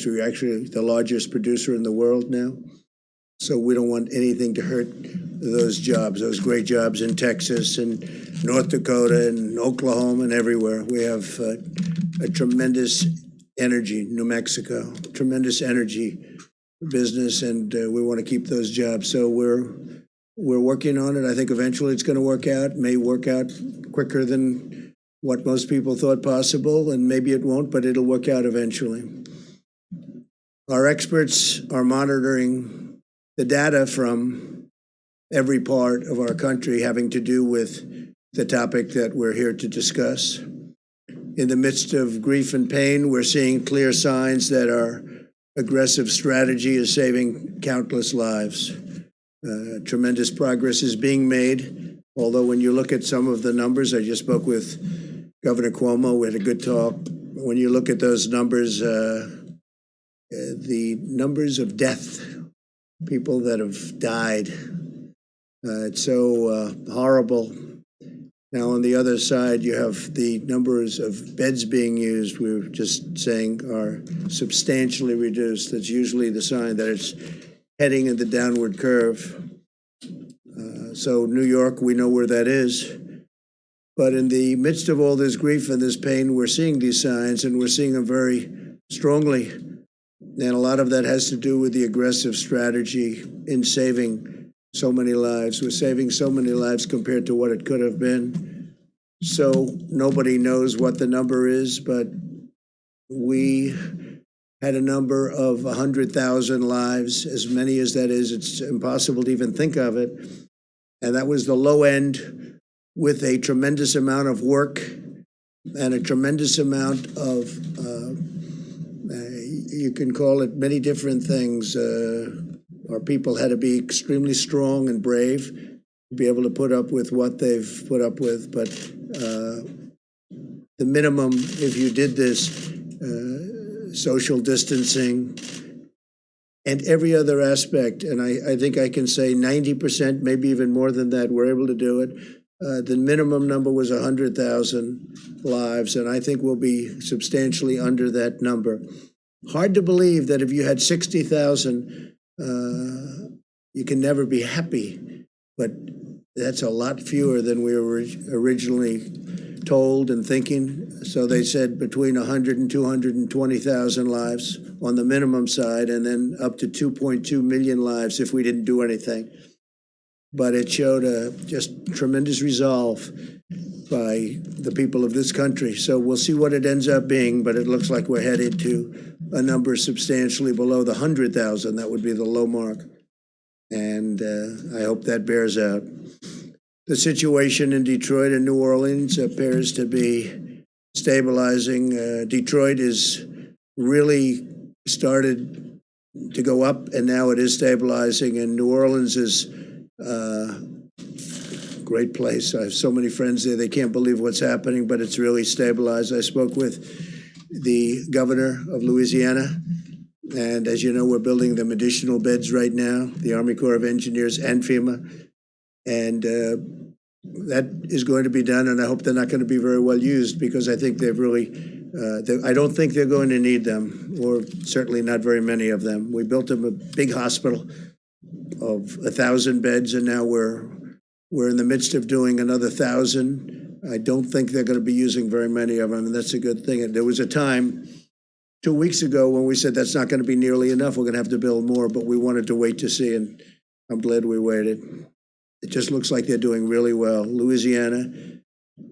industry. We're actually the largest producer in the world now. So we don't want anything to hurt those jobs, those great jobs in Texas and North Dakota and Oklahoma and everywhere. We have a tremendous energy, New Mexico, tremendous energy business, and we want to keep those jobs. So we're working on it. I think eventually it's going to work out. May work out quicker than what most people thought possible, and maybe it won't, but it'll work out eventually. Our experts are monitoring the data from every part of our country having to do with the topic that we're here to discuss. In the midst of grief and pain, we're seeing clear signs that our aggressive strategy is saving countless lives. Tremendous progress is being made, although when you look at some of the numbers, I just spoke with Governor Cuomo, we had a good talk. When you look at those numbers, the numbers of death, people that have died, it's so horrible. Now, on the other side, you have the numbers of beds being used, we were just saying, are substantially reduced. That's usually the sign that it's heading in the downward curve. So New York, we know where that is. But in the midst of all this grief and this pain, we're seeing these signs, and we're seeing them very strongly. And a lot of that has to do with the aggressive strategy in saving so many lives. We're saving so many lives compared to what it could have been. So nobody knows what the number is, but we had a number of 100,000 lives. As many as that is, it's impossible to even think of it. And that was the low end, with a tremendous amount of work and a tremendous amount of, you can call it many different things. Our people had to be extremely strong and brave to be able to put up with what they've put up with. But the minimum, if you did this, social distancing and every other aspect, and I think I can say 90%, maybe even more than that, we're able to do it. The minimum number was 100,000 lives, and I think we'll be substantially under that number. Hard to believe that if you had 60,000, you can never be happy, but that's a lot fewer than we were originally told and thinking. So they said between 100 and 220,000 lives on the minimum side, and then up to 2.2 million lives if we didn't do anything. But it showed a just tremendous resolve by the people of this country. So we'll see what it ends up being, but it looks like we're headed to a number substantially below the 100,000. That would be the low mark. And I hope that bears out. The situation in Detroit and New Orleans appears to be stabilizing. Detroit is really started to go up, and now it is stabilizing. And New Orleans is great place. I have so many friends there. They can't believe what's happening, but it's really stabilized. I spoke with the governor of Louisiana, and as you know, we're building them additional beds right now, the Army Corps of Engineers and FEMA. And that is going to be done, and I hope they're not going to be very well used, because I think they've really, I don't think they're going to need them, or certainly not very many of them. We built them a big hospital of 1,000 beds, and now we're in the midst of doing another 1,000. I don't think they're going to be using very many of them, and that's a good thing. And there was a time 2 weeks ago when we said that's not going to be nearly enough. We're going to have to build more, but we wanted to wait to see, and I'm glad we waited. It just looks like they're doing really well. Louisiana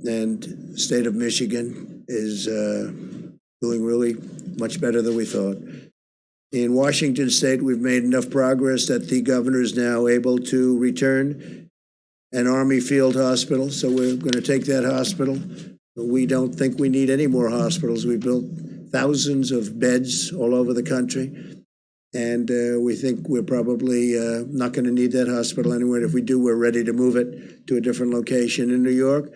and state of Michigan is doing really much better than we thought. In Washington State, we've made enough progress that the governor is now able to return an Army field hospital. So we're going to take that hospital. We don't think we need any more hospitals. We've built thousands of beds all over the country. And we think we're probably not going to need that hospital anywhere. And if we do, we're ready to move it to a different location. In New York,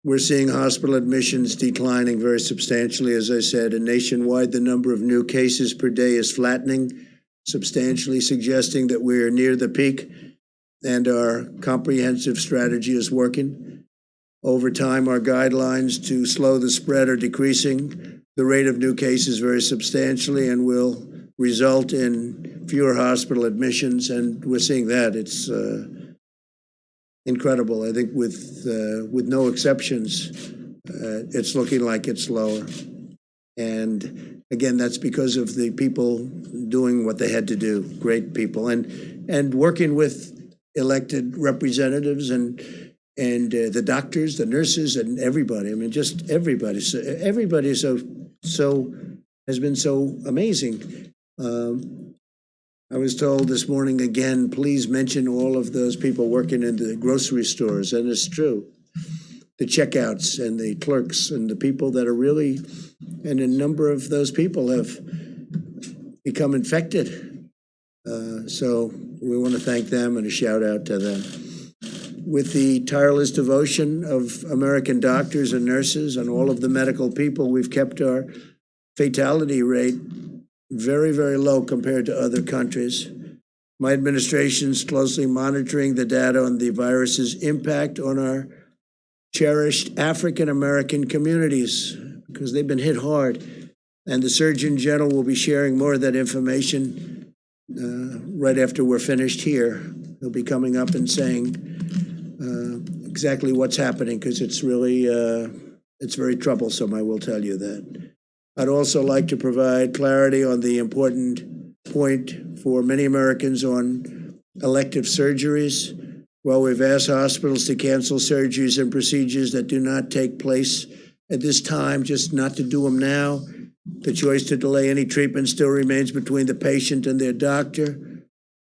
we're seeing hospital admissions declining very substantially, as I said. And nationwide, the number of new cases per day is flattening substantially, suggesting that we're near the peak and our comprehensive strategy is working. Over time, our guidelines to slow the spread are decreasing. the rate of new cases very substantially and will result in fewer hospital admissions. And we're seeing that. It's incredible. I think with no exceptions, it's looking like it's lower. And again, that's because of the people doing what they had to do, great people, and working with elected representatives and the doctors, the nurses, and everybody. I mean, just everybody. So everybody so has been so amazing. I was told this morning again, please mention all of those people working in the grocery stores, and it's true. The checkouts and the clerks and the people that are really, and a number of those people have become infected. So we want to thank them and a shout out to them. With the tireless devotion of American doctors and nurses and all of the medical people, we've kept our fatality rate very, very low compared to other countries. My administration's closely monitoring the data on the virus's impact on our cherished African-American communities because they've been hit hard. And the Surgeon General will be sharing more of that information right after we're finished here. He'll be coming up and saying exactly what's happening because it's really, it's very troublesome, I will tell you that. I'd also like to provide clarity on the important point for many Americans on elective surgeries. While we've asked hospitals to cancel surgeries and procedures that do not take place at this time, just not to do them now, the choice to delay any treatment still remains between the patient and their doctor.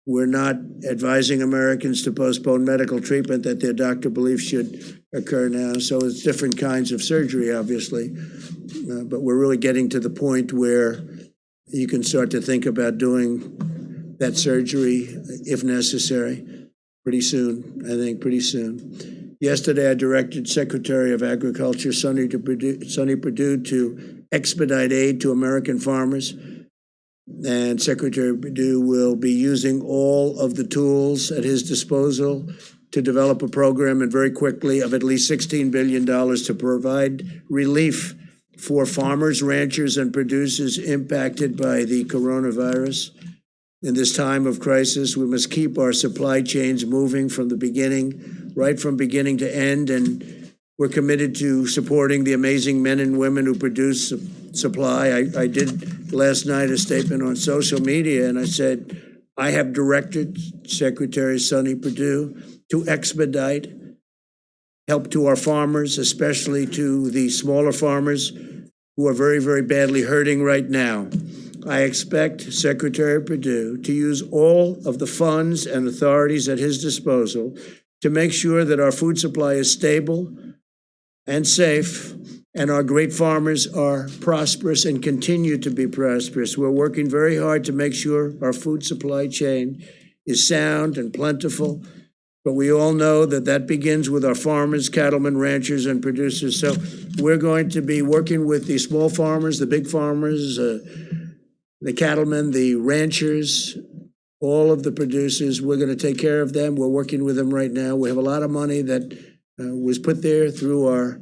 We're not advising Americans to postpone medical treatment that their doctor believes should occur now. So it's different kinds of surgery, obviously. But we're really getting to the point where you can start to think about doing that surgery if necessary pretty soon, I think pretty soon. Yesterday, I directed Secretary of Agriculture Sonny Perdue to expedite aid to American farmers. And Secretary Perdue will be using all of the tools at his disposal to develop a program and very quickly of at least $16 billion to provide relief for farmers, ranchers, and producers impacted by the coronavirus. In this time of crisis, we must keep our supply chains moving from the beginning, right from beginning to end, and we're committed to supporting the amazing men and women who produce supply. I did last night a statement on social media, and I said, I have directed Secretary Sonny Perdue to expedite help to our farmers, especially to the smaller farmers who are very, very badly hurting right now. I expect Secretary Perdue to use all of the funds and authorities at his disposal to make sure that our food supply is stable and safe, and our great farmers are prosperous and continue to be prosperous. We're working very hard to make sure our food supply chain is sound and plentiful, but we all know that that begins with our farmers, cattlemen, ranchers, and producers. So we're going to be working with the small farmers, the big farmers, the cattlemen, the ranchers, all of the producers. We're going to take care of them. We're working with them right now. We have a lot of money that was put there through our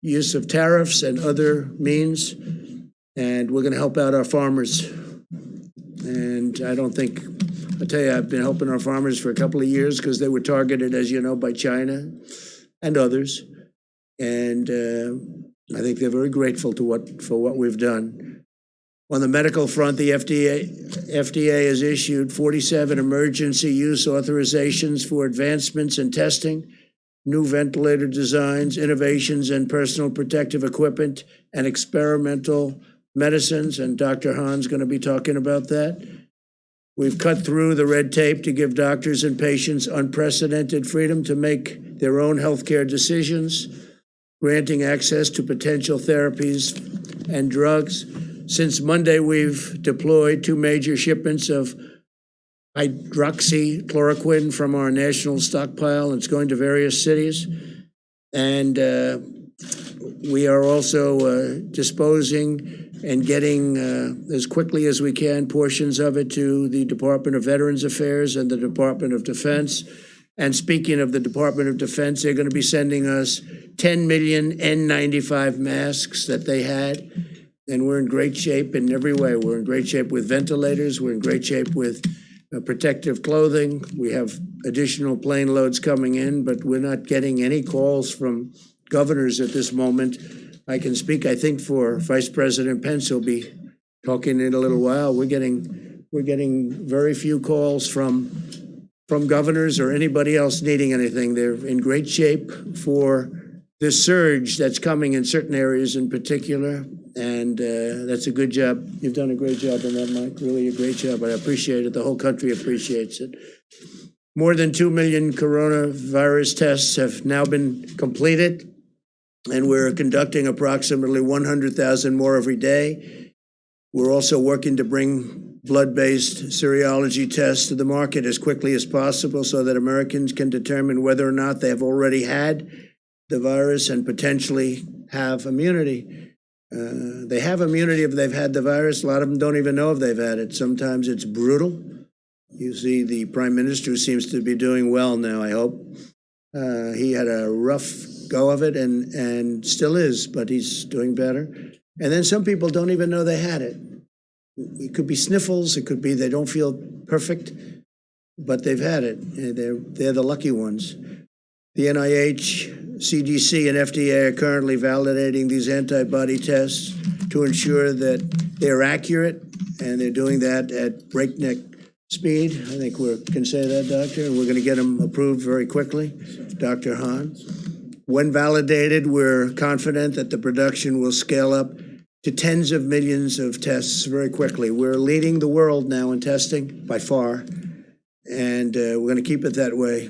use of tariffs and other means, and we're going to help out our farmers. And I don't think, I'll tell you, I've been helping our farmers for a couple of years because they were targeted, as you know, by China and others. And I think they're very grateful for what we've done. On the medical front, the FDA has issued 47 emergency use authorizations for advancements in testing, new ventilator designs, innovations in personal protective equipment, and experimental medicines. And Dr. Hahn's going to be talking about that. We've cut through the red tape to give doctors and patients unprecedented freedom to make their own healthcare decisions, granting access to potential therapies and drugs. Since Monday, we've deployed 2 major shipments of hydroxychloroquine from our national stockpile. It's going to various cities. And we are also disposing and getting, as quickly as we can, portions of it to the Department of Veterans Affairs and the Department of Defense. And speaking of the Department of Defense, they're going to be sending us 10 million N95 masks that they had. and we're in great shape in every way. We're in great shape with ventilators. We're in great shape with protective clothing. We have additional plane loads coming in, but we're not getting any calls from governors at this moment. I can speak, I think, for Vice President Pence, who'll be talking in a little while. We're getting very few calls from governors or anybody else needing anything. They're in great shape for this surge that's coming in certain areas in particular, and that's a good job. You've done a great job on that, Mike, really a great job. I appreciate it. The whole country appreciates it. More than 2 million coronavirus tests have now been completed, and we're conducting approximately 100,000 more every day. We're also working to bring blood-based serology tests to the market as quickly as possible so that Americans can determine whether or not they have already had the virus and potentially have immunity. They have immunity if they've had the virus. A lot of them don't even know if they've had it. Sometimes it's brutal. You see the Prime Minister, who seems to be doing well now, I hope. He had a rough go of it and still is, but he's doing better. And then some people don't even know they had it. It could be sniffles. It could be they don't feel perfect, but they've had it. They're the lucky ones. The NIH, CDC, and FDA are currently validating these antibody tests to ensure that they're accurate, and they're doing that at breakneck speed. I think we can say that, Doctor, and we're going to get them approved very quickly. Dr. Hahn. When validated, we're confident that the production will scale up to tens of millions of tests very quickly. We're leading the world now in testing by far, and we're going to keep it that way.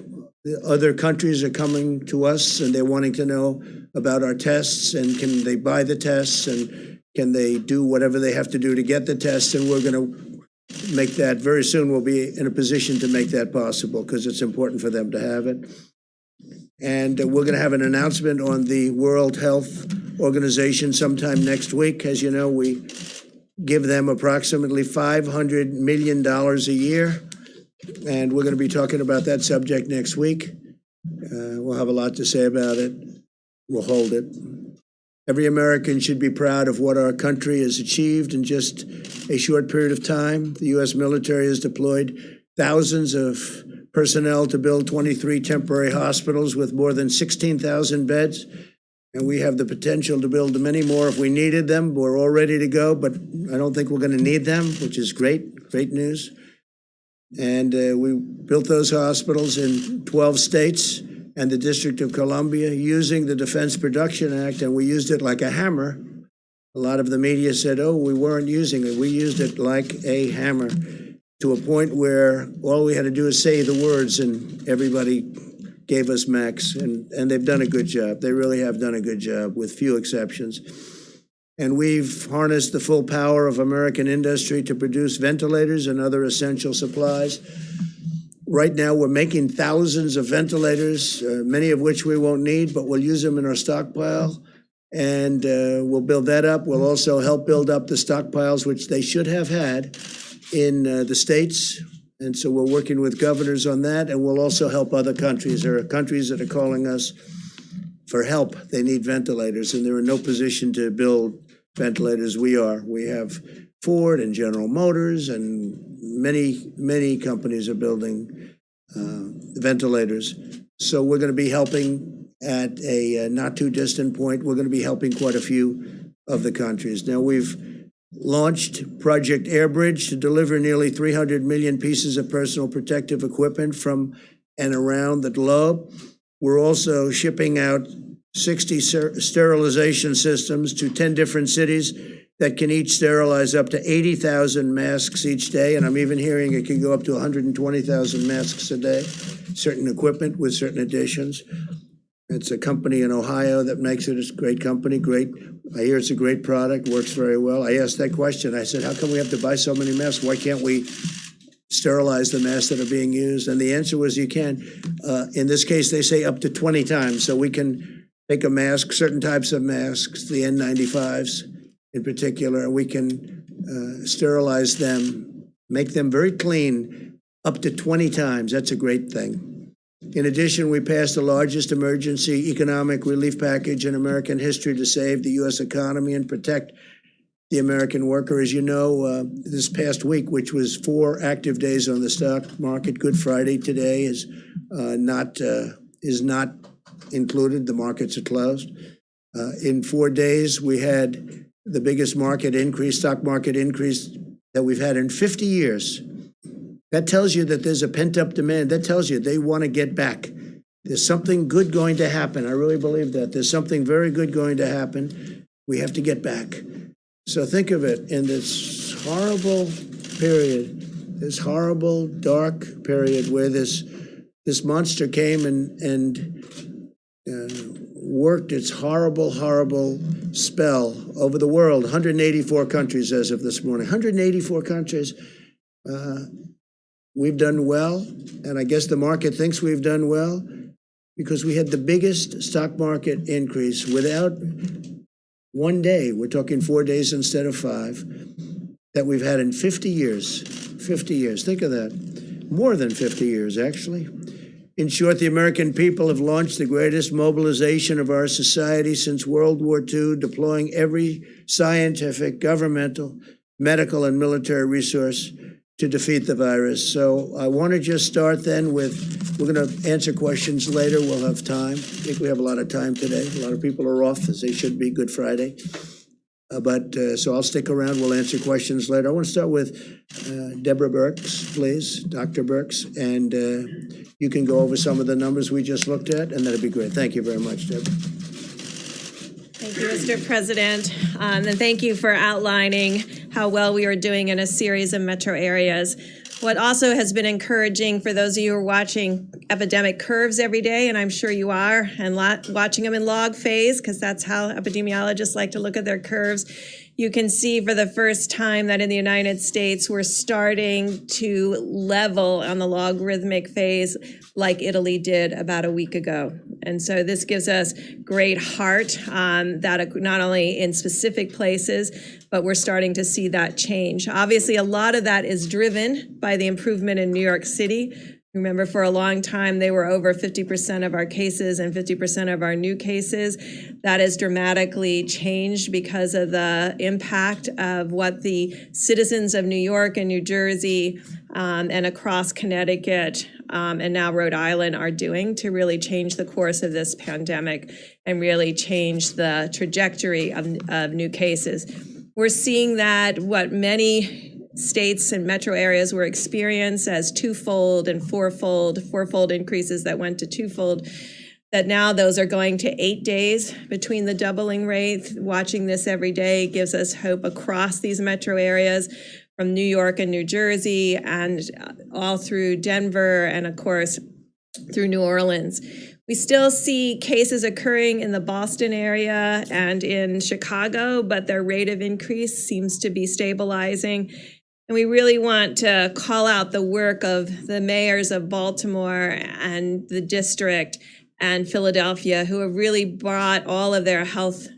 Other countries are coming to us, and they're wanting to know about our tests, and can they buy the tests, and can they do whatever they have to do to get the tests, and we're going to make that very soon. We'll be in a position to make that possible because it's important for them to have it. And we're going to have an announcement on the World Health Organization sometime next week. As you know, we give them approximately $500 million a year, and we're going to be talking about that subject next week. We'll have a lot to say about it. We'll hold it. Every American should be proud of what our country has achieved in just a short period of time. The U.S. military has deployed thousands of personnel to build 23 temporary hospitals with more than 16,000 beds. And we have the potential to build many more if we needed them. We're all ready to go, but I don't think we're going to need them, which is great news. And we built those hospitals in 12 states and the District of Columbia using the Defense Production Act, and we used it like a hammer. A lot of the media said, oh, we weren't using it. We used it like a hammer, to a point where all we had to do is say the words and everybody gave us max, and they've done a good job. They really have done a good job with few exceptions. And we've harnessed the full power of American industry to produce ventilators and other essential supplies. Right now, we're making thousands of ventilators, many of which we won't need, but we'll use them in our stockpile. And we'll build that up. We'll also help build up the stockpiles, which they should have had in the states. And so we're working with governors on that, and we'll also help other countries. There are countries that are calling us for help. They need ventilators, and they're in no position to build ventilators. We are. We have Ford and General Motors, and many companies are building ventilators. So we're going to be helping at a not too distant point. We're going to be helping quite a few of the countries. Now, we've launched Project Airbridge to deliver nearly 300 million pieces of personal protective equipment from and around the globe. We're also shipping out 60 sterilization systems to 10 different cities that can each sterilize up to 80,000 masks each day. And I'm even hearing it can go up to 120,000 masks a day, certain equipment with certain additions. It's a company in Ohio that makes it. It's a great company, great. I hear it's a great product, works very well. I asked that question. I said, how come we have to buy so many masks? Why can't we sterilize the masks that are being used? And the answer was you can. In this case, they say up to 20 times. So we can take a mask, certain types of masks, the N95s in particular, and we can sterilize them, make them very clean up to 20 times. That's a great thing. In addition, we passed the largest emergency economic relief package in American history to save the U.S. economy and protect the American worker. As you know, this past week, which was 4 active days on the stock market, Good Friday today is not included. The markets are closed. In 4 days, we had the biggest stock market increase that we've had in 50 years. That tells you that there's a pent-up demand. That tells you they want to get back. There's something good going to happen. I really believe that. There's something very good going to happen. We have to get back. So think of it in this horrible period, this horrible, dark period where this monster came and worked its horrible, horrible spell over the world. 184 countries as of this morning. 184 countries. We've done well, and I guess the market thinks we've done well because we had the biggest stock market increase without one day. We're talking 4 days instead of 5 that we've had in 50 years. 50 years. Think of that. More than 50 years, actually. In short, the American people have launched the greatest mobilization of our society since World War II, deploying every scientific, governmental, medical, and military resource to defeat the virus. So I want to just start then with, we're going to answer questions later. We'll have time. I think we have a lot of time today. A lot of people are off, as they should be, Good Friday. So I'll stick around. We'll answer questions later. I want to start with Deborah Birx, please, Dr. Birx, and you can go over some of the numbers we just looked at, and that'd be great. Thank you very much, Deborah. Thank you, Mr. President, and thank you for outlining how well we are doing in a series of metro areas. What also has been encouraging for those of you who are watching epidemic curves every day, and I'm sure you are, and watching them in log phase, because that's how epidemiologists like to look at their curves, you can see for the first time that in the United States, we're starting to level on the logarithmic phase like Italy did about a week ago. And so this gives us great heart that not only in specific places, but we're starting to see that change. Obviously, a lot of that is driven by the improvement in New York City. Remember, for a long time, they were over 50% of our cases and 50% of our new cases. That has dramatically changed because of the impact of what the citizens of New York and New Jersey and across Connecticut and now Rhode Island are doing to really change the course of this pandemic and really change the trajectory of new cases. We're seeing that what many states and metro areas were experienced as twofold and fourfold increases that went to twofold, that now those are going to 8 days between the doubling rate. Watching this every day gives us hope across these metro areas from New York and New Jersey and all through Denver and, of course, through New Orleans. We still see cases occurring in the Boston area and in Chicago, but their rate of increase seems to be stabilizing. And we really want to call out the work of the mayors of Baltimore and the district and Philadelphia, who have really brought all of their health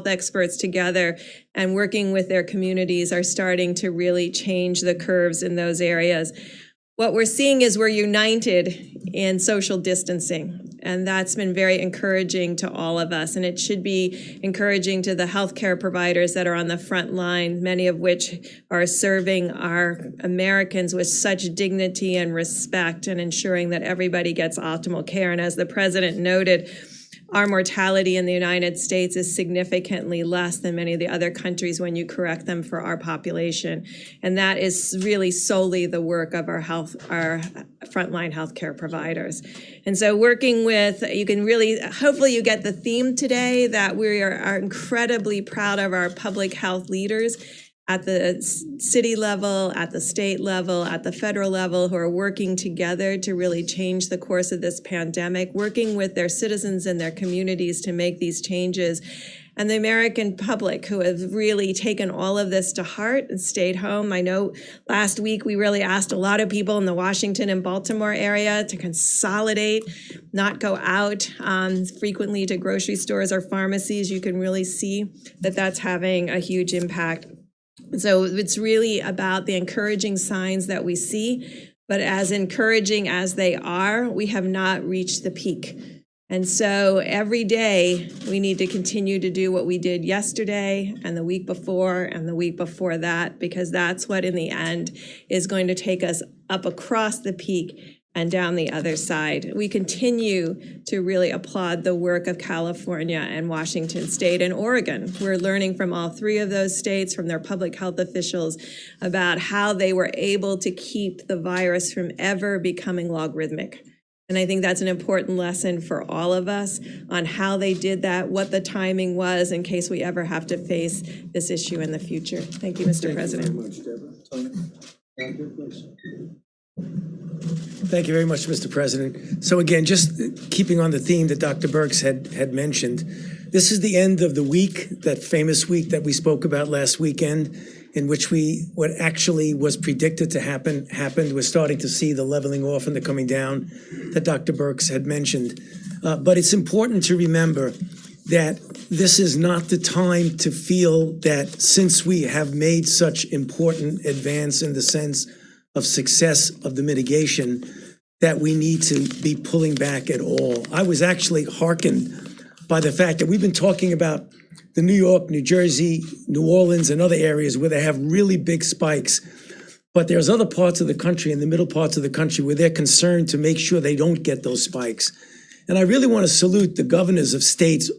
experts together and working with their communities are starting to really change the curves in those areas. What we're seeing is we're united in social distancing, and that's been very encouraging to all of us, and it should be encouraging to the healthcare providers that are on the front line, many of which are serving our Americans with such dignity and respect and ensuring that everybody gets optimal care. And as the president noted, our mortality in the United States is significantly less than many of the other countries when you correct them for our population. And that is really solely the work of our frontline healthcare providers. And so working with, you can really, hopefully you get the theme today that we are incredibly proud of our public health leaders at the city level, at the state level, at the federal level, who are working together to really change the course of this pandemic, working with their citizens and their communities to make these changes. And the American public, who have really taken all of this to heart and stayed home. I know last week we really asked a lot of people in the Washington and Baltimore area to consolidate, not go out frequently to grocery stores or pharmacies. You can really see that that's having a huge impact. So it's really about the encouraging signs that we see, but as encouraging as they are, we have not reached the peak. And so every day, we need to continue to do what we did yesterday and the week before and the week before that, because that's what in the end is going to take us up across the peak and down the other side. We continue to really applaud the work of California and Washington State and Oregon. We're learning from all three of those states, from their public health officials, about how they were able to keep the virus from ever becoming logarithmic. And I think that's an important lesson for all of us on how they did that, what the timing was in case we ever have to face this issue in the future. Thank you, Mr. President. Thank you very much, Deborah. Tony? Thank you, please. Thank you very much, Mr. President. So again, just keeping on the theme that Dr. Birx had mentioned, this is the end of the week, that famous week that we spoke about last weekend, in which what actually was predicted to happen happened. We're starting to see the leveling off and the coming down that Dr. Birx had mentioned. But it's important to remember that this is not the time to feel that since we have made such important advance in the sense of success of the mitigation, that we need to be pulling back at all. I was actually hearkened by the fact that we've been talking about the New York, New Jersey, New Orleans, and other areas where they have really big spikes. But there's other parts of the country, in the middle parts of the country, where they're concerned to make sure they don't get those spikes. And I really want to salute the governors of states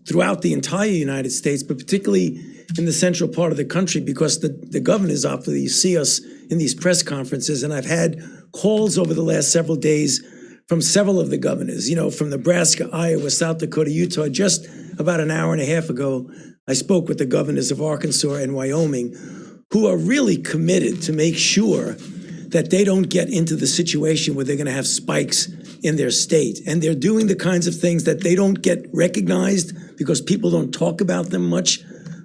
throughout the entire United States, but particularly in the central part of the country, because the governors obviously see us in these press conferences. And I've had calls over the last several days from several of the governors, from Nebraska, Iowa, South Dakota, Utah. Just about an hour and a half ago, I spoke with the governors of Arkansas and Wyoming, who are really committed to make sure that they don't get into the situation where they're going to have spikes in their state. And they're doing the kinds of things that they don't get recognized because people don't talk about them much.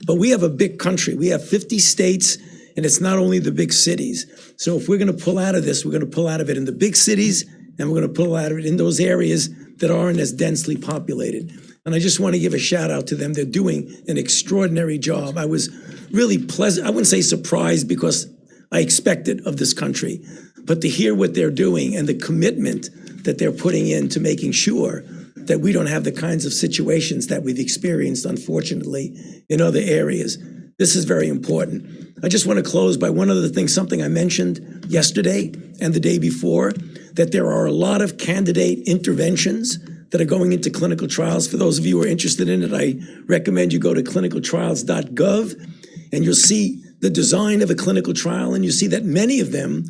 But we have a big country. We have 50 states, and it's not only the big cities. So if we're going to pull out of this, we're going to pull out of it in the big cities, and we're going to pull out of it in those areas that aren't as densely populated. And I just want to give a shout out to them. They're doing an extraordinary job. I was really pleasant. I wouldn't say surprised, because I expect it of this country, but to hear what they're doing and the commitment that they're putting into making sure that we don't have the kinds of situations that we've experienced, unfortunately, in other areas. This is very important. I just want to close by one other thing, something I mentioned yesterday and the day before, that there are a lot of candidate interventions that are going into clinical trials. For those of you who are interested in it, I recommend you go to clinicaltrials.gov, and you'll see the design of a clinical trial, and you see that many of them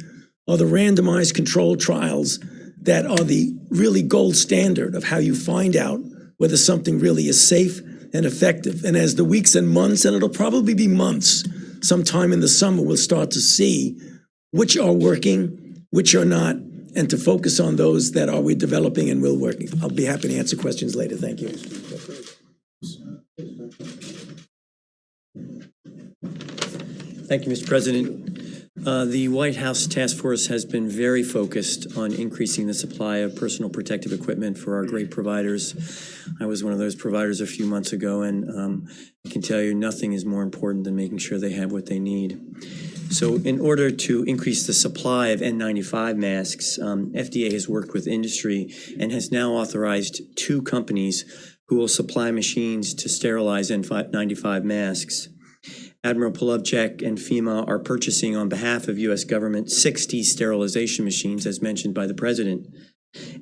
are the randomized controlled trials that are the really gold standard of how you find out whether something really is safe and effective. And as the weeks and months, and it'll probably be months, sometime in the summer, we'll start to see which are working, which are not, and to focus on those that are we developing and will working. I'll be happy to answer questions later. Thank you. Thank you, Mr. President. The White House Task Force has been very focused on increasing the supply of personal protective equipment for our great providers. I was one of those providers a few months ago, and I can tell you nothing is more important than making sure they have what they need. So in order to increase the supply of N95 masks, FDA has worked with industry and has now authorized 2 companies who will supply machines to sterilize N95 masks. Admiral Polovchek and FEMA are purchasing on behalf of U.S. government 60 sterilization machines, as mentioned by the President,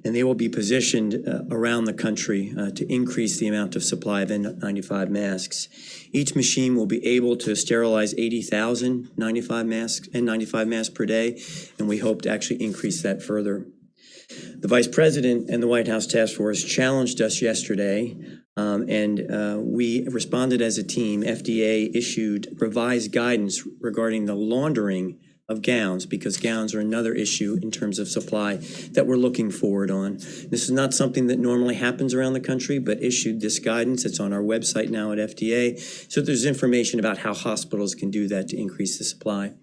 and they will be positioned around the country to increase the amount of supply of N95 masks. Each machine will be able to sterilize 80,000 N95 masks per day, and we hope to actually increase that further. The Vice President and the White House Task Force challenged us yesterday, and we responded as a team. FDA issued revised guidance regarding the laundering of gowns, because gowns are another issue in terms of supply that we're looking forward on. This is not something that normally happens around the country, but issued this guidance. It's on our website now at FDA. So there's information about how hospitals can do that to increase the supply.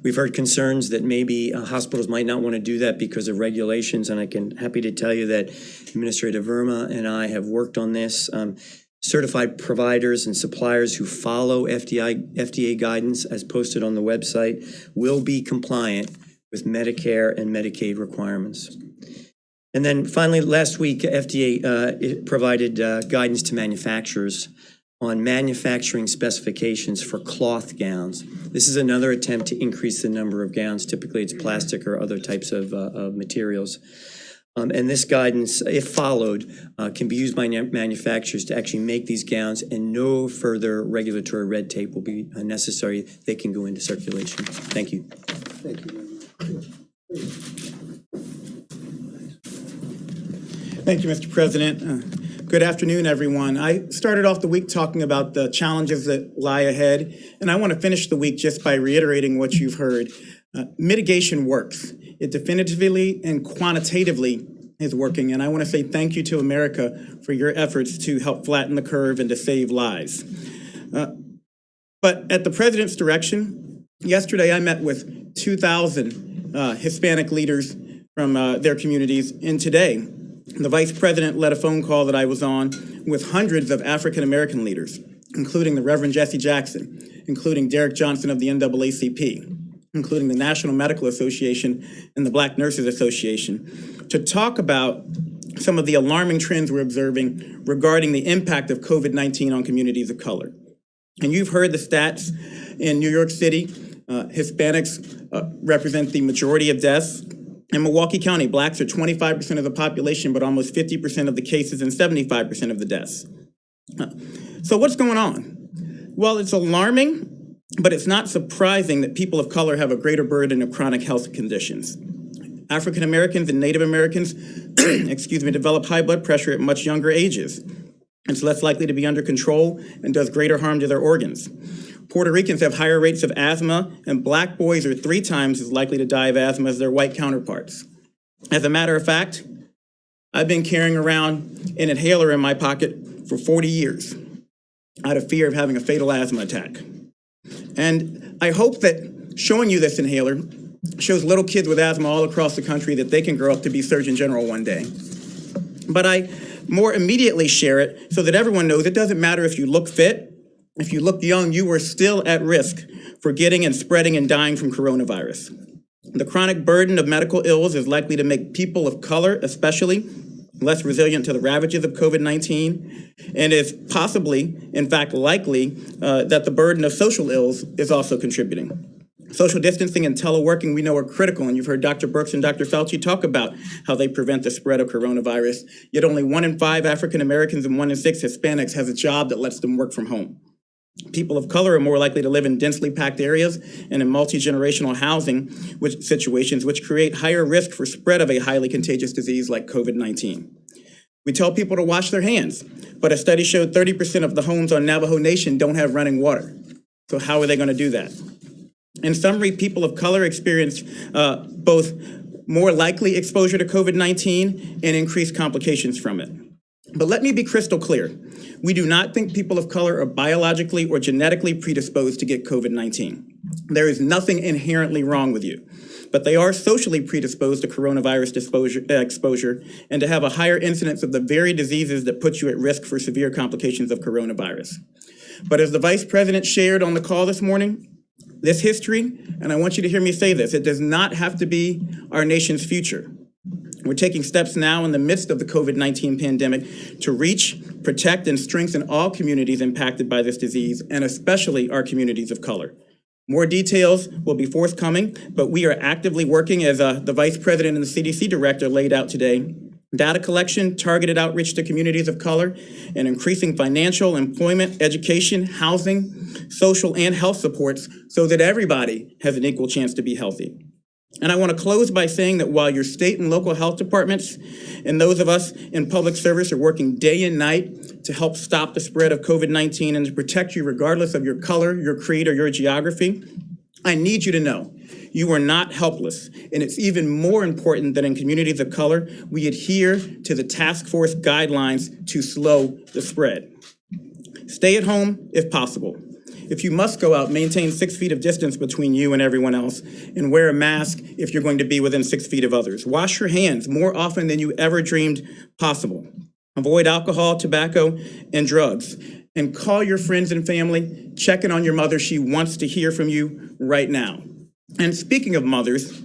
We've heard concerns that maybe hospitals might not want to do that because of regulations, and I can happy to tell you that Administrator Verma and I have worked on this. Certified providers and suppliers who follow FDA guidance as posted on the website will be compliant with Medicare and Medicaid requirements. And then finally, last week, FDA it provided guidance to manufacturers on manufacturing specifications for cloth gowns. This is another attempt to increase the number of gowns. Typically, it's plastic or other types of materials. And this guidance, if followed, can be used by manufacturers to actually make these gowns, and no further regulatory red tape will be necessary. They can go into circulation. Thank you. Thank you. Thank you, Mr. President. Good afternoon, everyone. I started off the week talking about the challenges that lie ahead, and I want to finish the week just by reiterating what you've heard. Mitigation works. It definitively and quantitatively is working, and I want to say thank you to America for your efforts to help flatten the curve and to save lives. But at the President's direction, yesterday I met with 2,000 Hispanic leaders from their communities, and today the Vice President led a phone call that I was on with hundreds of African American leaders, including the Reverend Jesse Jackson, including Derek Johnson of the NAACP, including the National Medical Association and the Black Nurses Association, to talk about some of the alarming trends we're observing regarding the impact of COVID-19 on communities of color. And you've heard the stats in New York City. Hispanics represent the majority of deaths. In Milwaukee County, blacks are 25% of the population, but almost 50% of the cases and 75% of the deaths. So what's going on? Well, it's alarming, but it's not surprising that people of color have a greater burden of chronic health conditions. African Americans and Native Americans, develop high blood pressure at much younger ages. It's less likely to be under control and does greater harm to their organs. Puerto Ricans have higher rates of asthma, and black boys are 3 times as likely to die of asthma as their white counterparts. As a matter of fact, I've been carrying around an inhaler in my pocket for 40 years out of fear of having a fatal asthma attack. And I hope that showing you this inhaler shows little kids with asthma all across the country that they can grow up to be Surgeon General one day. But I more immediately share it so that everyone knows it doesn't matter if you look fit. If you look young, you are still at risk for getting and spreading and dying from coronavirus. The chronic burden of medical ills is likely to make people of color, especially, less resilient to the ravages of COVID-19, and is possibly, in fact, likely that the burden of social ills is also contributing. Social distancing and teleworking, we know, are critical, and you've heard Dr. Birx and Dr. Fauci talk about how they prevent the spread of coronavirus, yet only 1 in 5 African Americans and 1 in 6 Hispanics has a job that lets them work from home. People of color are more likely to live in densely packed areas and in multi-generational housing situations, which create higher risk for spread of a highly contagious disease like COVID-19. We tell people to wash their hands, but a study showed 30% of the homes on Navajo Nation don't have running water. So how are they going to do that? In summary, people of color experience both more likely exposure to COVID-19 and increased complications from it. But let me be crystal clear. We do not think people of color are biologically or genetically predisposed to get COVID-19. There is nothing inherently wrong with you, but they are socially predisposed to coronavirus exposure and to have a higher incidence of the very diseases that put you at risk for severe complications of coronavirus. But as the Vice President shared on the call this morning, this history, and I want you to hear me say this, it does not have to be our nation's future. We're taking steps now in the midst of the COVID-19 pandemic to reach, protect, and strengthen all communities impacted by this disease, and especially our communities of color. More details will be forthcoming, but we are actively working, as the Vice President and the CDC Director laid out today, data collection, targeted outreach to communities of color, and increasing financial, employment, education, housing, social, and health supports so that everybody has an equal chance to be healthy. And I want to close by saying that while your state and local health departments and those of us in public service are working day and night to help stop the spread of COVID-19 and to protect you regardless of your color, your creed, or your geography, I need you to know you are not helpless. And it's even more important that in communities of color, we adhere to the task force guidelines to slow the spread. Stay at home if possible. If you must go out, maintain 6 feet of distance between you and everyone else, and wear a mask if you're going to be within 6 feet of others. Wash your hands more often than you ever dreamed possible. Avoid alcohol, tobacco, and drugs. And call your friends and family. Check in on your mother. She wants to hear from you right now. And speaking of mothers,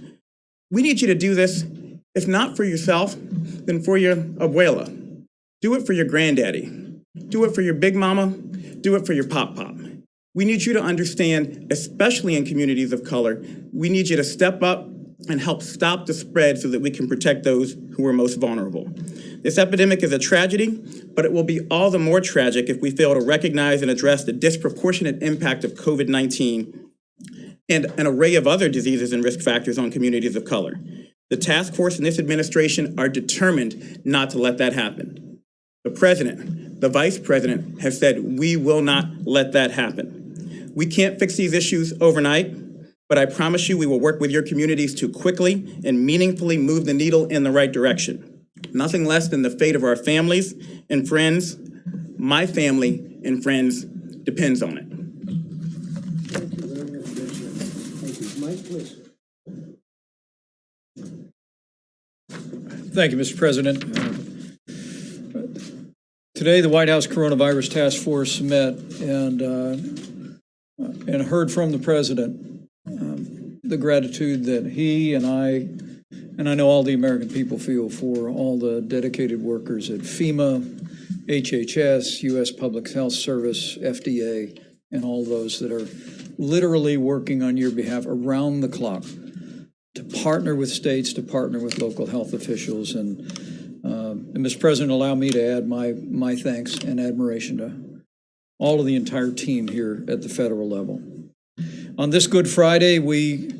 we need you to do this, if not for yourself, then for your abuela. Do it for your granddaddy. Do it for your big mama. Do it for your pop-pop. We need you to understand, especially in communities of color, we need you to step up and help stop the spread so that we can protect those who are most vulnerable. This epidemic is a tragedy, but it will be all the more tragic if we fail to recognize and address the disproportionate impact of COVID-19 and an array of other diseases and risk factors on communities of color. The task force and this administration are determined not to let that happen. The president, the vice president have said we will not let that happen. We can't fix these issues overnight, but I promise you we will work with your communities to quickly and meaningfully move the needle in the right direction. Nothing less than the fate of our families and friends, my family and friends, depends on it. Thank you very much, Richard. Thank you. Mike, please. Thank you, Mr. President. Today, the White House Coronavirus Task Force met and heard from the President the gratitude that he and I know all the American people feel for all the dedicated workers at FEMA, HHS, U.S. Public Health Service, FDA, and all those that are literally working on your behalf around the clock to partner with states, to partner with local health officials. And Mr. President, allow me to add my thanks and admiration to all of the entire team here at the federal level. On this Good Friday, we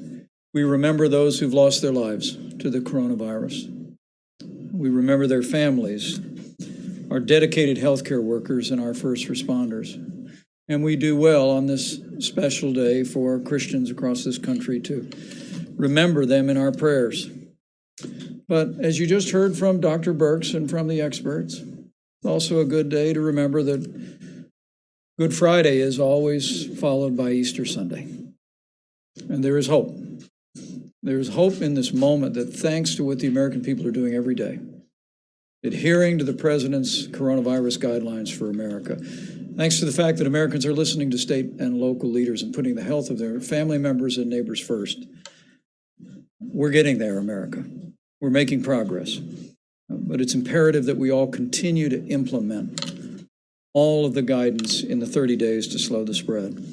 remember those who've lost their lives to the coronavirus. We remember their families, our dedicated healthcare workers, and our first responders. And we do well on this special day for Christians across this country to remember them in our prayers. But as you just heard from Dr. Birx and from the experts, it's also a good day to remember that Good Friday is always followed by Easter Sunday. And there is hope. There is hope in this moment that thanks to what the American people are doing every day, adhering to the President's coronavirus guidelines for America, thanks to the fact that Americans are listening to state and local leaders and putting the health of their family members and neighbors first, we're getting there, America. We're making progress. But it's imperative that we all continue to implement all of the guidance in the 30 days to slow the spread.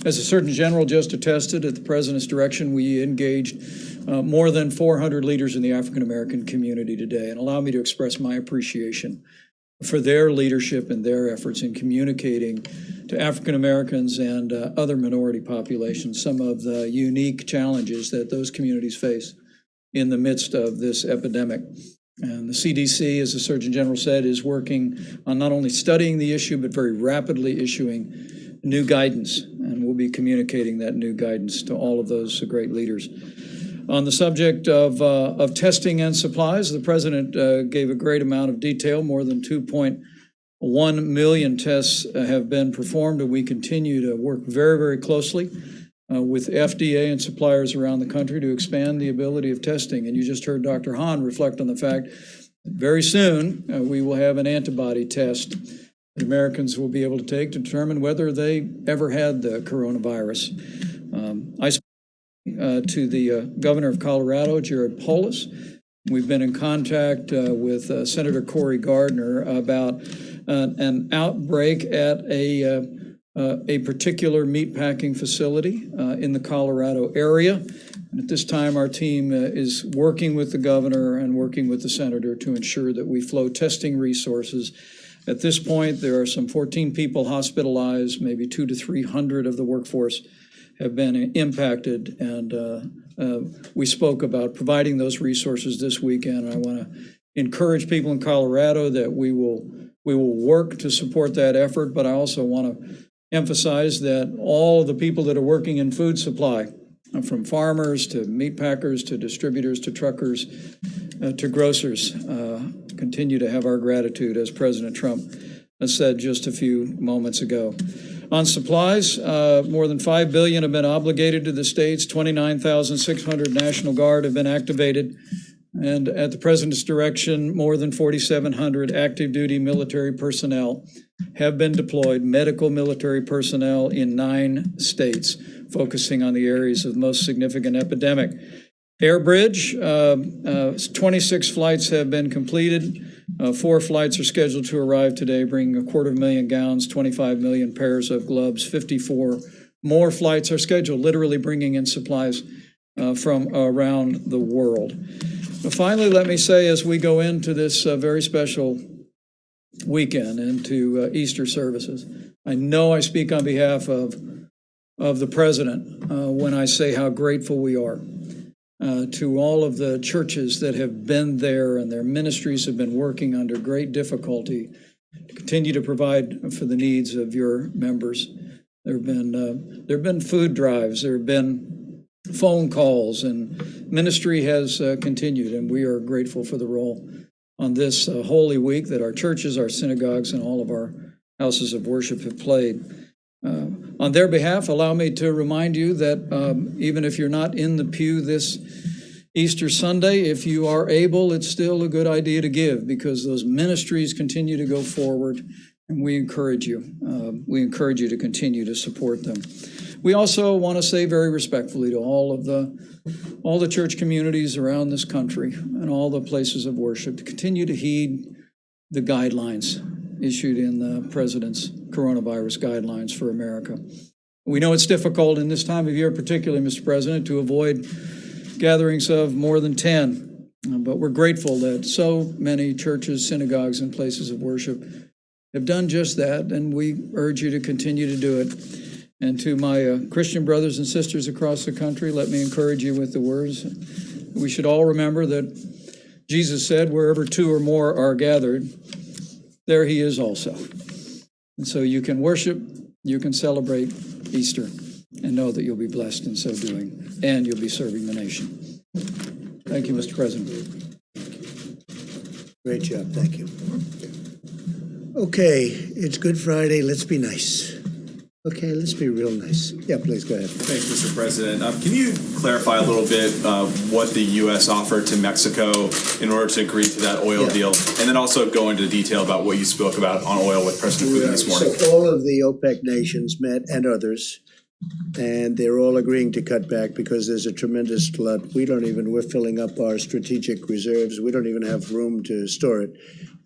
As the Surgeon General just attested, at the President's direction, we engaged more than 400 leaders in the African American community today. And allow me to express my appreciation for their leadership and their efforts in communicating to African Americans and other minority populations some of the unique challenges that those communities face in the midst of this epidemic. And the CDC, as the Surgeon General said, is working on not only studying the issue, but very rapidly issuing new guidance. And we'll be communicating that new guidance to all of those great leaders. On the subject of testing and supplies, the President gave a great amount of detail. More than 2.1 million tests have been performed, and we continue to work very, very closely with FDA and suppliers around the country to expand the ability of testing. And you just heard Dr. Hahn reflect on the fact that very soon we will have an antibody test that Americans will be able to take to determine whether they ever had the coronavirus. I spoke to the governor of Colorado, Jared Polis. We've been in contact with Senator Cory Gardner about an outbreak at a particular meatpacking facility in the Colorado area. And at this time, our team is working with the governor and working with the senator to ensure that we flow testing resources. At this point, there are some 14 people hospitalized, maybe 200 to 300 of the workforce have been impacted. And we spoke about providing those resources this weekend. I want to encourage people in Colorado that we will work to support that effort, but I also want to emphasize that all the people that are working in food supply, from farmers to meat packers to distributors to truckers to grocers, continue to have our gratitude, as President Trump has said just a few moments ago. On supplies, more than $5 billion have been obligated to the states. 29,600 National Guard have been activated. And at the President's direction, more than 4,700 active duty military personnel have been deployed, medical military personnel in 9 states, focusing on the areas of most significant epidemic. Airbridge, 26 flights have been completed. 4 flights are scheduled to arrive today, bringing 250,000 gowns, 25 million pairs of gloves. 54 more flights are scheduled, literally bringing in supplies from around the world. Finally, let me say, as we go into this very special weekend, into Easter services, I know I speak on behalf of the President when I say how grateful we are to all of the churches that have been there, and their ministries have been working under great difficulty to continue to provide for the needs of your members. There have been food drives, there have been phone calls, and ministry has continued, and we are grateful for the role on this Holy Week that our churches, our synagogues, and all of our houses of worship have played. On their behalf, allow me to remind you that even if you're not in the pew this Easter Sunday, if you are able, it's still a good idea to give, because those ministries continue to go forward, and we encourage you. We encourage you to continue to support them. We also want to say very respectfully to all the church communities around this country and all the places of worship to continue to heed the guidelines issued in the President's coronavirus guidelines for America. We know it's difficult in this time of year, particularly, Mr. President, to avoid gatherings of more than 10, but we're grateful that so many churches, synagogues, and places of worship have done just that, and we urge you to continue to do it. And to my Christian brothers and sisters across the country, let me encourage you with the words. We should all remember that Jesus said, wherever 2 or more are gathered, there he is also. And so you can worship, you can celebrate Easter, and know that you'll be blessed in so doing, and you'll be serving the nation. Thank you, Mr. President. Great job, thank you. Okay, it's Good Friday, let's be nice. Okay, let's be real nice. Yeah, please, go ahead. Thanks, Mr. President. Can you clarify a little bit what the U.S. offered to Mexico in order to agree to that oil deal? And then also go into detail about what you spoke about on oil with President Putin this morning. So all of the OPEC nations met, and others, and they're all agreeing to cut back because there's a tremendous glut. We're filling up our strategic reserves. We don't even have room to store it.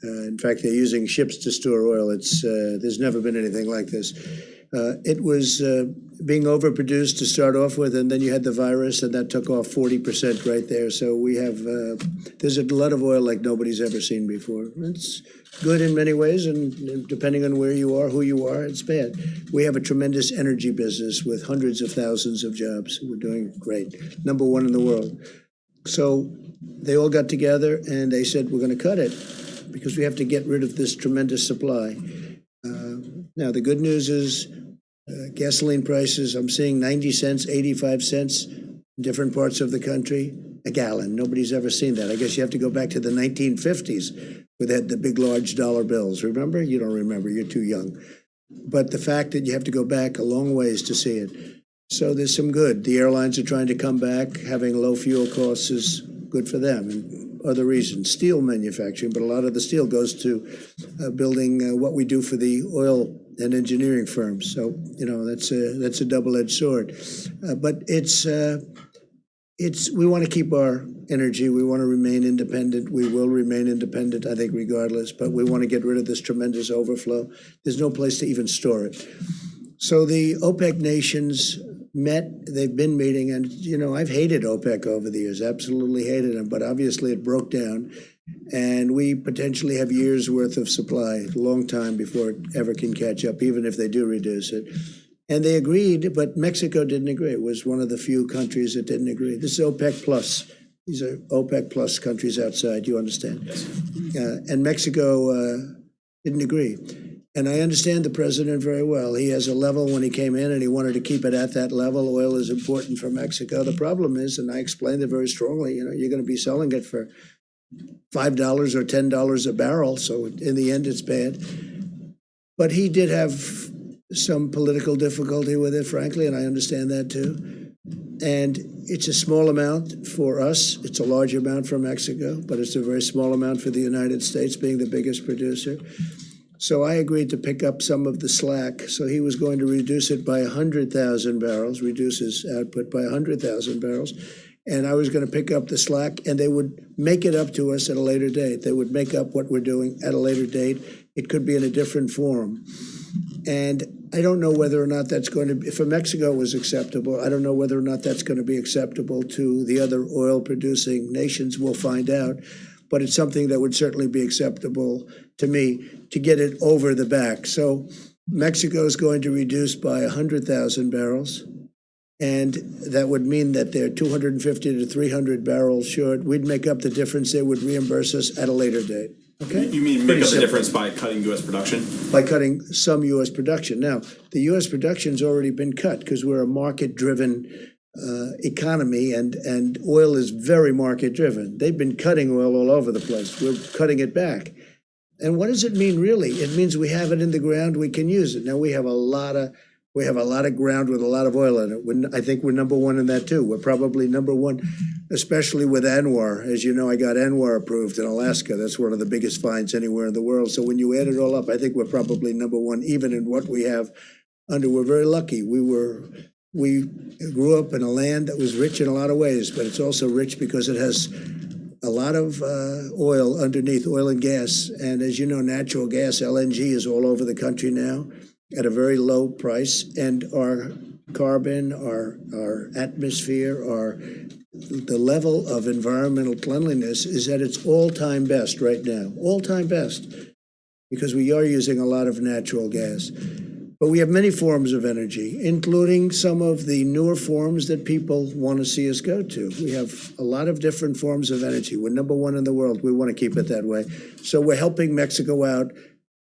In fact, they're using ships to store oil. There's never been anything like this. It was being overproduced to start off with, and then you had the virus, and that took off 40% right there. So we have, there's a glut of oil like nobody's ever seen before. It's good in many ways, and depending on where you are, who you are, it's bad. We have a tremendous energy business with hundreds of thousands of jobs. We're doing great. Number 1 in the world. So they all got together, and they said, we're going to cut it because we have to get rid of this tremendous supply. Now, the good news is gasoline prices, I'm seeing 90 cents, 85 cents in different parts of the country, a gallon. Nobody's ever seen that. I guess you have to go back to the 1950s where they had the big, large dollar bills. Remember? You don't remember. You're too young. But the fact that you have to go back a long ways to see it. So there's some good. The airlines are trying to come back. Having low fuel costs is good for them. And other reasons, steel manufacturing, but a lot of the steel goes to building what we do for the oil and engineering firms. So, that's a double-edged sword. But we want to keep our energy. We want to remain independent. We will remain independent, I think, regardless. But we want to get rid of this tremendous overflow. There's no place to even store it. So the OPEC nations met, they've been meeting, and, I've hated OPEC over the years, absolutely hated them, but obviously it broke down, and we potentially have years' worth of supply, a long time before it ever can catch up, even if they do reduce it. And they agreed, but Mexico didn't agree. It was one of the few countries that didn't agree. This is OPEC plus. These are OPEC plus countries outside, you understand? Yes. And Mexico didn't agree. And I understand the president very well. He has a level when he came in, and he wanted to keep it at that level. Oil is important for Mexico. The problem is, and I explained it very strongly, you're going to be selling it for $5 or $10 a barrel. So in the end, it's bad. But he did have some political difficulty with it, frankly, and I understand that too. And it's a small amount for us. It's a large amount for Mexico, but it's a very small amount for the United States, being the biggest producer. So I agreed to pick up some of the slack. So he was going to reduce it by 100,000 barrels, reduce his output by 100,000 barrels. and I was going to pick up the slack, and they would make it up to us at a later date. They would make up what we're doing at a later date. It could be in a different form. And I don't know whether or not that's going to be, for Mexico it was acceptable. I don't know whether or not that's going to be acceptable to the other oil-producing nations. We'll find out. But it's something that would certainly be acceptable to me to get it over the back. So Mexico is going to reduce by 100,000 barrels. And that would mean that they're 250 to 300 barrels short. We'd make up the difference. They would reimburse us at a later date. Okay? You mean Pretty make up the simple. difference by cutting U.S. production? By cutting some U.S. production. Now, the U.S. production's already been cut because we're a market-driven economy, and oil is very market-driven. They've been cutting oil all over the place. We're cutting it back. And what does it mean, really? It means we have it in the ground, we can use it. Now, we have a lot of ground with a lot of oil in it. I think we're number one in that, too. We're probably number one, especially with ANWR. As you know, I got ANWR approved in Alaska. That's one of the biggest finds anywhere in the world. So when you add it all up, I think we're probably number one, even in what we have under. We're very lucky. We grew up in a land that was rich in a lot of ways, but it's also rich because it has a lot of oil underneath, oil and gas. And as you know, natural gas, LNG, is all over the country now at a very low price. And our carbon, our atmosphere, the level of environmental cleanliness is at its all-time best right now, all-time best, because we are using a lot of natural gas. But we have many forms of energy, including some of the newer forms that people want to see us go to. We have a lot of different forms of energy. We're number one in the world. We want to keep it that way. So we're helping Mexico out.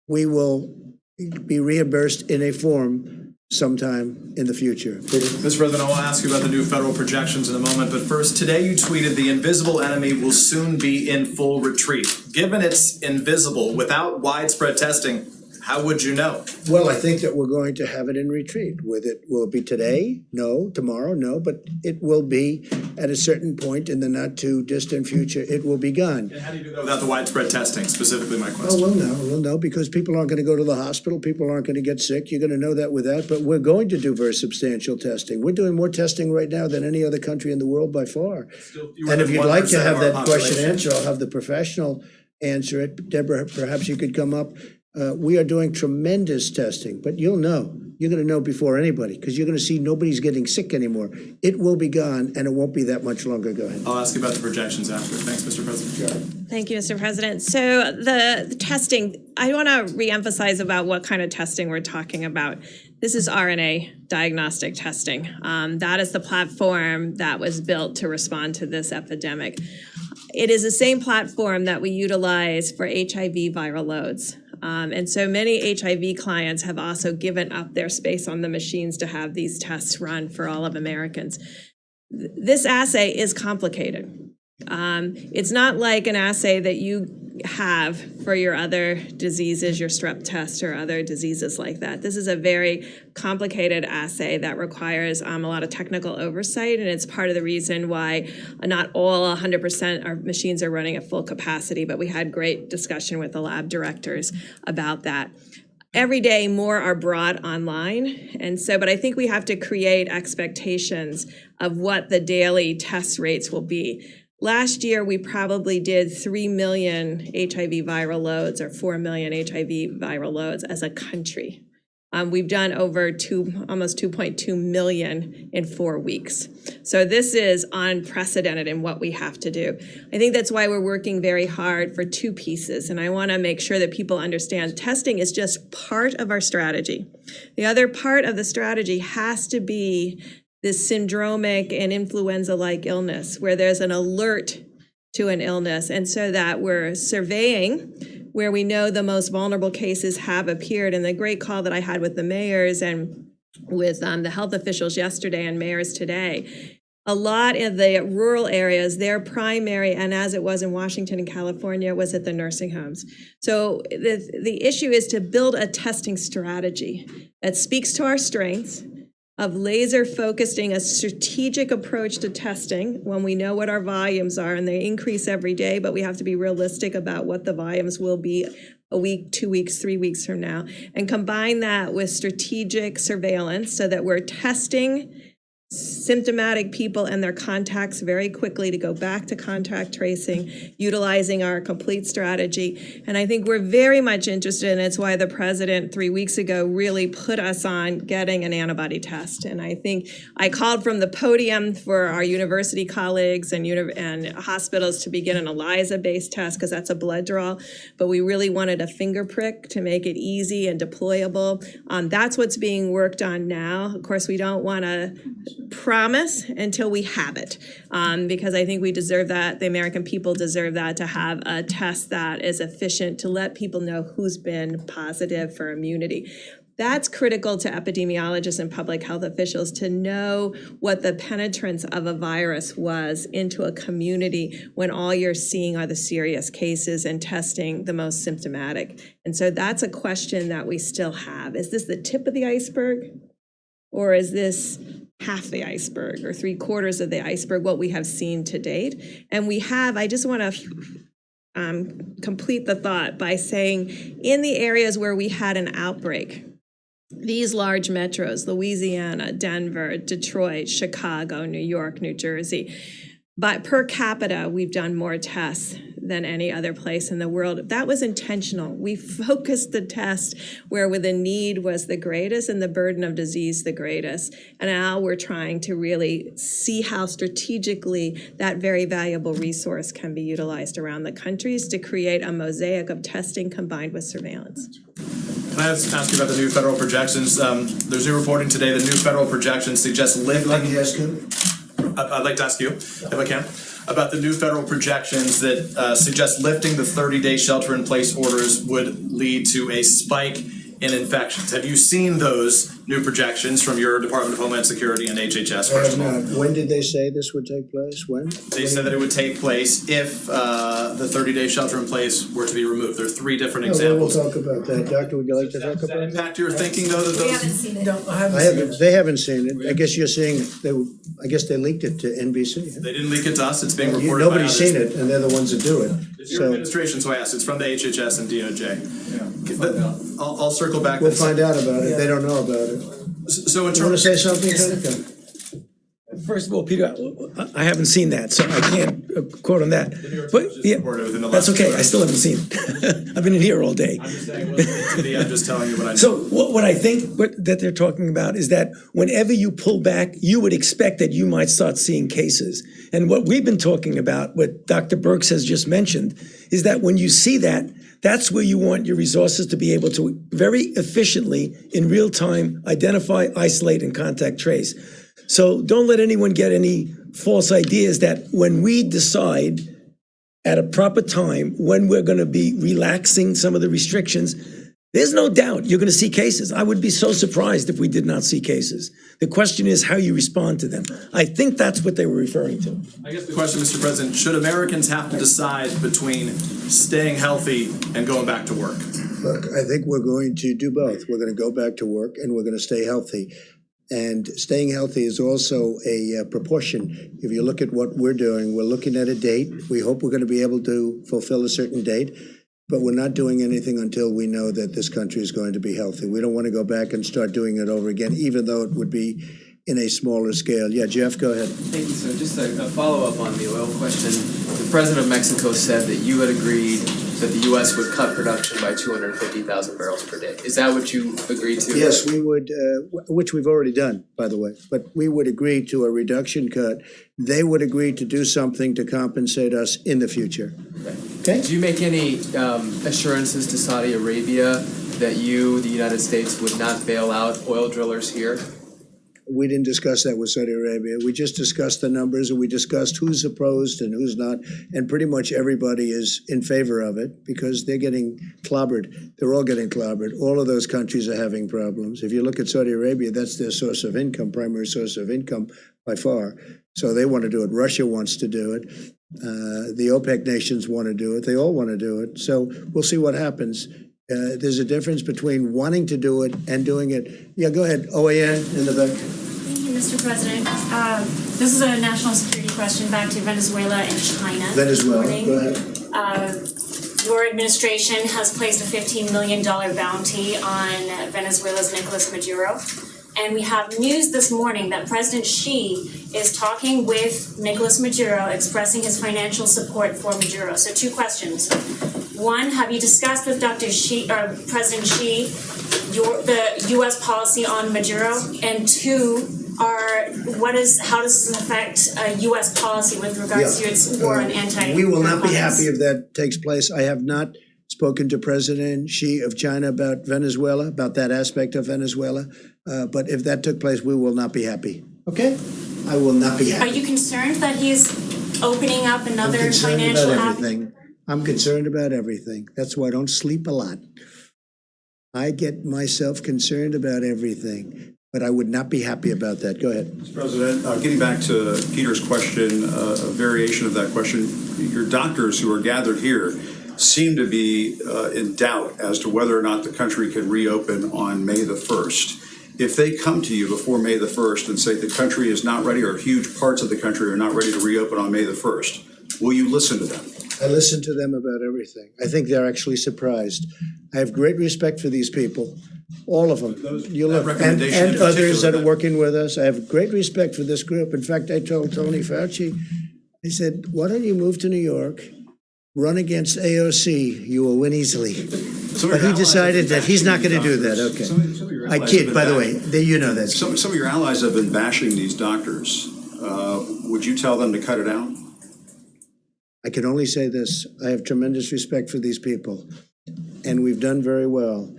We will be reimbursed in a form sometime in the future. Mr. President, I want to ask you about the new federal projections in a moment, but first, today you tweeted the invisible enemy will soon be in full retreat. Given it's invisible, without widespread testing, how would you know? Well, I think that we're going to have it in retreat. With it, will it be today? No. Tomorrow? No. But it will be at a certain point in the not too distant future. It will be gone. And how do you do that without the widespread testing? Specifically, my Oh, question. we'll know because people aren't going to go to the hospital. People aren't going to get sick. You're going to know that with that. But we're going to do very substantial testing. We're doing more testing right now than any other country in the world by far. And if you'd like to have that question answered, I'll have the professional answer it. Deborah, perhaps you could come up. We are doing tremendous testing, but you'll know. You're going to know before anybody because you're going to see nobody's getting sick anymore. It will be gone, and it won't be that much longer. Go ahead. I'll ask you about the projections after. Thanks, Mr. President. Thank you, Mr. President. So the testing, I want to reemphasize about what kind of testing we're talking about. This is RNA diagnostic testing. That is the platform that was built to respond to this epidemic. It is the same platform that we utilize for HIV viral loads. And so many HIV clients have also given up their space on the machines to have these tests run for all of Americans. This assay is complicated. It's not like an assay that you have for your other diseases, your strep test or other diseases like that. This is a very complicated assay that requires a lot of technical oversight, and it's part of the reason why not all 100% our machines are running at full capacity, but we had great discussion with the lab directors about that. Every day more are brought online, and so, but I think we have to create expectations of what the daily test rates will be. Last year, we probably did 3 million HIV viral loads or 4 million HIV viral loads as a country. We've done over almost 2.2 million in 4 weeks. So this is unprecedented in what we have to do. I think that's why we're working very hard for 2 pieces. And I want to make sure that people understand testing is just part of our strategy. The other part of the strategy has to be this syndromic and influenza-like illness where there's an alert to an illness. And so that we're surveying where we know the most vulnerable cases have appeared. And the great call that I had with the mayors and with the health officials yesterday and mayors today, a lot of the rural areas, their primary, and as it was in Washington and California, was at the nursing homes. So the issue is to build a testing strategy that speaks to our strengths, of laser focusing a strategic approach to testing when we know what our volumes are, and they increase every day, but we have to be realistic about what the volumes will be a week, 2 weeks, 3 weeks from now, and combine that with strategic surveillance so that we're testing symptomatic people and their contacts very quickly to go back to contact tracing, utilizing our complete strategy. And I think we're very much interested, and it's why the president 3 weeks ago really put us on getting an antibody test. And I think I called from the podium for our university colleagues and hospitals to begin an ELISA-based test, because that's a blood draw. But we really wanted a finger prick to make it easy and deployable. That's what's being worked on now. Of course, we don't want to promise until we have it, because I think we deserve that. The American people deserve that, to have a test that is efficient to let people know who's been positive for immunity. That's critical to epidemiologists and public health officials, to know what the penetrance of a virus was into a community when all you're seeing are the serious cases and testing the most symptomatic. And so that's a question that we still have. Is this the tip of the iceberg? Or is this half the iceberg or 3/4 of the iceberg, what we have seen to date? And we have, I just want to complete the thought by saying, in the areas where we had an outbreak, these large metros, Louisiana, Denver, Detroit, Chicago, New York, New Jersey, but per capita, we've done more tests than any other place in the world. That was intentional. We focused the test where the need was the greatest and the burden of disease the greatest. And now we're trying to really see how strategically that very valuable resource can be utilized around the countries to create a mosaic of testing combined with surveillance. Can I ask you about the new federal projections? There's new reporting today. The new federal projections suggest lifting. I'd like to ask you, if I can, about the new federal projections that suggest lifting the 30-day shelter-in-place orders would lead to a spike in infections. Have you seen those new projections from your Department of Homeland Security and HHS? First of all, When did they say this would take place? When? they said that it would take place if the 30-day shelter-in-place were to be removed. There are 3 different We'll examples. talk about that. Doctor, would you like to talk Does that about that? impact your thinking, though, that We those? haven't seen it. They haven't seen it. I guess you're saying, I guess they leaked it to NBC. They didn't leak it to us. It's being reported by Nobody's others. seen it, and they're the ones that do it. It's your So administration, so I asked. It's from the HHS and DOJ. I'll circle back. we'll find out about it. They don't know about it. So in You want to terms, say something, Tony? First of all, Peter, I haven't seen that, so I can't quote on that. But yeah, reported within the that's last okay. 2 I hours. still haven't seen it. I've been in here all day. I'm just saying, I'm just telling you what I know. So what I think that they're talking about is that whenever you pull back, you would expect that you might start seeing cases. And what we've been talking about, what Dr. Birx has just mentioned, is that when you see that, that's where you want your resources to be able to very efficiently, in real time, identify, isolate, and contact trace. So don't let anyone get any false ideas that when we decide at a proper time when we're going to be relaxing some of the restrictions, there's no doubt you're going to see cases. I would be so surprised if we did not see cases. The question is how you respond to them. I think that's what they were referring to. I guess the question, Mr. President, should Americans have to decide between staying healthy and going back to work? Look, I think we're going to do both. We're going to go back to work and we're going to stay healthy. And staying healthy is also a proportion. If you look at what we're doing, we're looking at a date. We hope we're going to be able to fulfill a certain date, but we're not doing anything until we know that this country is going to be healthy. We don't want to go back and start doing it over again, even though it would be in a smaller scale. Yeah, Jeff, go ahead. Thank you, sir. Just a follow-up on the oil question. The president of Mexico said that you had agreed that the U.S. would cut production by 250,000 barrels per day. Is that what you agreed to? Yes, we would, which we've already done, by the way, but we would agree to a reduction cut. They would agree to do something to compensate us in the future. Okay? Did you make any assurances to Saudi Arabia that you, the United States, would not bail out oil drillers here? We didn't discuss that with Saudi Arabia. We just discussed the numbers and we discussed who's opposed and who's not. And pretty much everybody is in favor of it because they're getting clobbered. They're all getting clobbered. All of those countries are having problems. If you look at Saudi Arabia, that's their source of income, primary source of income by far. So they want to do it. Russia wants to do it. The OPEC nations want to do it. They all want to do it. So we'll see what happens. There's a difference between wanting to do it and doing it. Yeah, go ahead. OAN in the back. Thank you, Mr. President. This is a national security question back to Venezuela and China. Venezuela, This morning. go ahead. Your administration has placed a $15 million bounty on Venezuela's Nicolas Maduro. And we have news this morning that President Xi is talking with Nicolas Maduro, expressing his financial support for Maduro. So 2 questions. One, have you discussed with Dr. Xi or President Xi the U.S. policy on Maduro? And 2, how does this affect U.S. policy with regards to its war on anti-narcotics? We will not be happy if that takes place. I have not spoken to President Xi of China about Venezuela, about that aspect of Venezuela. But if that took place, we will not be happy. Okay? I will not be happy. Are you concerned that he's opening up another I'm concerned financial about avenue? everything. I'm concerned about everything. That's why I don't sleep a lot. I get myself concerned about everything, but I would not be happy about that. Go ahead. Mr. President, getting back to Peter's question, a variation of that question, your doctors who are gathered here seem to be in doubt as to whether or not the country can reopen on May the 1st. If they come to you before May the 1st and say the country is not ready, or huge parts of the country are not ready to reopen on May the 1st, will you listen to them? I listen to them about everything. I think they're actually surprised. I have great respect for these people, all of them. You look, and others that are working with us. I have great respect for this group. In fact, I told Tony Fauci, I said, why don't you move to New York, run against AOC, you will win easily. But he decided that he's not going to do that. Okay. I kid, by the way. You know that. Some of your allies have been bashing these doctors. Would you tell them to cut it out? I can only say this. I have tremendous respect for these people, and we've done very well.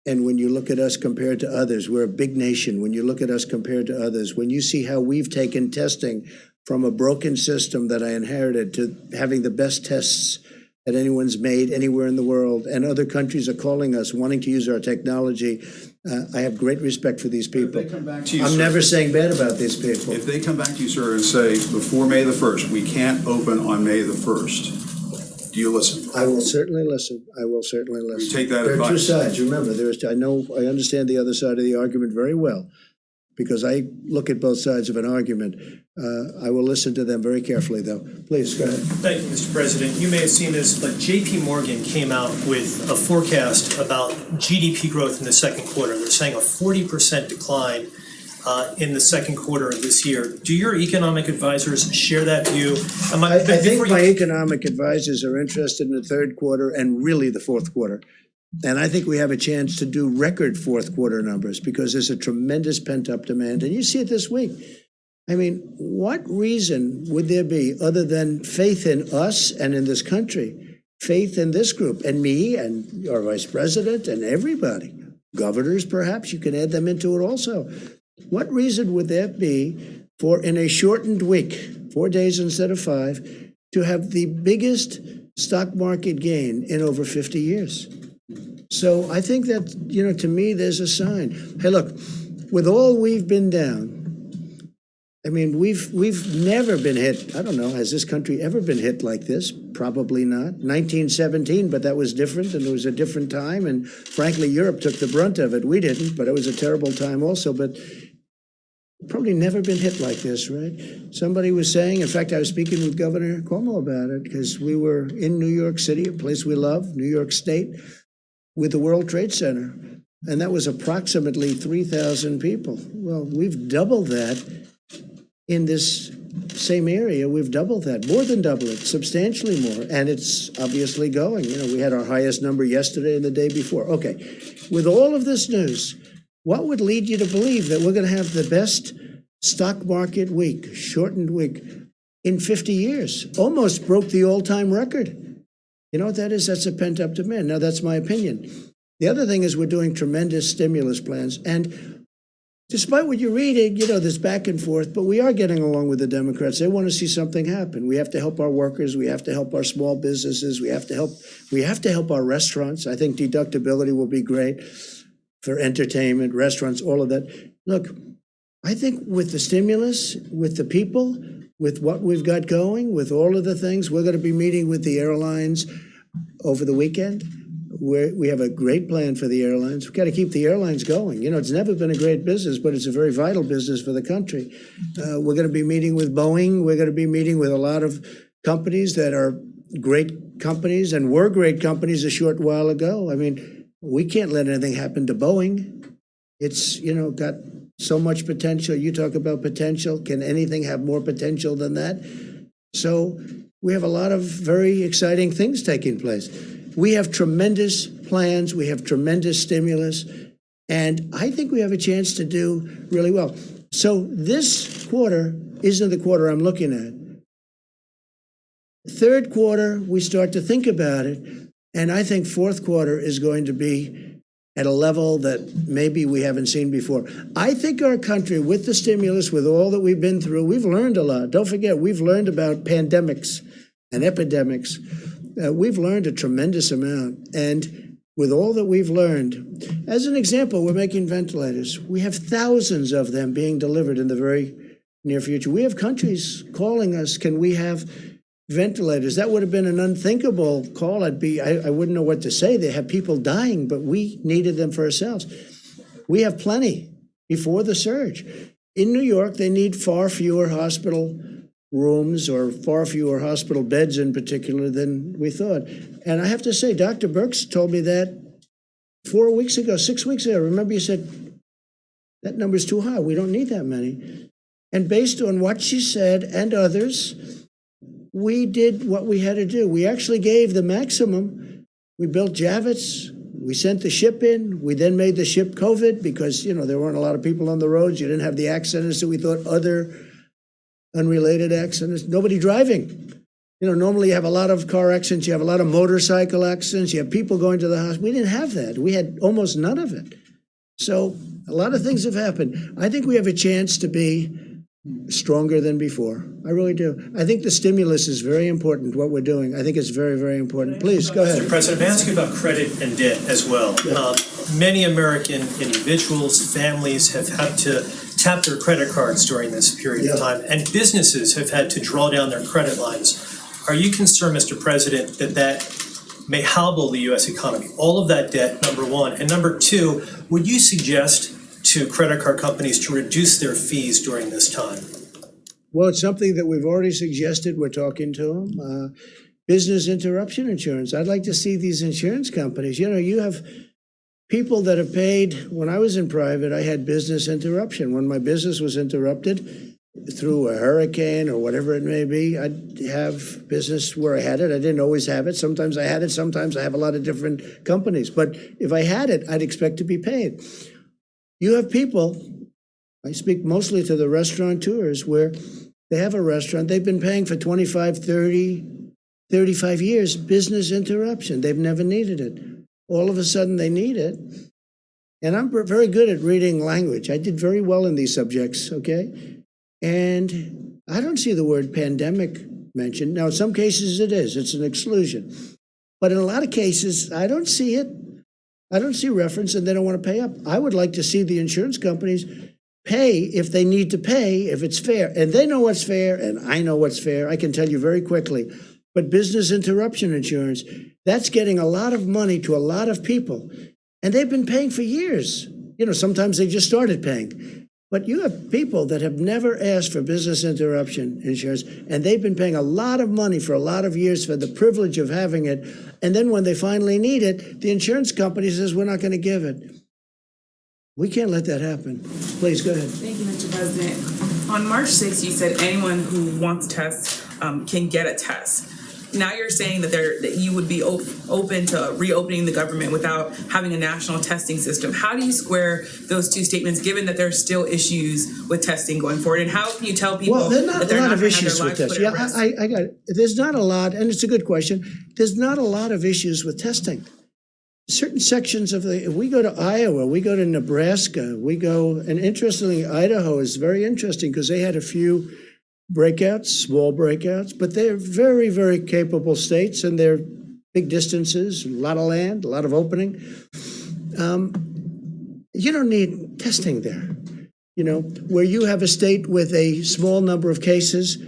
And when you look at us compared to others, we're a big nation. When you look at us compared to others, when you see how we've taken testing from a broken system that I inherited to having the best tests that anyone's made anywhere in the world, and other countries are calling us, wanting to use our technology, I have great respect for these people. If they come back to you, I'm sir, never saying bad about these people. If they come back to you, sir, and say, before May the 1st, we can't open on May the 1st, do you listen? I will certainly listen. I will certainly listen. You take that There are two advice. sides. Remember, I understand the other side of the argument very well, because I look at both sides of an argument. I will listen to them very carefully, though. Please, go ahead. Thank you, Mr. President. You may have seen this, but JP Morgan came out with a forecast about GDP growth in the second quarter. They're saying a 40% decline in the second quarter of this year. Do your economic advisors share that view? I think my economic advisors are interested in the third quarter and really the fourth quarter. And I think we have a chance to do record fourth quarter numbers because there's a tremendous pent up demand. And you see it this week. I mean, what reason would there be other than faith in us and in this country, faith in this group and me and our vice president and everybody, governors perhaps, you can add them into it also. What reason would there be for in a shortened week, 4 days instead of 5, to have the biggest stock market gain in over 50 years? So I think that, to me, there's a sign. Hey, look, with all we've been down, I mean, we've never been hit. I don't know, has this country ever been hit like this? Probably not. 1917, but that was different, and it was a different time. And frankly, Europe took the brunt of it. We didn't, but it was a terrible time also. But probably never been hit like this, right? Somebody was saying, in fact, I was speaking with Governor Cuomo about it because we were in New York City, a place we love, New York State, with the World Trade Center. And that was approximately 3,000 people. Well, we've doubled that in this same area. We've doubled that, more than double it, substantially more. And it's obviously going. We had our highest number yesterday and the day before. Okay, with all of this news, what would lead you to believe that we're going to have the best stock market week, shortened week, in 50 years? Almost broke the all-time record. You know what that is? That's a pent-up demand. Now, that's my opinion. The other thing is we're doing tremendous stimulus plans. And despite what you're reading, there's back and forth, but we are getting along with the Democrats. They want to see something happen. We have to help our workers. We have to help our small businesses. We have to help our restaurants. I think deductibility will be great for entertainment, restaurants, all of that. Look, I think with the stimulus, with the people, with what we've got going, with all of the things, we're going to be meeting with the airlines over the weekend. We have a great plan for the airlines. We've got to keep the airlines going. It's never been a great business, but it's a very vital business for the country. We're going to be meeting with Boeing. We're going to be meeting with a lot of companies that are great companies and were great companies a short while ago. I mean, we can't let anything happen to Boeing. It's, got so much potential. You talk about potential. Can anything have more potential than that? So we have a lot of very exciting things taking place. We have tremendous plans. We have tremendous stimulus. And I think we have a chance to do really well. So this quarter isn't the quarter I'm looking at. Third quarter, we start to think about it. And I think fourth quarter is going to be at a level that maybe we haven't seen before. I think our country, with the stimulus, with all that we've been through, we've learned a lot. Don't forget, we've learned about pandemics and epidemics. We've learned a tremendous amount. And with all that we've learned, as an example, we're making ventilators. We have thousands of them being delivered in the very near future. We have countries calling us, can we have ventilators? That would have been an unthinkable call. I wouldn't know what to say. They have people dying, but we needed them for ourselves. We have plenty before the surge. In New York, they need far fewer hospital rooms or far fewer hospital beds in particular than we thought. And I have to say, Dr. Birx told me that 4 weeks ago, 6 weeks ago. Remember you said, that number's too high. We don't need that many. And based on what she said and others, we did what we had to do. We actually gave the maximum. We built Javits. We sent the ship in. We then made the ship COVID because, there weren't a lot of people on the roads. You didn't have the accidents that we thought, other unrelated accidents. Nobody driving. Normally you have a lot of car accidents. You have a lot of motorcycle accidents. You have people going to the hospital. We didn't have that. We had almost none of it. So a lot of things have happened. I think we have a chance to be stronger than before. I really do. I think the stimulus is very important, what we're doing. I think it's very, very important. Please, go ahead. Mr. President, may I ask you about credit and debt as well? Many American individuals, families have had to tap their credit cards during this period of time, and businesses have had to draw down their credit lines. Are you concerned, Mr. President, that may hobble the U.S. economy? All of that debt, number one. And number two, would you suggest to credit card companies to reduce their fees during this time? Well, it's something that we've already suggested. We're talking to them. Business interruption insurance. I'd like to see these insurance companies. You have people that have paid. When I was in private, I had business interruption. When my business was interrupted through a hurricane or whatever it may be, I'd have business where I had it. I didn't always have it. Sometimes I had it. Sometimes I have a lot of different companies. But if I had it, I'd expect to be paid. You have people, I speak mostly to the restaurateurs, where they have a restaurant, they've been paying for 25, 30, 35 years, business interruption. They've never needed it. All of a sudden they need it. And I'm very good at reading language. I did very well in these subjects, okay? And I don't see the word pandemic mentioned. Now, in some cases it is, it's an exclusion. But in a lot of cases, I don't see it. I don't see reference, and they don't want to pay up. I would like to see the insurance companies pay if they need to pay, if it's fair. And they know what's fair, and I know what's fair. I can tell you very quickly. But business interruption insurance, that's getting a lot of money to a lot of people. And they've been paying for years. Sometimes they just started paying. But you have people that have never asked for business interruption insurance, and they've been paying a lot of money for a lot of years for the privilege of having it. And then when they finally need it, the insurance company says, we're not going to give it. We can't let that happen. Please, go ahead. Thank you, Mr. President. On March 6th, you said anyone who wants tests can get a test. Now you're saying that you would be open to reopening the government without having a national testing system. How do you square those two statements, given that there's still issues with testing going forward? And how can you tell people that they're not going to have their lives put at risk? I got it. There's not a lot, and it's a good question. There's not a lot of issues with testing. Certain sections of if we go to Iowa, we go to Nebraska, and interestingly, Idaho is very interesting because they had a few breakouts, small breakouts, but they're very, very capable states, and they're big distances, a lot of land, a lot of opening. You don't need testing there. Where you have a state with a small number of cases,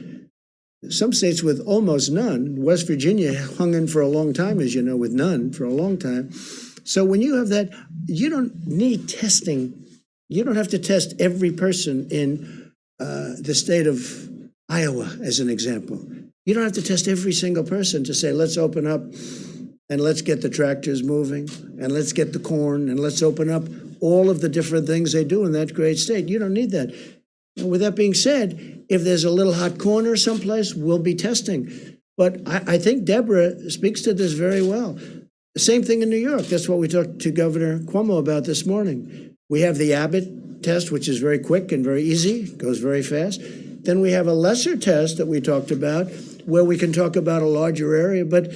some states with almost none. West Virginia hung in for a long time, as you know, with none for a long time. So when you have that, you don't need testing. You don't have to test every person in the state of Iowa, as an example. You don't have to test every single person to say, let's open up and let's get the tractors moving and let's get the corn and let's open up. all of the different things they do in that great state. You don't need that. And with that being said, if there's a little hot corner someplace, we'll be testing. But I think Deborah speaks to this very well. The same thing in New York. That's what we talked to Governor Cuomo about this morning. We have the Abbott test, which is very quick and very easy, goes very fast. Then we have a lesser test that we talked about where we can talk about a larger area. But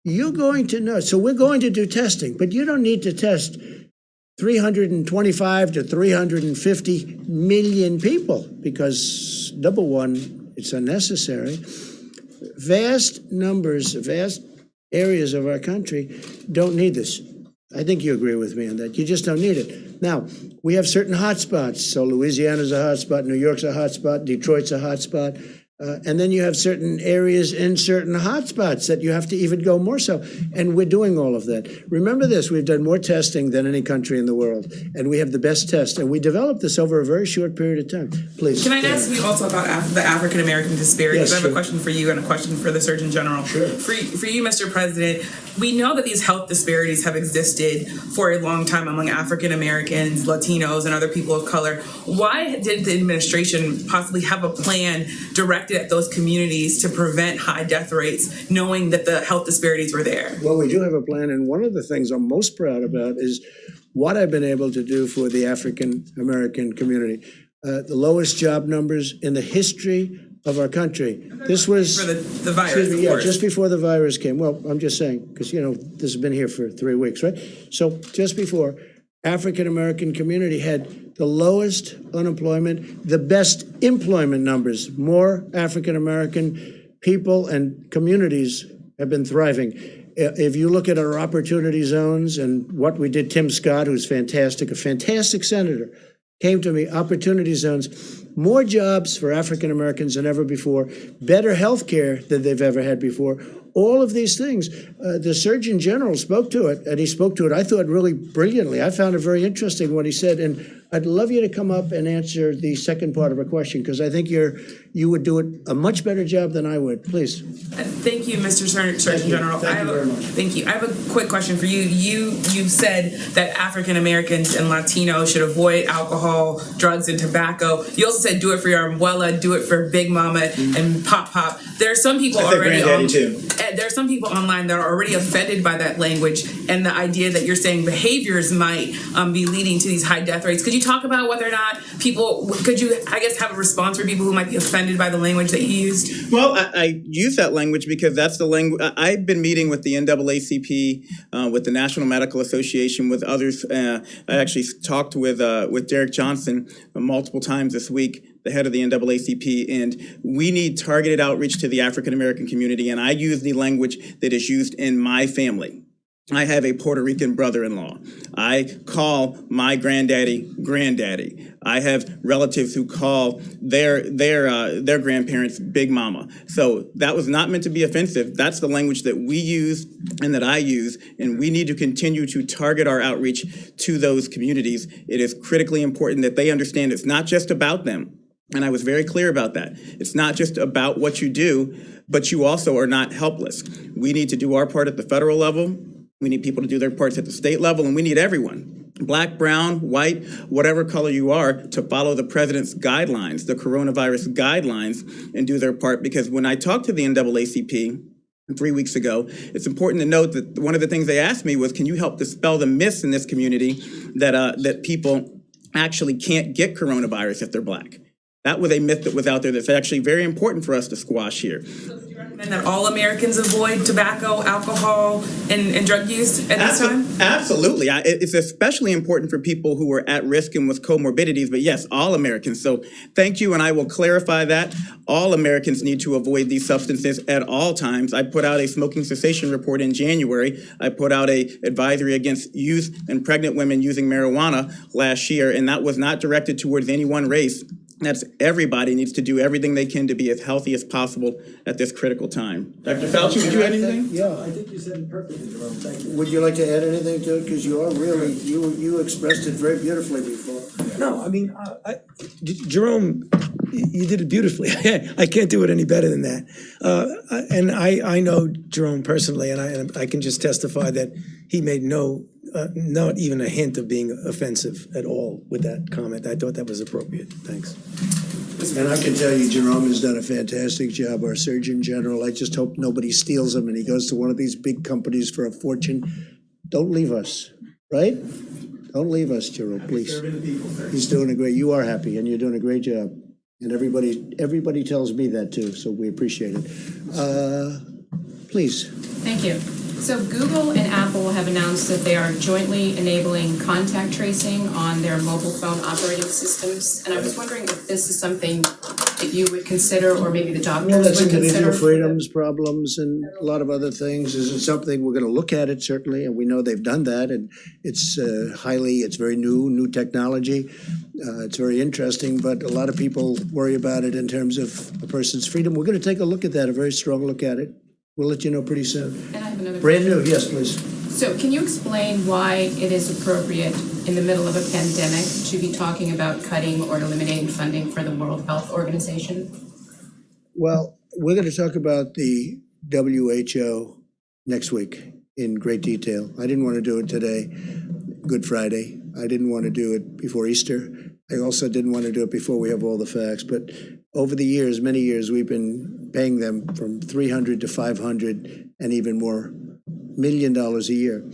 you're going to know. So we're going to do testing, but you don't need to test 325 to 350 million people because, number one, it's unnecessary. Vast numbers, vast areas of our country don't need this. I think you agree with me on that. You just don't need it. Now, we have certain hotspots. So Louisiana's a hotspot, New York's a hotspot, Detroit's a hotspot. And then you have certain areas in certain hotspots that you have to even go more so. And we're doing all of that. Remember this, we've done more testing than any country in the world. And we have the best test. And we developed this over a very short period of time. Please. Can I ask you also about the African American disparities? Yes, I have sure. a question for you and a question for the Surgeon General. Sure. For you, Mr. President, we know that these health disparities have existed for a long time among African Americans, Latinos, and other people of color. Why did the administration possibly have a plan directed at those communities to prevent high death rates, knowing that the health disparities were there? Well, we do have a plan, and one of the things I'm most proud about is what I've been able to do for the African American community. The lowest job numbers in the history of our country. This was for the virus, of course. just before the virus came. Well, I'm just saying, because, this has been here for 3 weeks, right? So just before, African American community had the lowest unemployment, the best employment numbers. More African American people and communities have been thriving. If you look at our opportunity zones and what we did, Tim Scott, who's fantastic, a fantastic senator, came to me, opportunity zones, more jobs for African Americans than ever before, better health care than they've ever had before. All of these things, the Surgeon General spoke to it, and he spoke to it, I thought, really brilliantly. I found it very interesting what he said, and I'd love you to come up and answer the second part of a question, because I think you would do it a much better job than I would. Please. Thank you, Mr. Surgeon General. Thank you very much. Thank you. I have a quick question for you. You said that African Americans and Latinos should avoid alcohol, drugs, and tobacco. You also said do it for your abuela, do it for Big Mama and Pop. There are some people already there are some people online that are already offended by that language and the idea that you're saying behaviors might be leading to these high death rates. Could you talk about whether or not could you, I guess, have a response for people who might be offended by the language that you used? Well, I use that language because that's the language. I've been meeting with the NAACP, with the National Medical Association, with others. I actually talked with Derek Johnson multiple times this week, the head of the NAACP, and we need targeted outreach to the African American community. And I use the language that is used in my family. I have a Puerto Rican brother-in-law. I call my granddaddy. I have relatives who call their grandparents Big Mama. So that was not meant to be offensive. That's the language that we use and that I use, and we need to continue to target our outreach to those communities. It is critically important that they understand it's not just about them. And I was very clear about that. It's not just about what you do, but you also are not helpless. We need to do our part at the federal level. We need people to do their parts at the state level, and we need everyone, black, brown, white, whatever color you are, to follow the president's guidelines, the coronavirus guidelines, and do their part. Because when I talked to the NAACP 3 weeks ago, it's important to note that one of the things they asked me was, can you help dispel the myths in this community that people actually can't get coronavirus if they're black? That was a myth that was out there that's actually very important for us to squash here. And that all Americans avoid tobacco, alcohol, and drug use at this time? Absolutely. It's especially important for people who are at risk and with comorbidities, but yes, all Americans. So thank you, and I will clarify that. All Americans need to avoid these substances at all times. I put out a smoking cessation report in January. I put out an advisory against youth and pregnant women using marijuana last year, and that was not directed towards any one race. That's everybody needs to do everything they can to be as healthy as possible at this critical time. Dr. Fauci, would you add anything? Yeah, I think you said it perfectly, Jerome. Thank you. Would you like to add anything to it? Because you are really, you expressed it very beautifully before. No, I mean, Jerome, you did it beautifully. I can't do it any better than that. And I know Jerome personally, and I can just testify that he made no not even a hint of being offensive at all with that comment. I thought that was appropriate. Thanks. And I can tell you, Jerome has done a fantastic job, our Surgeon General. I just hope nobody steals him and he goes to one of these big companies for a fortune. Don't leave us, right? Don't leave us, Jerome, please. He's doing a great, you are happy and you're doing a great job. And everybody tells me that too, so we appreciate it. Please. Thank you. So Google and Apple have announced that they are jointly enabling contact tracing on their mobile phone operating systems. And I was wondering if this is something that you would consider, or maybe the doctors Well, that's would individual consider. freedoms, problems, and a lot of other things. Is it something we're gonna look at it, certainly, and we know they've done that, and it's it's very new technology. It's very interesting, but a lot of people worry about it in terms of a person's freedom. We're gonna take a look at that, a very strong look at it. We'll let you know pretty soon. And I have another Brand question. new, yes, please. So can you explain why it is appropriate in the middle of a pandemic to be talking about cutting or eliminating funding for the World Health Organization? Well, we're gonna talk about the WHO next week in great detail. I didn't want to do it today, Good Friday. I didn't want to do it before Easter. I also didn't want to do it before we have all the facts, but over the years, many years, we've been paying them from 300 to 500 and even more $1 million a year.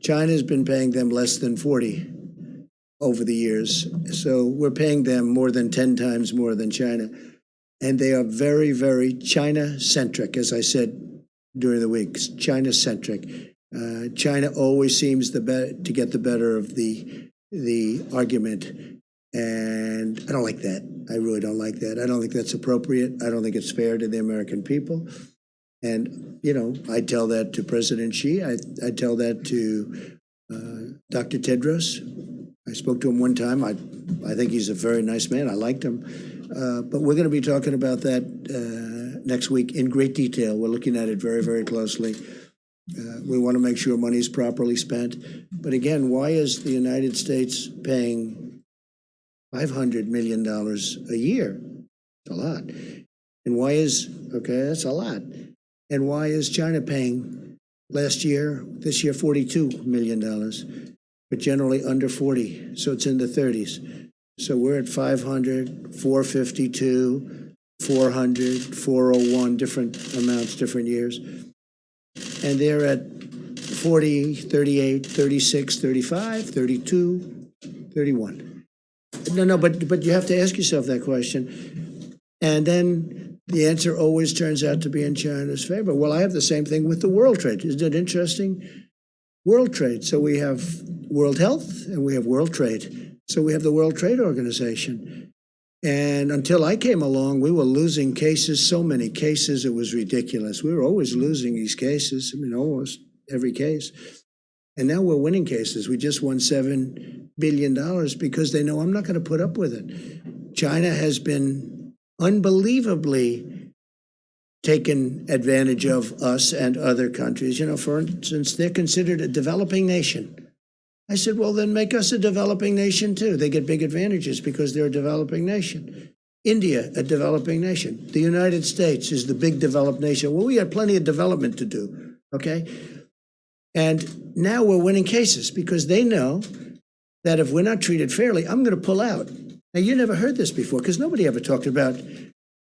China's been paying them less than 40 over the years. So we're paying them more than 10 times more than China. And they are very, very China-centric, as I said during the week, China-centric. China always seems to get the better of the argument. And I don't like that. I really don't like that. I don't think that's appropriate. I don't think it's fair to the American people. And, I tell that to President Xi. I tell that to Dr. Tedros. I spoke to him one time. I think he's a very nice man. I liked him. But we're going to be talking about that next week in great detail. We're looking at it very, very closely. We want to make sure money is properly spent. But again, why is the United States paying $500 million a year? It's a lot. And why is, that's a lot. And why is China paying this year, $42 million, but generally under 40, so it's in the 30s. So we're at 500, 452, 400, 401, different amounts, different years. And they're at 40, 38, 36, 35, 32, 31. No, but you have to ask yourself that question. And then the answer always turns out to be in China's favor. Well, I have the same thing with the world trade. Isn't it interesting? World trade. So we have World Health and we have World Trade. So we have the World Trade Organization. And until I came along, we were losing cases, so many cases, it was ridiculous. We were always losing these cases, almost every case. And now we're winning cases. We just won $7 billion because they know I'm not going to put up with it. China has been unbelievably taken advantage of us and other countries. For instance, they're considered a developing nation. I said, well, then make us a developing nation too. They get big advantages because they're a developing nation. India, a developing nation. The United States is the big developed nation. Well, we have plenty of development to do, okay? And now we're winning cases because they know that if we're not treated fairly, I'm going to pull out. Now, you never heard this before because nobody ever talked about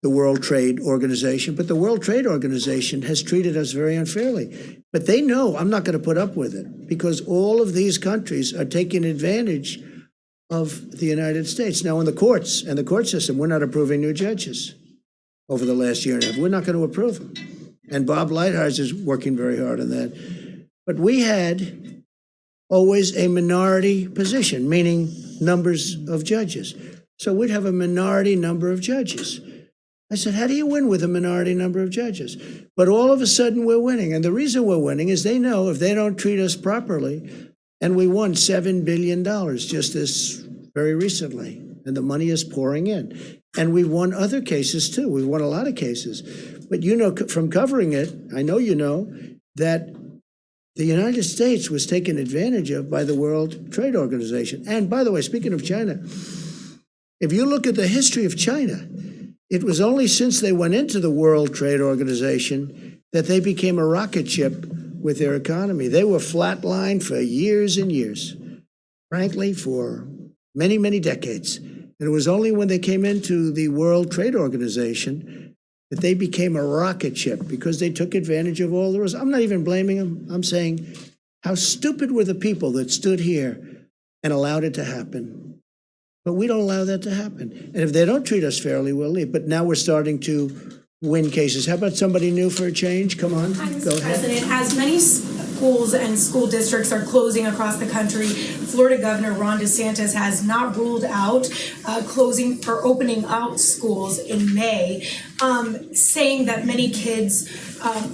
the World Trade Organization, but the World Trade Organization has treated us very unfairly. But they know I'm not going to put up with it because all of these countries are taking advantage of the United States. Now, in the courts and the court system, we're not approving new judges over the last year and a half. We're not going to approve them. And Bob Lighthizer is working very hard on that. But we had always a minority position, meaning numbers of judges. So we'd have a minority number of judges. I said, how do you win with a minority number of judges? But all of a sudden we're winning. And the reason we're winning is they know if they don't treat us properly, and we won $7 billion just this very recently, and the money is pouring in. And we've won other cases too. We've won a lot of cases. But from covering it, I know you know that the United States was taken advantage of by the World Trade Organization. And by the way, speaking of China, if you look at the history of China, it was only since they went into the World Trade Organization that they became a rocket ship with their economy. They were flatlined for years and years, frankly, for many, many decades. And it was only when they came into the World Trade Organization that they became a rocket ship because they took advantage of all the rules. I'm not even blaming them. I'm saying, how stupid were the people that stood here and allowed it to happen? But we don't allow that to happen. And if they don't treat us fairly, we'll leave. But now we're starting to win cases. How about somebody new for a change? Come on, Hi, go Mr. ahead. President, as many schools and school districts are closing across the country, Florida Governor Ron DeSantis has not ruled out closing or opening out schools in May, saying that many kids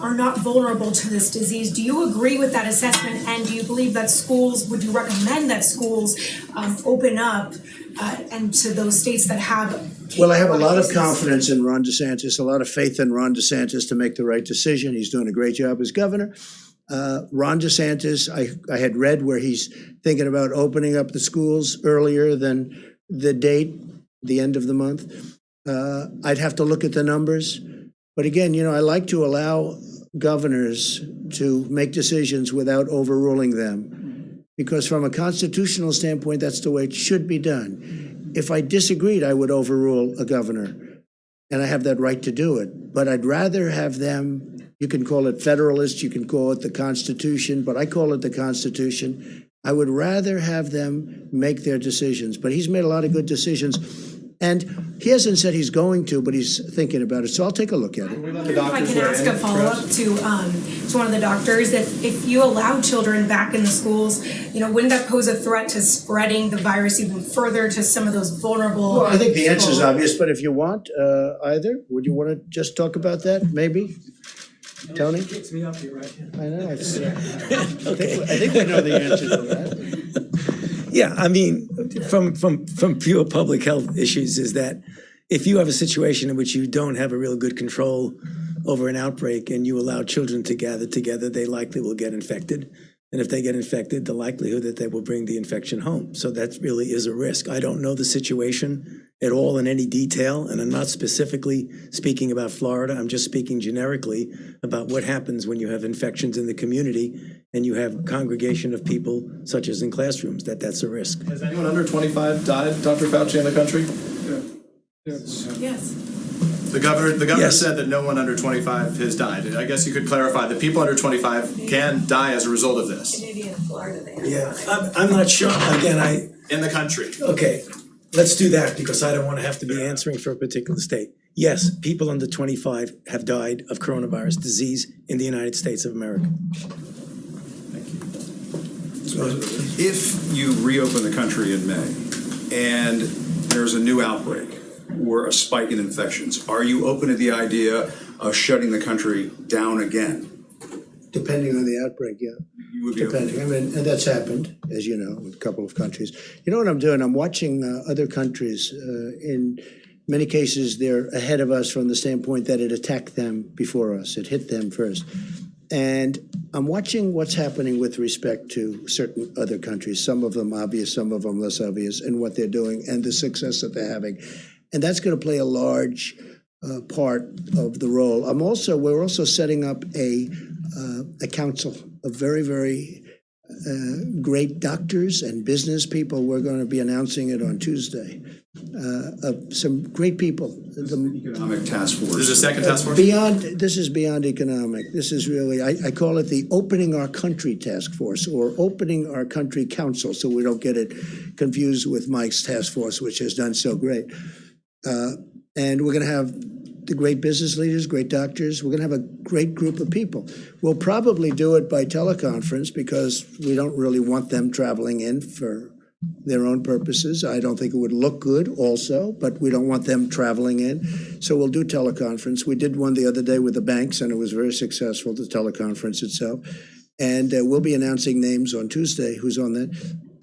are not vulnerable to this disease. Do you agree with that assessment? And do you believe that would you recommend that schools open up and to those states that have Well, I have a lot of confidence in Ron DeSantis, a lot of faith in Ron DeSantis to make the right decision. He's doing a great job as governor. Ron DeSantis, I had read where he's thinking about opening up the schools earlier than the date, the end of the month. I'd have to look at the numbers. But again, I like to allow governors to make decisions without overruling them. Because from a constitutional standpoint, that's the way it should be done. If I disagreed, I would overrule a governor. And I have that right to do it. But I'd rather have them, you can call it federalist, you can call it the Constitution, but I call it the Constitution. I would rather have them make their decisions. But he's made a lot of good decisions. And he hasn't said he's going to, but he's thinking about it. So I'll take a look at it. If I can ask a follow-up to one of the doctors, that if you allow children back in the schools, wouldn't that pose a threat to spreading the virus even further to some of those vulnerable? Well, I think the answer is obvious, but if you want either, would you want to just talk about that, maybe? Tony? He kicks me up here, right? I know. I think we know the answer to that. Yeah, I mean, from pure public health issues is that if you have a situation in which you don't have a real good control over an outbreak and you allow children to gather together, they likely will get infected. And if they get infected, the likelihood that they will bring the infection home. So that really is a risk. I don't know the situation at all in any detail, and I'm not specifically speaking about Florida. I'm just speaking generically about what happens when you have infections in the community and you have congregation of people, such as in classrooms, that's a risk. Has anyone under 25 died, Dr. Fauci, in the country? Yes. The governor Yes. said that no one under 25 has died. I guess you could clarify that people under 25 can die as a result of this. Maybe in Florida they have. Yeah, I'm not sure. Again, In the country. okay, let's do that because I don't want to have to be answering for a particular state. Yes, people under 25 have died of coronavirus disease in the United States of America. If you reopen the country in May and there's a new outbreak or a spike in infections, are you open to the idea of shutting the country down again? Depending on the outbreak, yeah. You would be open to Depending, and that's happened, as you know, with a couple of countries. You know what I'm doing? I'm watching other countries. In many cases, they're ahead of us from the standpoint that it attacked them before us. It hit them first. And I'm watching what's happening with respect to certain other countries, some of them obvious, some of them less obvious, and what they're doing and the success that they're having. And that's going to play a large part of the role. We're also setting up a council of very, very great doctors and business people. We're going to be announcing it on Tuesday. Of some great people. economic task force. There's a second task force? This is beyond economic. This is really, I call it the Opening Our Country Task Force or Opening Our Country Council, so we don't get it confused with Mike's task force, which has done so great. And we're going to have the great business leaders, great doctors. We're going to have a great group of people. We'll probably do it by teleconference because we don't really want them traveling in for their own purposes. I don't think it would look good also, but we don't want them traveling in. So we'll do teleconference. We did one the other day with the banks, and it was very successful, the teleconference itself. And we'll be announcing names on Tuesday, who's on that.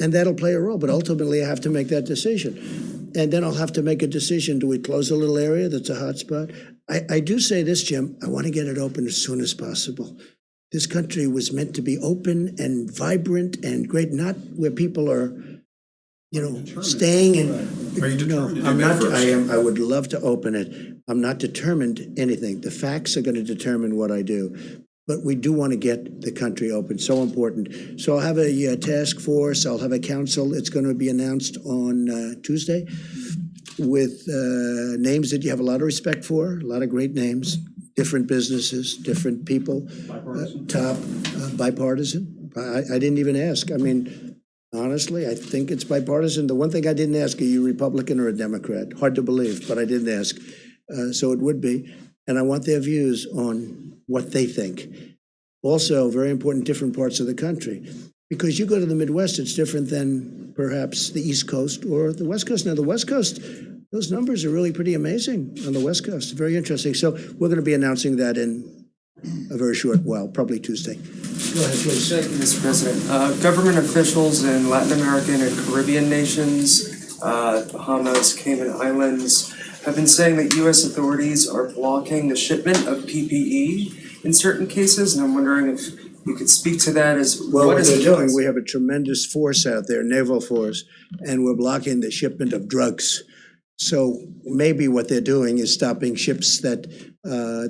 And that'll play a role, but ultimately I have to make that decision. And then I'll have to make a decision. Do we close a little area that's a hot spot? I do say this, Jim, I want to get it open as soon as possible. This country was meant to be open and vibrant and great, not where people are, staying in. Are you determined to do I'm May not. 1st? I would love to open it. I'm not determined anything. The facts are going to determine what I do. but we do want to get the country open. So important. So I'll have a task force. I'll have a council. It's going to be announced on Tuesday with names that you have a lot of respect for, a lot of great names, different businesses, different people. Bipartisan. I didn't even ask. I mean, honestly, I think it's bipartisan. The one thing I didn't ask, are you Republican or a Democrat? Hard to believe, but I didn't ask. So it would be. And I want their views on what they think. Also, very important, different parts of the country. Because you go to the Midwest, it's different than perhaps the East Coast or the West Coast. Now, the West Coast, those numbers are really pretty amazing on the West Coast. Very interesting. So we're going to be announcing that in a very short while, probably Tuesday. Go ahead, please. Thank you, Mr. President. Government officials in Latin American and Caribbean nations, Bahamas, Cayman Islands, have been saying that U.S. authorities are blocking the shipment of PPE in certain cases, and I'm wondering if you could speak to that as well. What they're doing, we have a tremendous force out there, naval force, and we're blocking the shipment of drugs. So maybe what they're doing is stopping ships that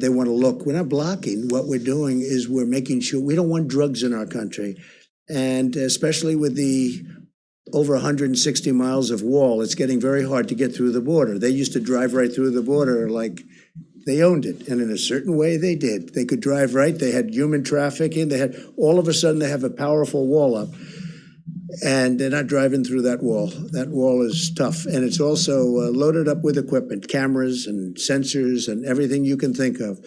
they want to look. We're not blocking. What we're doing is we're making sure we don't want drugs in our country. And especially with the over 160 miles of wall, it's getting very hard to get through the border. They used to drive right through the border like they owned it. And in a certain way, they did. They could drive right. They had human trafficking. They had, all of a sudden, they have a powerful wall up. And they're not driving through that wall. That wall is tough. And it's also loaded up with equipment, cameras and sensors and everything you can think of.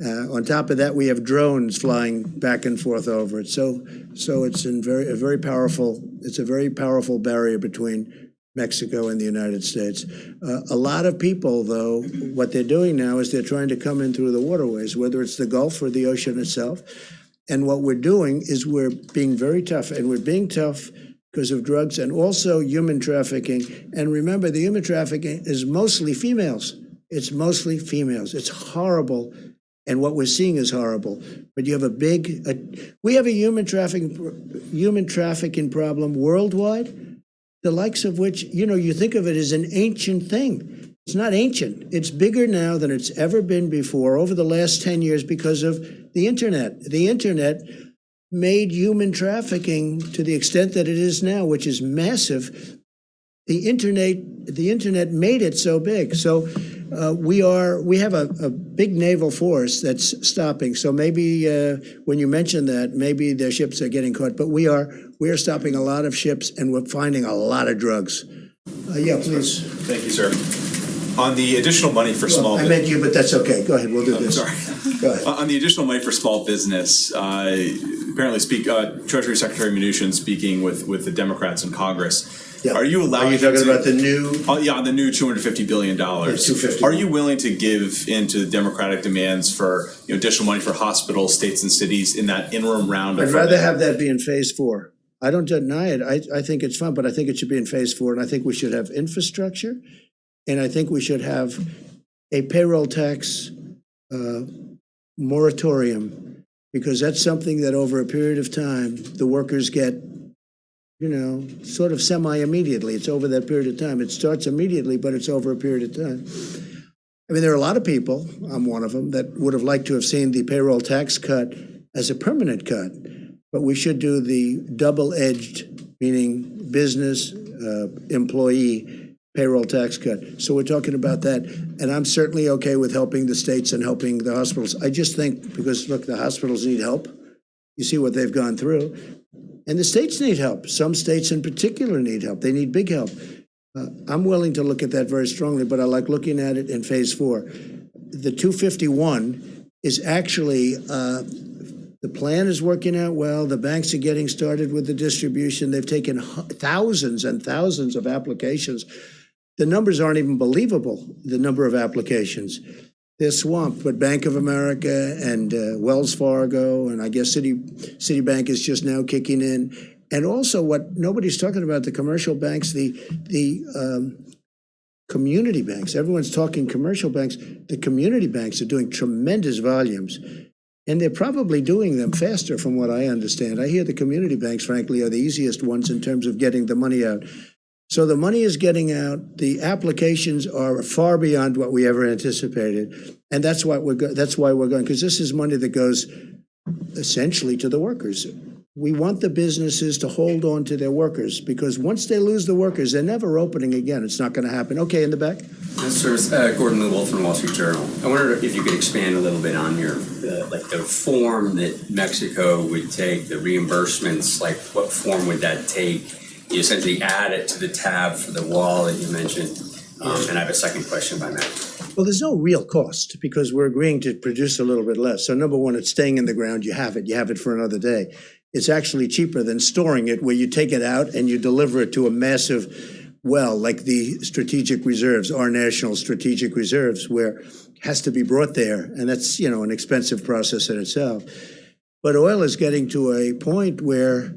On top of that, we have drones flying back and forth over it. So it's a very powerful barrier between Mexico and the United States. A lot of people, though, what they're doing now is they're trying to come in through the waterways, whether it's the Gulf or the ocean itself. And what we're doing is we're being very tough, and we're being tough because of drugs and also human trafficking. And remember, the human trafficking is mostly females. It's mostly females. It's horrible. And what we're seeing is horrible. But you have we have a human trafficking problem worldwide, the likes of which, you think of it as an ancient thing. It's not ancient. It's bigger now than it's ever been before over the last 10 years because of the internet. The internet made human trafficking to the extent that it is now, which is massive. The internet made it so big. So we have a big naval force that's stopping. So maybe when you mention that, maybe their ships are getting caught. But we are stopping a lot of ships, and we're finding a lot of drugs. Yeah, please. Thank you, sir. On the additional money for small business. I meant you, but that's okay. Go ahead. We'll do this. Sorry. Go ahead. On the additional money for small business, apparently Treasury Secretary Mnuchin speaking with the Democrats in Congress. Yeah. Are you allowing? Are you talking about the new? On the new $250 billion. Are you willing to give into the Democratic demands for additional money for hospitals, states, and cities in that interim round? I'd rather have that be in phase 4. I don't deny it. I think it's fun, but I think it should be in phase 4, and I think we should have infrastructure, and I think we should have a payroll tax moratorium, because that's something that over a period of time the workers get. Sort of semi-immediately. It's over that period of time. It starts immediately, but it's over a period of time. I mean, there are a lot of people, I'm one of them, that would have liked to have seen the payroll tax cut as a permanent cut. But we should do the double-edged, meaning business, employee payroll tax cut. So we're talking about that. And I'm certainly okay with helping the states and helping the hospitals. I just think, because, look, the hospitals need help. You see what they've gone through. And the states need help. Some states in particular need help. They need big help. I'm willing to look at that very strongly, but I like looking at it in phase 4. The 251 is actually, the plan is working out well. The banks are getting started with the distribution. They've taken thousands and thousands of applications. The numbers aren't even believable, the number of applications. They're swamped, but Bank of America and Wells Fargo, and I guess Citibank is just now kicking in. And also what nobody's talking about, the commercial banks, the community banks. Everyone's talking commercial banks. The community banks are doing tremendous volumes. And they're probably doing them faster from what I understand. I hear the community banks, frankly, are the easiest ones in terms of getting the money out. So the money is getting out. The applications are far beyond what we ever anticipated, and that's why we're going. Because this is money that goes essentially to the workers. We want the businesses to hold on to their workers, because once they lose the workers, they're never opening again. It's not going to happen. Okay, in the back. Gordon Lewell from the Wall Street Journal. I wonder if you could expand a little bit on your, the form that Mexico would take, the reimbursements, like what form would that take? You essentially add it to the tab for the wall that you mentioned. And I have a second question, if I may. Well, there's no real cost because we're agreeing to produce a little bit less. So number one, it's staying in the ground. You have it for another day. It's actually cheaper than storing it, where you take it out and you deliver it to a massive well, like the strategic reserves, our national strategic reserves, where it has to be brought there. And that's, an expensive process in itself. But oil is getting to a point where,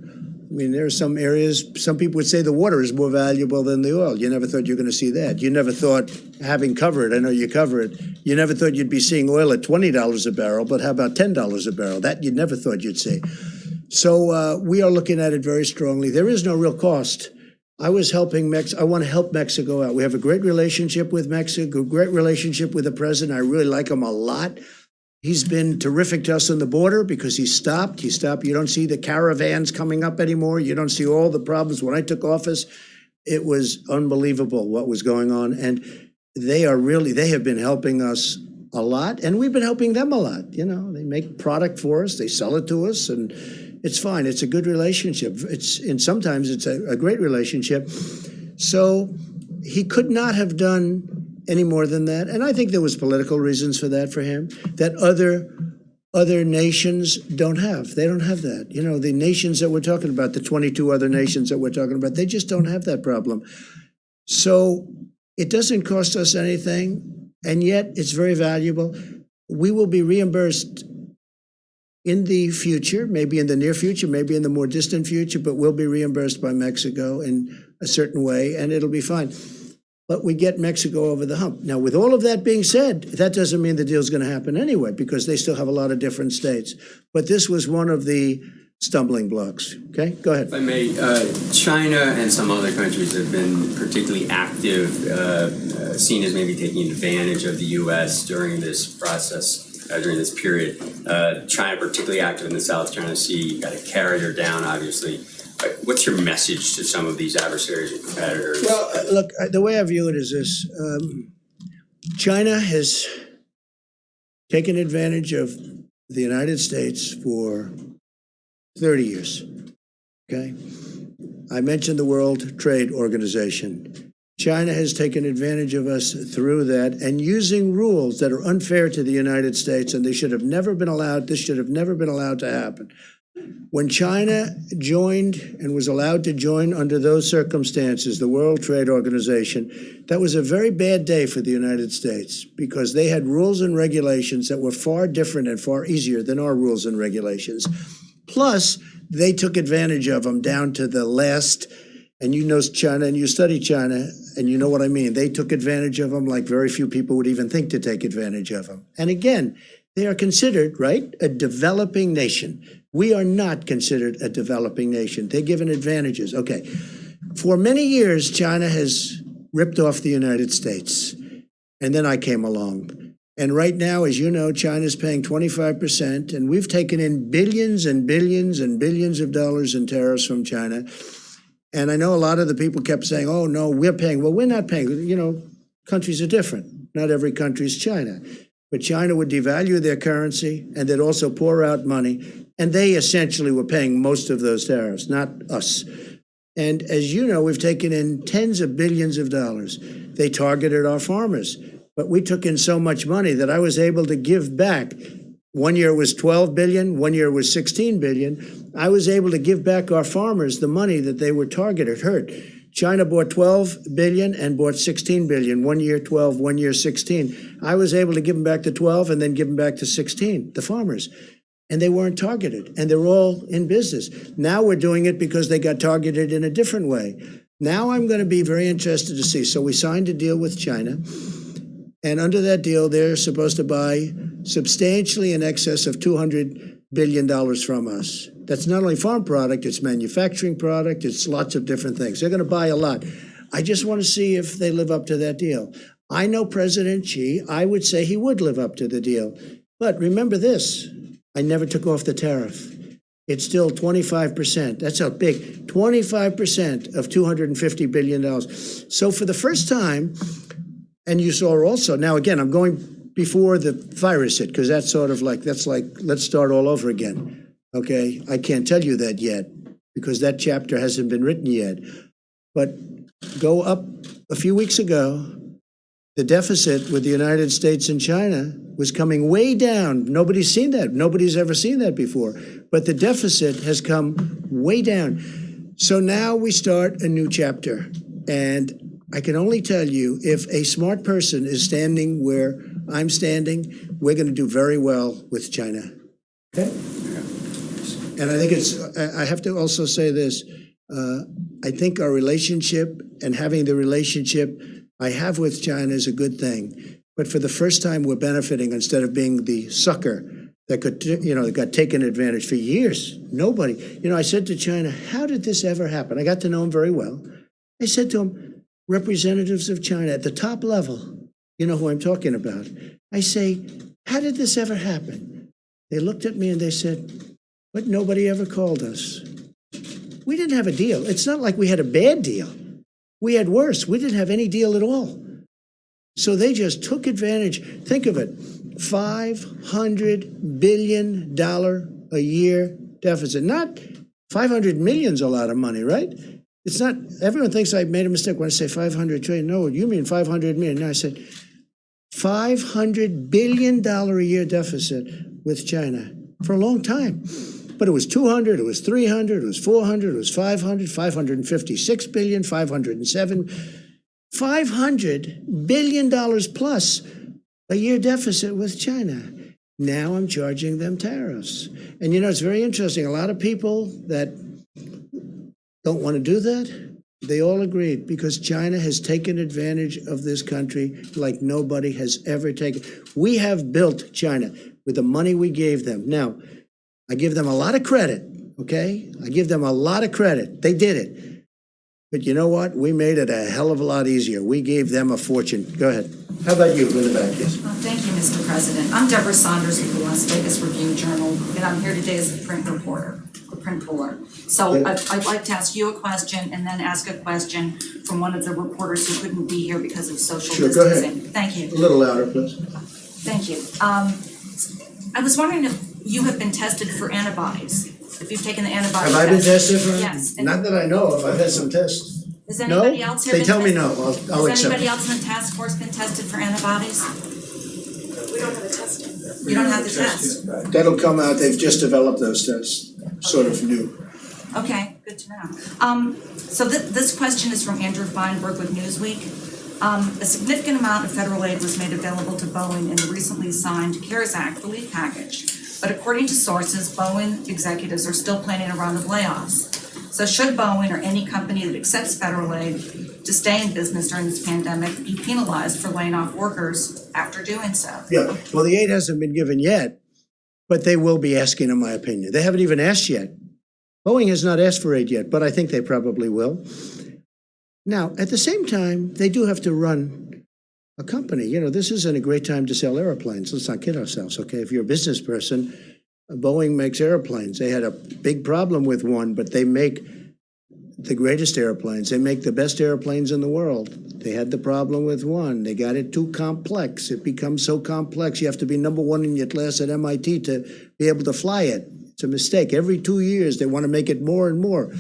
there are some areas, some people would say the water is more valuable than the oil. You never thought you were going to see that. You never thought, having covered, I know you cover it, you never thought you'd be seeing oil at $20 a barrel, but how about $10 a barrel? That you never thought you'd see. So we are looking at it very strongly. There is no real cost. I was helping I want to help Mexico out. We have a great relationship with Mexico, great relationship with the president. I really like him a lot. He's been terrific to us on the border because he stopped. You don't see the caravans coming up anymore. You don't see all the problems. When I took office, it was unbelievable what was going on. And they have been helping us a lot. And we've been helping them a lot. They make product for us. They sell it to us. And it's fine. It's a good relationship. And sometimes it's a great relationship. So he could not have done any more than that. And I think there was political reasons for that for him, that other nations don't have. They don't have that. The nations that we're talking about, the 22 other nations that we're talking about, they just don't have that problem. So it doesn't cost us anything, and yet it's very valuable. We will be reimbursed in the future, maybe in the near future, maybe in the more distant future, but we'll be reimbursed by Mexico in a certain way, and it'll be fine. But we get Mexico over the hump. Now, with all of that being said, that doesn't mean the deal's going to happen anyway, because they still have a lot of different states. But this was one of the stumbling blocks. Okay, go ahead. If I may, China and some other countries have been particularly active, seen as maybe taking advantage of the U.S. during this process, during this period. China particularly active in the South China Sea, got a carrier down, obviously. What's your message to some of these adversaries and competitors? Well, look, the way I view it is this. China has taken advantage of the United States for 30 years, okay? I mentioned the World Trade Organization. China has taken advantage of us through that and using rules that are unfair to the United States, and this should have never been allowed to happen. When China joined and was allowed to join under those circumstances, the World Trade Organization, that was a very bad day for the United States because they had rules and regulations that were far different and far easier than our rules and regulations. Plus, they took advantage of them down to the last, and you know China and you study China and you know what I mean. They took advantage of them like very few people would even think to take advantage of them. And again, they are considered, right, a developing nation. We are not considered a developing nation. They're given advantages. Okay. For many years, China has ripped off the United States. And then I came along. And right now, as you know, China's paying 25%, and we've taken in billions and billions and billions of dollars in tariffs from China. And I know a lot of the people kept saying, oh, no, we're paying. Well, we're not paying. Countries are different. Not every country is China. But China would devalue their currency, and they'd also pour out money. And they essentially were paying most of those tariffs, not us. And as you know, we've taken in tens of billions of dollars. They targeted our farmers. But we took in so much money that I was able to give back. 1 year it was 12 billion, 1 year it was 16 billion. I was able to give back our farmers the money that they were targeted, hurt. China bought 12 billion and bought 16 billion. 1 year 12, 1 year 16. I was able to give them back the 12 and then give them back to 16, the farmers. And they weren't targeted, and they're all in business. Now we're doing it because they got targeted in a different way. Now I'm going to be very interested to see. So we signed a deal with China, and under that deal, they're supposed to buy substantially in excess of $200 billion from us. That's not only farm product, it's manufacturing product, it's lots of different things. They're going to buy a lot. I just want to see if they live up to that deal. I know President Xi, I would say he would live up to the deal. But remember this, I never took off the tariff. It's still 25%. That's a big 25% of $250 billion. So for the first time, and you saw also, now again, I'm going before the virus hit, because that's sort of like, let's start all over again. Okay, I can't tell you that yet, because that chapter hasn't been written yet. But go up a few weeks ago, the deficit with the United States and China was coming way down. Nobody's seen that. Nobody's ever seen that before. But the deficit has come way down. So now we start a new chapter. And I can only tell you, if a smart person is standing where I'm standing, we're going to do very well with China. Okay? And I think I have to also say this. I think our relationship and having the relationship I have with China is a good thing. But for the first time, we're benefiting instead of being the sucker that could, that got taken advantage for years. Nobody. I said to China, how did this ever happen? I got to know him very well. I said to him, representatives of China at the top level, you know who I'm talking about. I say, how did this ever happen? They looked at me and they said, but nobody ever called us. We didn't have a deal. It's not like we had a bad deal. We had worse. We didn't have any deal at all. So they just took advantage. Think of it, $500 billion a year deficit. Not 500 million's a lot of money, right? It's not, everyone thinks I made a mistake when I say 500 trillion. No, you mean 500 million. No, I said $500 billion a year deficit with China for a long time. But it was 200, it was 300, it was 400, it was 500, 556 billion, 507, $500 billion plus a year deficit with China. Now I'm charging them tariffs. And it's very interesting. A lot of people that don't want to do that, they all agreed, because China has taken advantage of this country like nobody has ever taken. We have built China with the money we gave them. Now, I give them a lot of credit, okay? I give them a lot of credit. They did it. But you know what? We made it a hell of a lot easier. We gave them a fortune. Go ahead. How about you in the back? Yes. Thank you, Mr. President. I'm Deborah Saunders with the Las Vegas Review-Journal, and I'm here today as a print reporter, a print puller. So I'd like to ask you a question and then ask a question from one of the reporters who couldn't be here because of social distancing. Go ahead. Thank you. A little louder, please. Thank you. I was wondering if you have been tested for antibodies, if you've taken the antibody Have I been tested for? Yes. Not that I know of. I've had some tests. Has anybody else here They been tell me tested? no. I'll Has accept anybody it. else in the task force been tested for antibodies? We don't have a testing. You don't have the test? That'll come out. They've just developed those tests, sort of new. Okay, good to know. So this question is from Andrew Feinberg with Newsweek. A significant amount of federal aid was made available to Boeing in the recently signed CARES Act relief package. But according to sources, Boeing executives are still planning a round of layoffs. So should Boeing or any company that accepts federal aid to stay in business during this pandemic be penalized for laying off workers after doing so? Yeah, well, the aid hasn't been given yet, but they will be asking, in my opinion. They haven't even asked yet. Boeing has not asked for aid yet, but I think they probably will. Now, at the same time, they do have to run a company. This isn't a great time to sell airplanes. Let's not kid ourselves, okay? If you're a business person, Boeing makes airplanes. They had a big problem with one, but they make the greatest airplanes. They make the best airplanes in the world. They had the problem with one. They got it too complex. It becomes so complex. You have to be number one in your class at MIT to be able to fly it. It's a mistake. Every 2 years, they want to make it more and more.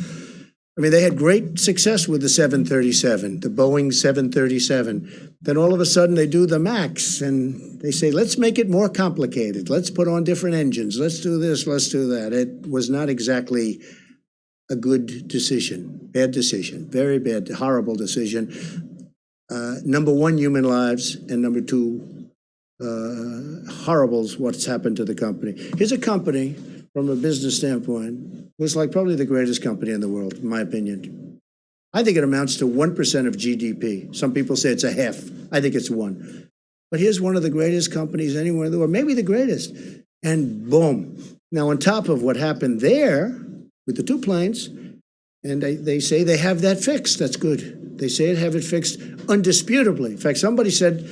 I mean, they had great success with the 737, the Boeing 737. Then all of a sudden they do the MAX and they say, let's make it more complicated. Let's put on different engines. Let's do this, let's do that. It was not exactly a good decision, bad decision, very bad, horrible decision. Number one, human lives, and number two, horrible's what's happened to the company. Here's a company, from a business standpoint, was like probably the greatest company in the world, in my opinion. I think it amounts to 1% of GDP. Some people say it's a half. I think it's 1. But here's one of the greatest companies anywhere in the world, maybe the greatest. And boom. Now, on top of what happened there with the 2 planes, and they say they have that fixed. That's good. They say they have it fixed undisputably. In fact, somebody said,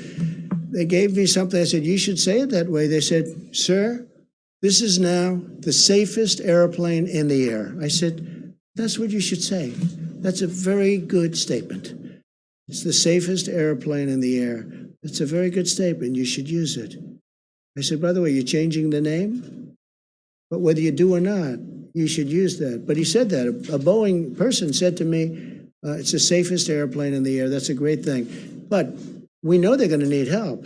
they gave me something. I said, you should say it that way. They said, sir, This is now the safest airplane in the air. I said, that's what you should say. That's a very good statement. It's the safest airplane in the air. It's a very good statement. You should use it. I said, by the way, you're changing the name? But whether you do or not, you should use that. But he said that. A Boeing person said to me, it's the safest airplane in the air. That's a great thing. But we know they're going to need help.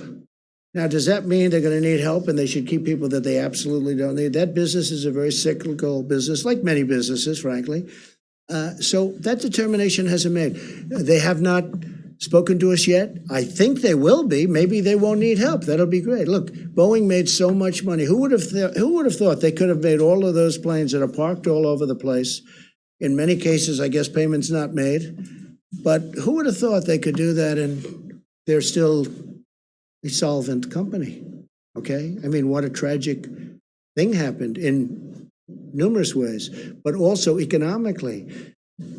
Now, does that mean they're going to need help and they should keep people that they absolutely don't need? That business is a very cyclical business, like many businesses, frankly. So that determination hasn't made. They have not spoken to us yet. I think they will be. Maybe they won't need help. That'll be great. Look, Boeing made so much money. Who would have thought they could have made all of those planes that are parked all over the place? In many cases, I guess payments not made. But who would have thought they could do that and they're still a solvent company? Okay? I mean, what a tragic thing happened in numerous ways, but also economically.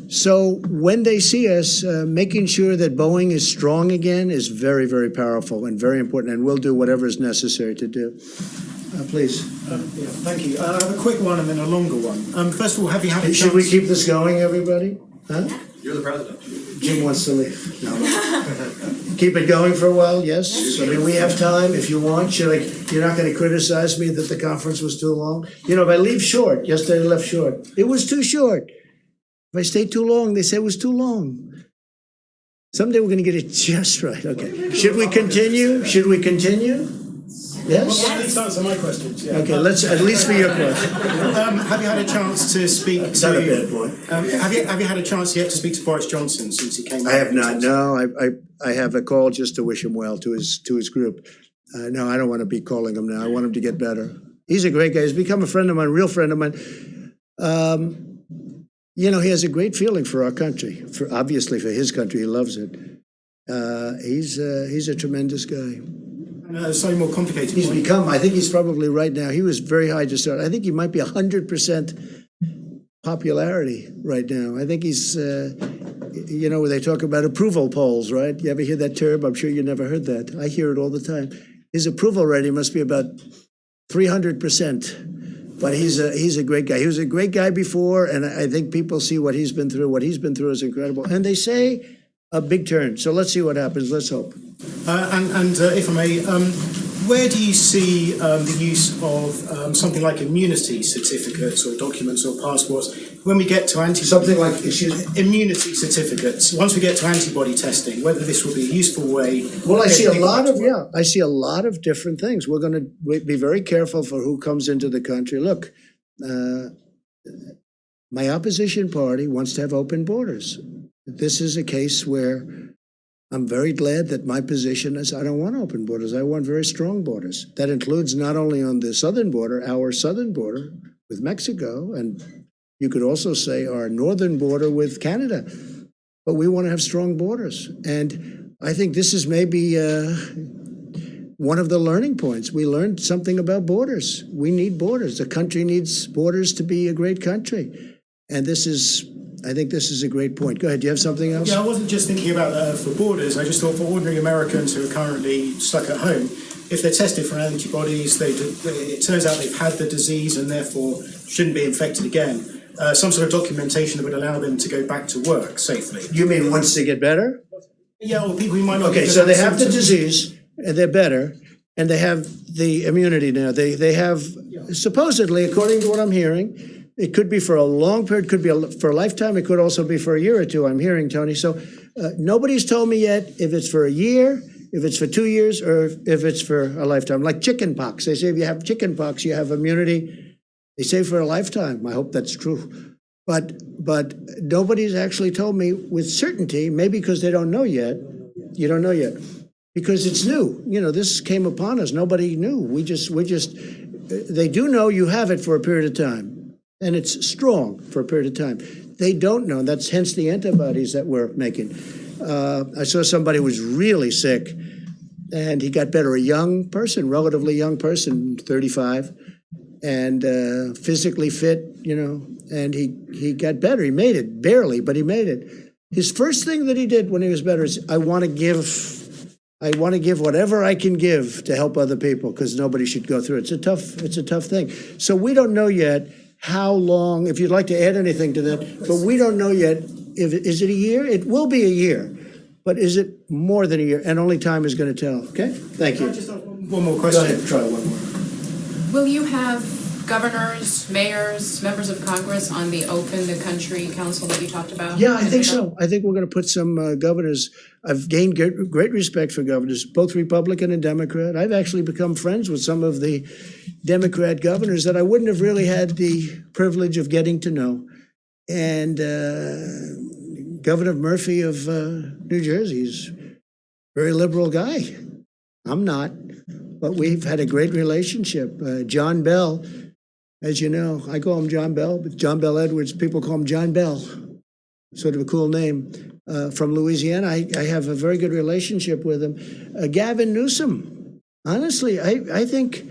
So when they see us, making sure that Boeing is strong again is very, very powerful and very important, and we'll do whatever is necessary to do. Please. Thank you. I have a quick one and then a longer one. First of all, have you had a chance... Should we keep this going, everybody? Huh? You're the president. Jim wants to leave. No. Keep it going for a while, yes? I mean, we have time if you want. You're not going to criticize me that the conference was too long? You know, if I leave short, yesterday I left short. It was too short. If I stay too long, they say it was too long. Someday we're going to get it just right. Okay. Should we continue? Should we continue? Yes? Well, at least answer my questions. Yeah. Okay, let's, at least for your question. Have you had a chance to speak Not to... a bad point. Have you had a chance yet to speak to Boris Johnson since he came? I have not. No, I have a call just to wish him well to his group. No, I don't want to be calling him now. I want him to get better. He's a great guy. He's become a friend of mine, a real friend of mine. You know, he has a great feeling for our country. Obviously for his country, he loves it. He's a tremendous guy. Slightly more complicated. He's become. I think he's probably right now. He was very high to start. I think he might be 100% popularity right now. I think he's. You know, they talk about approval polls, right? You ever hear that term? I'm sure you never heard that. I hear it all the time. His approval rating must be about 300%. But he's a great guy. He was a great guy before, and I think people see what he's been through. What he's been through is incredible. And they say a big turn. So let's see what happens. Let's hope. And if I may, where do you see the use of something like immunity certificates or documents or passports when we get to something like immunity certificates? Once we get to antibody testing, whether this will be a useful way. Well, I see a lot of different things. We're going to be very careful for who comes into the country. Look, my opposition party wants to have open borders. This is a case where I'm very glad that my position is I don't want open borders. I want very strong borders. That includes not only on the southern border, our southern border with Mexico, and you could also say our northern border with Canada. But we want to have strong borders. And I think this is maybe one of the learning points. We learned something about borders. We need borders. The country needs borders to be a great country. And I think this is a great point. Go ahead, do you have something else? Yeah, I wasn't just thinking about for borders. I just thought for ordinary Americans who are currently stuck at home, if they're tested for antibodies, it turns out they've had the disease and therefore shouldn't be infected again. Some sort of documentation that would allow them to go back to work safely. You mean once they get better? Yeah, or people who might not. Okay, so they have the disease, and they're better, and they have the immunity now. They have, supposedly, according to what I'm hearing, it could be for a long period, could be for a lifetime, it could also be for a year or two, I'm hearing, Tony. So nobody's told me yet if it's for a year, if it's for 2 years, or if it's for a lifetime. Like chicken pox. They say if you have chicken pox, you have immunity. They say for a lifetime. I hope that's true. But nobody's actually told me with certainty, maybe because they don't know yet. You don't know yet. Because it's new. You know, this came upon us. Nobody knew. They do know you have it for a period of time. And it's strong for a period of time. They don't know. That's hence the antibodies that we're making. I saw somebody who was really sick, and he got better. A young person, relatively young person, 35, and physically fit, you know, and he got better. He made it, barely, but he made it. His first thing that he did when he was better is, I want to give I want to give whatever I can give to help other people, because nobody should go through it. It's a tough thing. So we don't know yet how long, if you'd like to add anything to that, but we don't know yet, is it a year? It will be a year, but is it more than a year? And only time is going to tell, okay? Thank you. Just one more question. Go ahead, try one more. Will you have governors, mayors, members of Congress on the Open the Country Council that you talked about? Yeah, I think so. I think we're going to put some governors. I've gained great respect for governors, both Republican and Democrat. I've actually become friends with some of the Democrat governors that I wouldn't have really had the privilege of getting to know. And Governor Murphy of New Jersey is a very liberal guy. I'm not, but we've had a great relationship. John Bell, as you know, I call him John Bell, but John Bell Edwards, people call him John Bell, sort of a cool name. From Louisiana, I have a very good relationship with him. Gavin Newsom, honestly, I think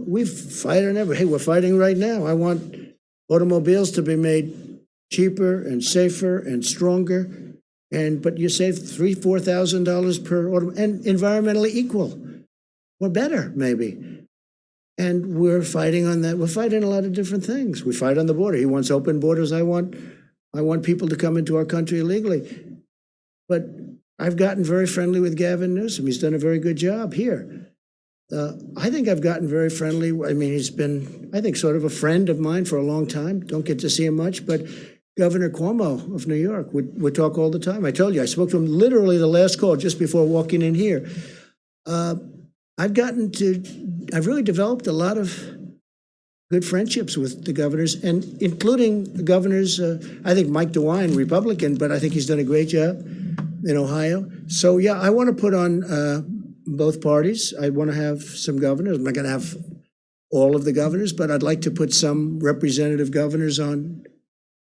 we've fight on every. Hey, we're fighting right now. I want automobiles to be made cheaper and safer and stronger, but you save $3,000-4,000 per auto, and environmentally equal, or better maybe. And we're fighting on that. We're fighting a lot of different things. We fight on the border. He wants open borders. I want people to come into our country illegally. But I've gotten very friendly with Gavin Newsom. He's done a very good job here. I think I've gotten very friendly. I mean, he's been, I think, sort of a friend of mine for a long time. Don't get to see him much, but Governor Cuomo of New York, we talk all the time. I told you, I spoke to him literally the last call just before walking in here. I've really developed a lot of good friendships with the governors, and including the governors. I think Mike DeWine, Republican, but I think he's done a great job in Ohio. So yeah, I want to put on both parties. I want to have some governors. I'm not going to have all of the governors, but I'd like to put some representative governors on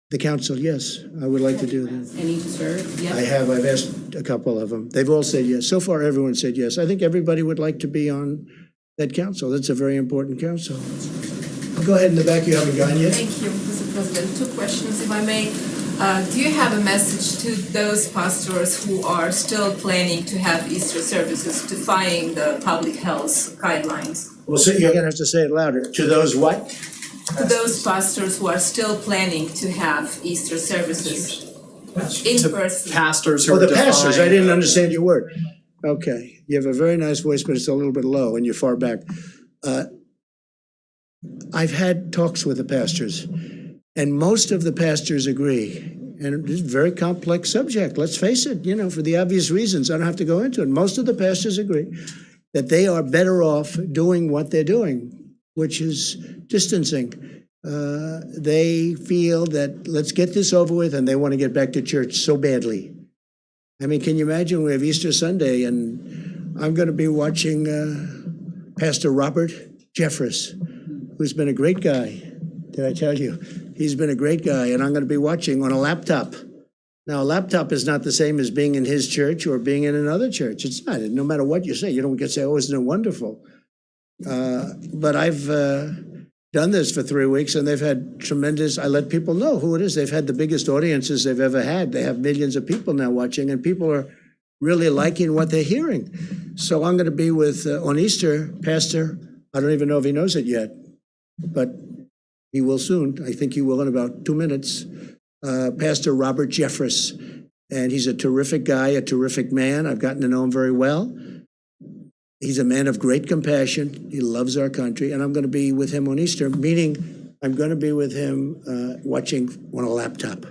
the council. Yes, I would like to do that. Any to serve? Yes. I have. I've asked a couple of them. They've all said yes. So far, everyone said yes. I think everybody would like to be on that council. That's a very important council. Go ahead in the back. You haven't gone yet. Thank you, Mr. President. 2 questions, if I may. Do you have a message to those pastors who are still planning to have Easter services, defying the public health guidelines? Well, so you're going to have to say it louder. To those what? To those pastors who are still planning to have Easter services in person. Pastors who Oh, are the pastors. I defying- didn't understand your word. Okay. You have a very nice voice, but it's a little bit low, and you're far back. I've had talks with the pastors, and most of the pastors agree. And it's a very complex subject. Let's face it, for the obvious reasons. I don't have to go into it. Most of the pastors agree that they are better off doing what they're doing, which is distancing. They feel that let's get this over with, and they want to get back to church so badly. I mean, can you imagine we have Easter Sunday, and I'm going to be watching Pastor Robert Jeffress, who's been a great guy. Did I tell you? He's been a great guy, and I'm going to be watching on a laptop. Now, a laptop is not the same as being in his church or being in another church. It's not. No matter what you say, you don't get to say, oh, isn't it wonderful? But I've done this for 3 weeks, and they've had tremendous, I let people know who it is. They've had the biggest audiences they've ever had. They have millions of people now watching, and people are really liking what they're hearing. So I'm going to be with, on Easter, Pastor, I don't even know if he knows it yet, but he will soon. I think he will in about 2 minutes. Pastor Robert Jeffress, and he's a terrific guy, a terrific man. I've gotten to know him very well. He's a man of great compassion. He loves our country, and I'm going to be with him on Easter, meaning I'm going to be with him watching on a laptop.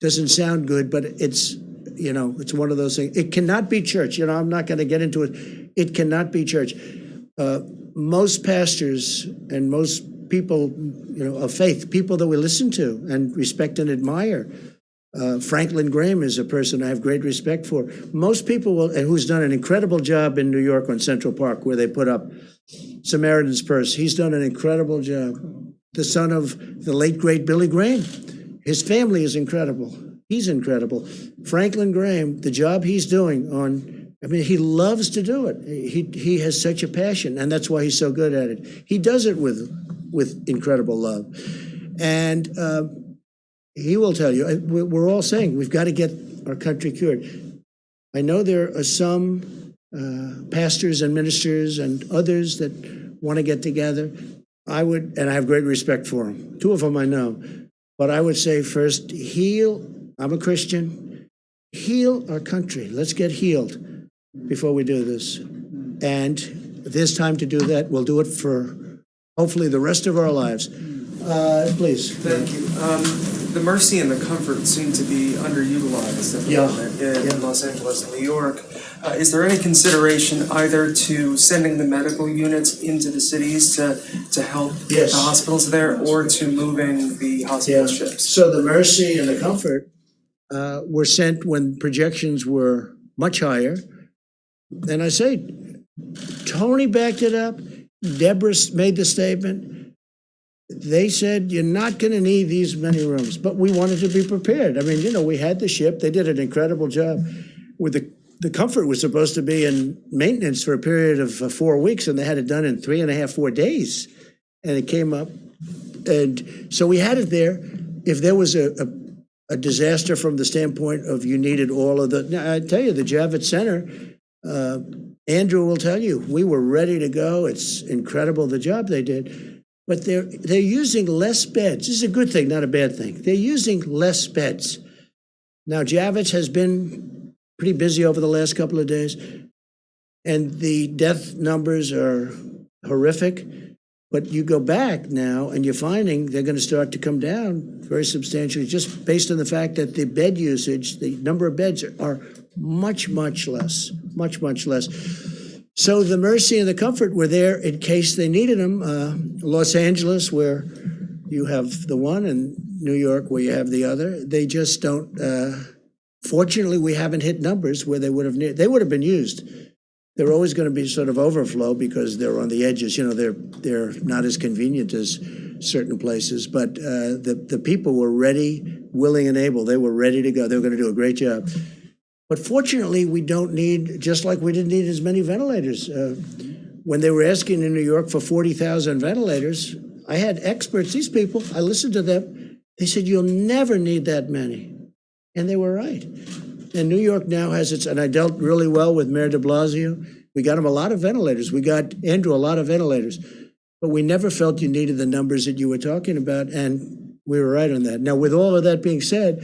Doesn't sound good, but it's one of those things. It cannot be church. I'm not going to get into it. It cannot be church. Most pastors and most people, of faith, people that we listen to and respect and admire. Franklin Graham is a person I have great respect for. Most people will, and who's done an incredible job in New York on Central Park, where they put up Samaritan's Purse. He's done an incredible job. The son of the late, great Billy Graham. His family is incredible. He's incredible. Franklin Graham, the job he's doing he loves to do it. He has such a passion, and that's why he's so good at it. He does it with incredible love. And he will tell you, we're all saying we've got to get our country cured. I know there are some pastors and ministers and others that want to get together. I would, and I have great respect for them. Two of them I know. But I would say first, heal. I'm a Christian. Heal our country. Let's get healed before we do this. And if there's time to do that, we'll do it for hopefully the rest of our lives. Please. Thank you. The Mercy and the Comfort seem to be underutilized at the moment in Los Angeles and New York. Is there any consideration either to sending the medical units into the cities to help the hospitals there, or to moving the hospital ships? So the Mercy and the Comfort were sent when projections were much higher. And I say, Tony backed it up. Deborah made the statement. They said, you're not going to need these many rooms, but we wanted to be prepared. I mean, you know, we had the ship. They did an incredible job. With the Comfort was supposed to be in maintenance for a period of 4 weeks, and they had it done in 3.5, 4 days. And it came up. And so we had it there. If there was a disaster from the standpoint of you needed all of the, now, I tell you, the Javits Center, Andrew will tell you, we were ready to go. It's incredible the job they did. But they're using less beds. This is a good thing, not a bad thing. They're using less beds. Now, Javits has been pretty busy over the last couple of days, and the death numbers are horrific. But you go back now, and you're finding they're going to start to come down very substantially, just based on the fact that the bed usage, the number of beds are much, much less, much, much less. So the Mercy and the Comfort were there in case they needed them. Los Angeles, where you have the one, and New York, where you have the other. They just don't. Fortunately, we haven't hit numbers where they would have been used. They're always going to be sort of overflow because they're on the edges. You know, they're not as convenient as certain places. But the people were ready, willing, and able. They were ready to go. They were going to do a great job. But fortunately, we don't need, just like we didn't need as many ventilators. When they were asking in New York for 40,000 ventilators, I had experts, these people, I listened to them. They said, you'll never need that many. And they were right. And New York now has its, and I dealt really well with Mayor de Blasio. We got him a lot of ventilators. We got Andrew a lot of ventilators. But we never felt you needed the numbers that you were talking about. And we were right on that. Now, with all of that being said,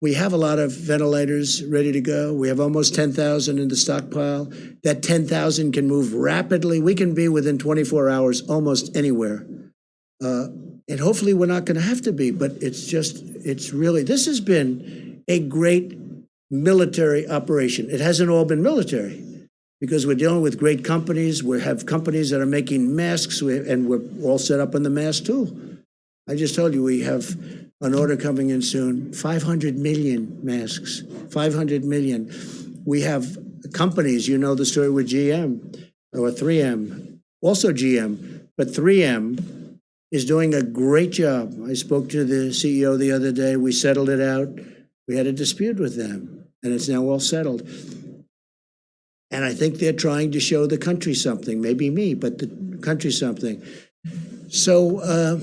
we have a lot of ventilators ready to go. We have almost 10,000 in the stockpile. That 10,000 can move rapidly. We can be within 24 hours almost anywhere. And hopefully we're not going to have to be, but it's really, this has been a great military operation. It hasn't all been military because we're dealing with great companies. We have companies that are making masks, and we're all set up on the mask too. I just told you we have an order coming in soon, 500 million masks, 500 million. We have companies, you know the story with GM or 3M, also GM, but 3M is doing a great job. I spoke to the CEO the other day. We settled it out. We had a dispute with them, and it's now all settled. And I think they're trying to show the country something, maybe me, but the country something. So,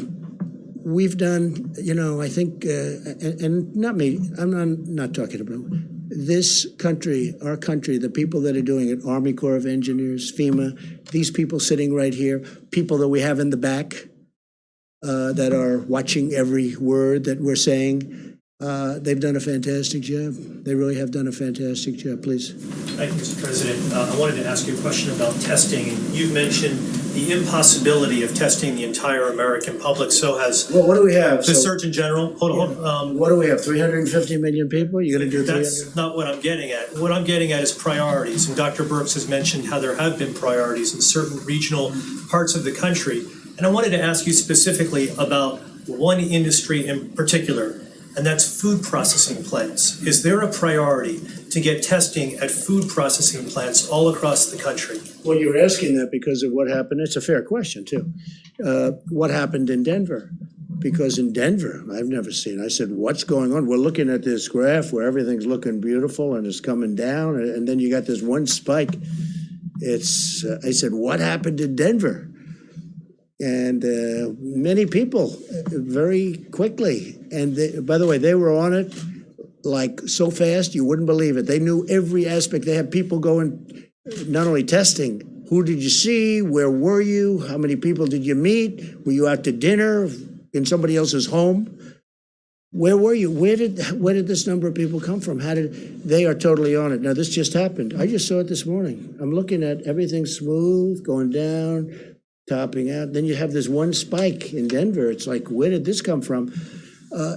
we've done, you know, I think, and not me, I'm not talking about this country, our country, the people that are doing it, Army Corps of Engineers, FEMA, these people sitting right here, people that we have in the back that are watching every word that we're saying, they've done a fantastic job. They really have done a fantastic job. Please. Thank you, Mr. President. I wanted to ask you a question about testing. You've mentioned the impossibility of testing the entire American public. So has what do we have? The Surgeon General. Hold on. What do we have? 350 million people? You're going to do 300? That's not what I'm getting at. What I'm getting at is priorities. And Dr. Birx has mentioned how there have been priorities in certain regional parts of the country. And I wanted to ask you specifically about one industry in particular, and that's food processing plants. Is there a priority to get testing at food processing plants all across the country? Well, you're asking that because of what happened. It's a fair question, too. What happened in Denver? Because in Denver, I've never seen, I said, what's going on? We're looking at this graph where everything's looking beautiful and it's coming down, and then you got this one spike. I said, what happened in Denver? And many people very quickly, and by the way, they were on it like so fast, you wouldn't believe it. They knew every aspect. They had people going, not only testing, who did you see? Where were you? How many people did you meet? Were you out to dinner in somebody else's home? Where were you? Where did this number of people come from? They are totally on it. Now, this just happened. I just saw it this morning. I'm looking at everything smooth, going down, topping out. Then you have this one spike in Denver. It's like, where did this come from?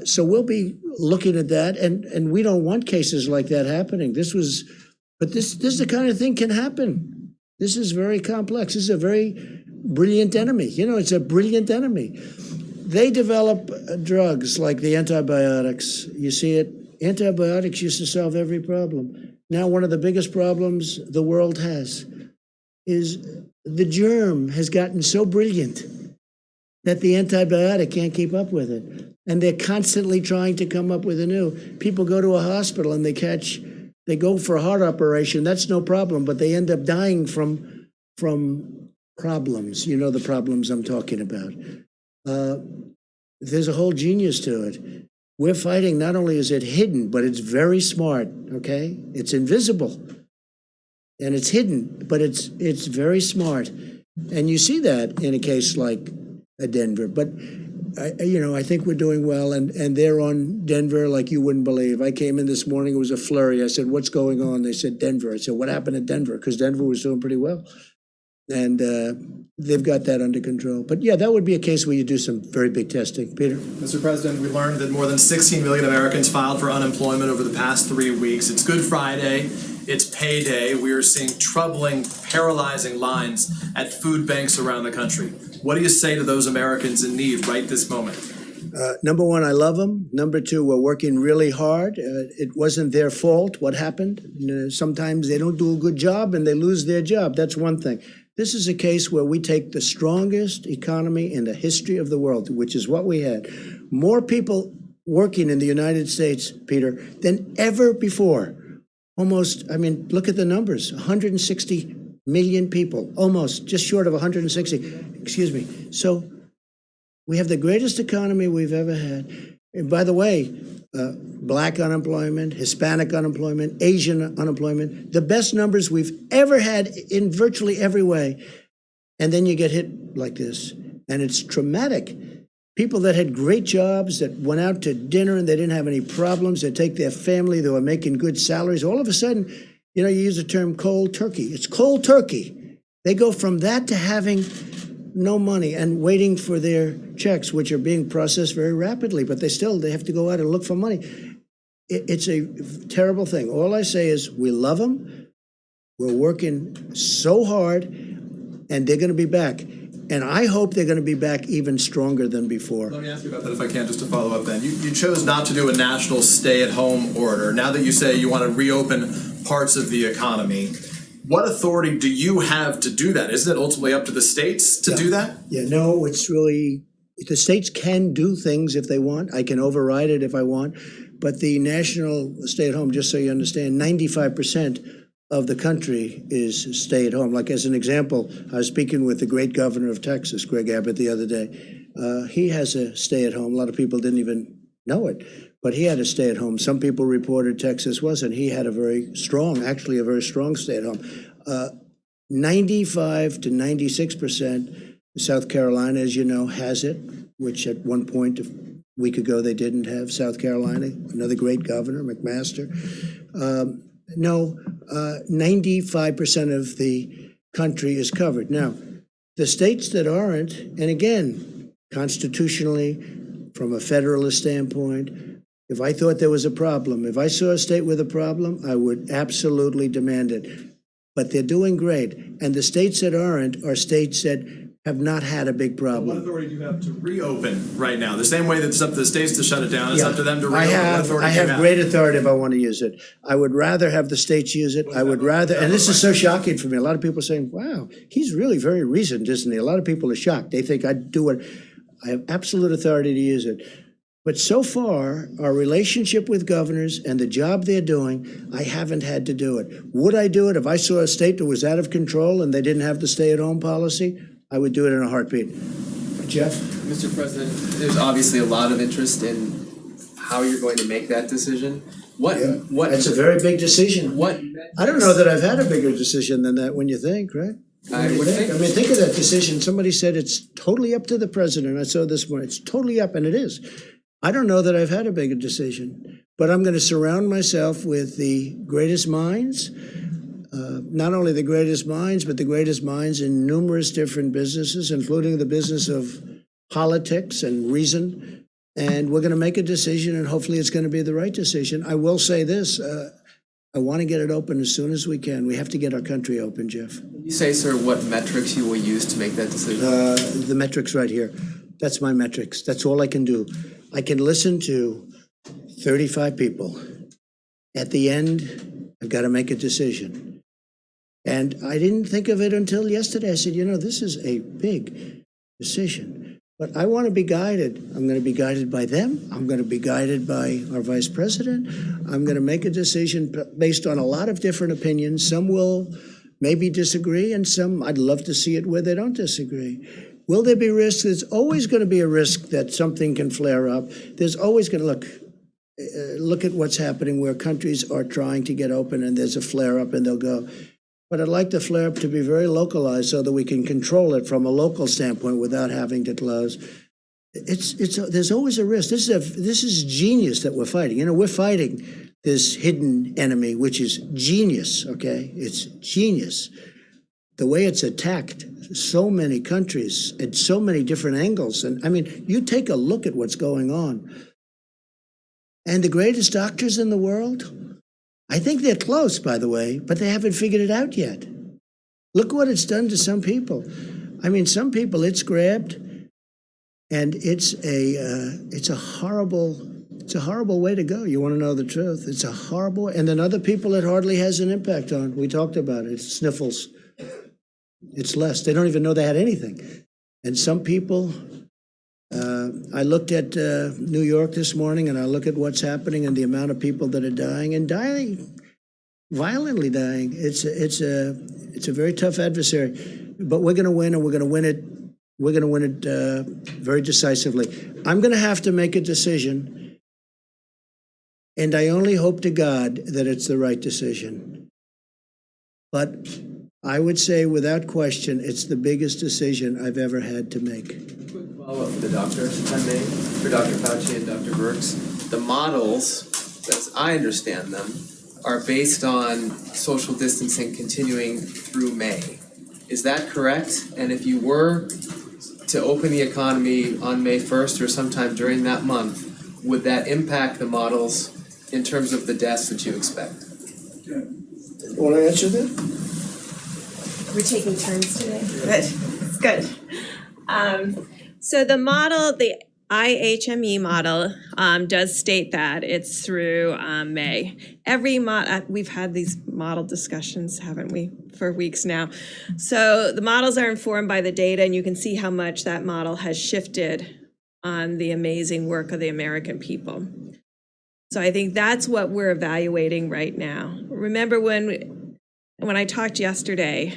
So we'll be looking at that, and we don't want cases like that happening. This is the kind of thing can happen. This is very complex. This is a very brilliant enemy. It's a brilliant enemy. They develop drugs like the antibiotics. You see it. Antibiotics used to solve every problem. Now, one of the biggest problems the world has is the germ has gotten so brilliant that the antibiotic can't keep up with it. And they're constantly trying to come up with a new. People go to a hospital and they go for a heart operation. That's no problem, but they end up dying from problems. You know the problems I'm talking about. There's a whole genius to it. We're fighting, not only is it hidden, but it's very smart, okay? It's invisible and it's hidden, but it's very smart. And you see that in a case like Denver. But, I think we're doing well, and they're on Denver like you wouldn't believe. I came in this morning, it was a flurry. I said, what's going on? They said, Denver. I said, what happened at Denver? Because Denver was doing pretty well. And they've got that under control. But yeah, that would be a case where you do some very big testing. Peter? Mr. President, we learned that more than 16 million Americans filed for unemployment over the past 3 weeks. It's Good Friday. It's payday. We are seeing troubling, paralyzing lines at food banks around the country. What do you say to those Americans in need right this moment? Number one, I love them. Number two, we're working really hard. It wasn't their fault what happened. Sometimes they don't do a good job and they lose their job. That's one thing. This is a case where we take the strongest economy in the history of the world, which is what we had. More people working in the United States, Peter, than ever before. Almost, look at the numbers, 160 million people, almost, just short of 160, excuse me. So we have the greatest economy we've ever had. And by the way, Black unemployment, Hispanic unemployment, Asian unemployment, the best numbers we've ever had in virtually every way. And then you get hit like this, and it's traumatic. People that had great jobs, that went out to dinner and they didn't have any problems, they take their family, they were making good salaries. All of a sudden, you use the term cold turkey. It's cold turkey. They go from that to having no money and waiting for their checks, which are being processed very rapidly, but they have to go out and look for money. It's a terrible thing. All I say is we love them. We're working so hard, and they're going to be back. And I hope they're going to be back even stronger than before. Let me ask you about that if I can, just to follow up then. You chose not to do a national stay-at-home order. Now that you say you want to reopen parts of the economy, what authority do you have to do that? Isn't it ultimately up to the states to do that? Yeah, no, it's really, the states can do things if they want. I can override it if I want. But the national stay-at-home, just so you understand, 95% of the country is stay at home. Like as an example, I was speaking with the great governor of Texas, Greg Abbott, the other day. He has a stay at home. A lot of people didn't even know it, but he had a stay at home. Some people reported Texas wasn't. He had a very strong stay at home. 95 to 96%. South Carolina, as you know, has it, which at one point a week ago they didn't have. South Carolina, another great governor, McMaster. 95% of the country is covered. Now, the states that aren't, and again, constitutionally, from a federalist standpoint, if I thought there was a problem, if I saw a state with a problem, I would absolutely demand it. But they're doing great. And the states that aren't are states that have not had a big problem. What authority do you have to reopen right now? The same way that it's up to the states to shut it down, it's up to them to reopen. I have great authority if I want to use it. I would rather have the states use it. I would rather, and this is so shocking for me. A lot of people are saying, wow, he's really very reasoned, isn't he? A lot of people are shocked. They think I'd do it. I have absolute authority to use it. But so far, our relationship with governors and the job they're doing, I haven't had to do it. Would I do it if I saw a state that was out of control and they didn't have the stay-at-home policy? I would do it in a heartbeat. Jeff? Mr. President, there's obviously a lot of interest in how you're going to make that decision. It's a very big decision. I don't know that I've had a bigger decision than that when you think, right? I would think. I mean, think of that decision. Somebody said it's totally up to the president. I saw this morning. It's totally up, and it is. I don't know that I've had a bigger decision, but I'm going to surround myself with the greatest minds, not only the greatest minds, but the greatest minds in numerous different businesses, including the business of politics and reason. And we're going to make a decision, and hopefully it's going to be the right decision. I will say this. I want to get it open as soon as we can. We have to get our country open, Jeff. Can you say, sir, what metrics you will use to make that decision? The metrics right here. That's my metrics. That's all I can do. I can listen to 35 people. At the end, I've got to make a decision. And I didn't think of it until yesterday. I said, this is a big decision. But I want to be guided. I'm going to be guided by them. I'm going to be guided by our vice president. I'm going to make a decision based on a lot of different opinions. Some will maybe disagree, and some I'd love to see it where they don't disagree. Will there be risks? There's always going to be a risk that something can flare up. There's always going to look at what's happening where countries are trying to get open and there's a flare up and they'll go. But I'd like the flare up to be very localized so that we can control it from a local standpoint without having to close. There's always a risk. This is genius that we're fighting. We're fighting this hidden enemy, which is genius. Okay, it's genius. The way it's attacked so many countries at so many different angles, and I mean, you take a look at what's going on. And the greatest doctors in the world. I think they're close, by the way, but they haven't figured it out yet. Look what it's done to some people. I mean, some people it's grabbed, and it's a horrible way to go. You want to know the truth? It's a horrible, and then other people it hardly has an impact on. We talked about it. It's sniffles. It's less. They don't even know they had anything. And some people. I looked at New York this morning, and I look at what's happening and the amount of people that are dying and dying, violently dying. It's a very tough adversary, but we're going to win, and we're going to win it. We're going to win it very decisively. I'm going to have to make a decision, and I only hope to God that it's the right decision. But I would say, without question, it's the biggest decision I've ever had to make. Follow up with the doctors, if I may, for Dr. Fauci and Dr. Birx. The models, as I understand them, are based on social distancing continuing through May. Is that correct? And if you were to open the economy on May 1st or sometime during that month, would that impact the models in terms of the deaths that you expect? Want to answer that? We're taking turns today. Good. It's good. So the model, the IHME model, does state that it's through May. We've had these model discussions, haven't we, for weeks now. So the models are informed by the data, and you can see how much that model has shifted on the amazing work of the American people. So I think that's what we're evaluating right now. Remember when I talked yesterday,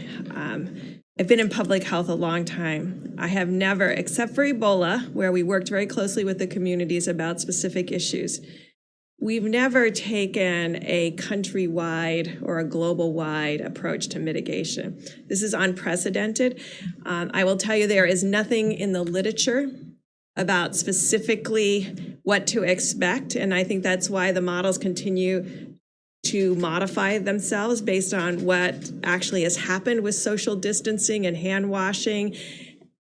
I've been in public health a long time. I have never, except for Ebola, where we worked very closely with the communities about specific issues, we've never taken a countrywide or a global-wide approach to mitigation. This is unprecedented. I will tell you there is nothing in the literature about specifically what to expect, and I think that's why the models continue to modify themselves based on what actually has happened with social distancing and hand washing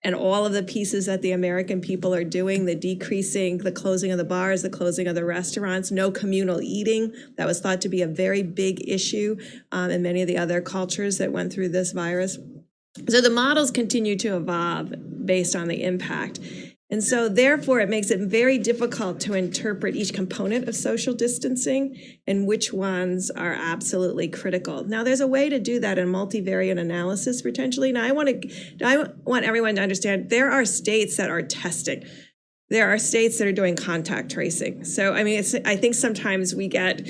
and all of the pieces that the American people are doing, the decreasing, the closing of the bars, the closing of the restaurants, no communal eating. That was thought to be a very big issue in many of the other cultures that went through this virus. So the models continue to evolve based on the impact. And so therefore, it makes it very difficult to interpret each component of social distancing and which ones are absolutely critical. Now, there's a way to do that in multivariate analysis, potentially. Now, I want everyone to understand there are states that are testing. There are states that are doing contact tracing. So, I mean, I think sometimes we get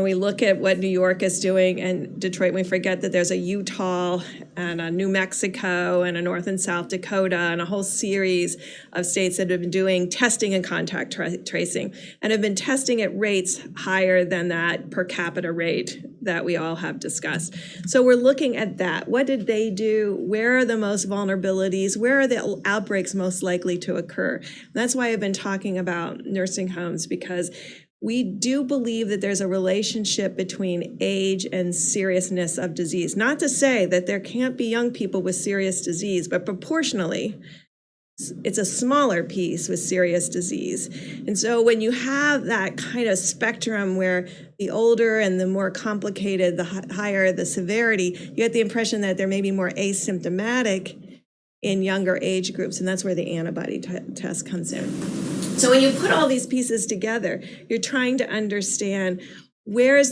we look at what New York is doing and Detroit, we forget that there's a Utah and a New Mexico and a North and South Dakota and a whole series of states that have been doing testing and contact tracing and have been testing at rates higher than that per capita rate that we all have discussed. So we're looking at that. What did they do? Where are the most vulnerabilities? Where are the outbreaks most likely to occur? And that's why I've been talking about nursing homes, because we do believe that there's a relationship between age and seriousness of disease. Not to say that there can't be young people with serious disease, but proportionally, it's a smaller piece with serious disease. And so when you have that kind of spectrum where the older and the more complicated, the higher the severity, you get the impression that there may be more asymptomatic in younger age groups, and that's where the antibody test comes in. So when you put all these pieces together, you're trying to understand where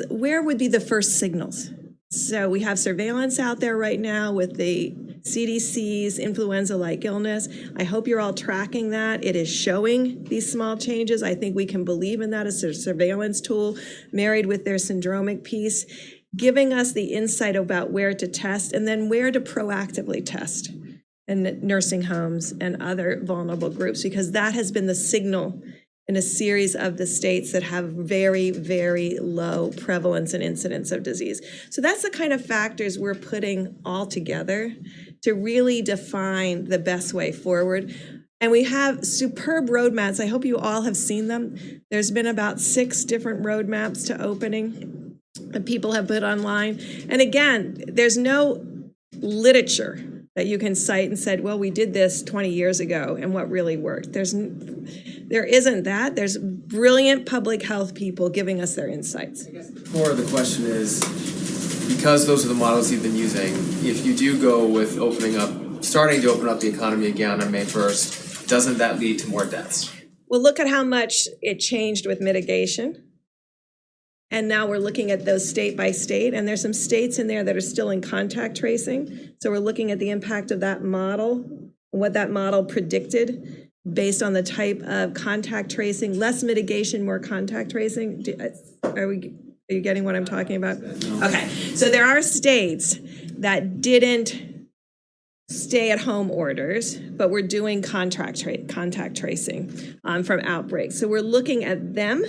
would be the first signals. So we have surveillance out there right now with the CDC's influenza-like illness. I hope you're all tracking that. It is showing these small changes. I think we can believe in that as a surveillance tool married with their syndromic piece, giving us the insight about where to test and then where to proactively test in nursing homes and other vulnerable groups, because that has been the signal in a series of the states that have very, very low prevalence and incidence of disease. So that's the kind of factors we're putting all together to really define the best way forward. And we have superb roadmaps. I hope you all have seen them. There's been about 6 different roadmaps to opening that people have put online. And again, there's no literature that you can cite and said, well, we did this 20 years ago and what really worked. There isn't that. There's brilliant public health people giving us their insights. The core of the question is, because those are the models you've been using, if you do go with starting to open up the economy again on May 1st, doesn't that lead to more deaths? Well, look at how much it changed with mitigation. And now we're looking at those state by state, and there's some states in there that are still in contact tracing. So we're looking at the impact of that model, and what that model predicted based on the type of contact tracing, less mitigation, more contact tracing. Are you getting what I'm talking about? Okay, so there are states that didn't stay-at-home orders, but we're doing contact tracing from outbreaks. So we're looking at them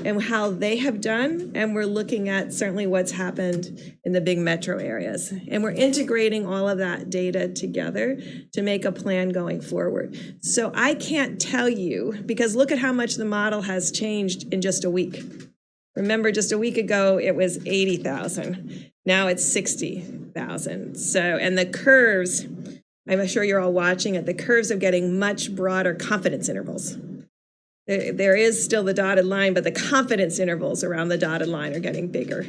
and how they have done, and we're looking at certainly what's happened in the big metro areas. And we're integrating all of that data together to make a plan going forward. So I can't tell you, because look at how much the model has changed in just a week. Remember, just a week ago, it was 80,000. Now it's 60,000. So, and the curves, I'm sure you're all watching it, the curves are getting much broader confidence intervals. There is still the dotted line, but the confidence intervals around the dotted line are getting bigger.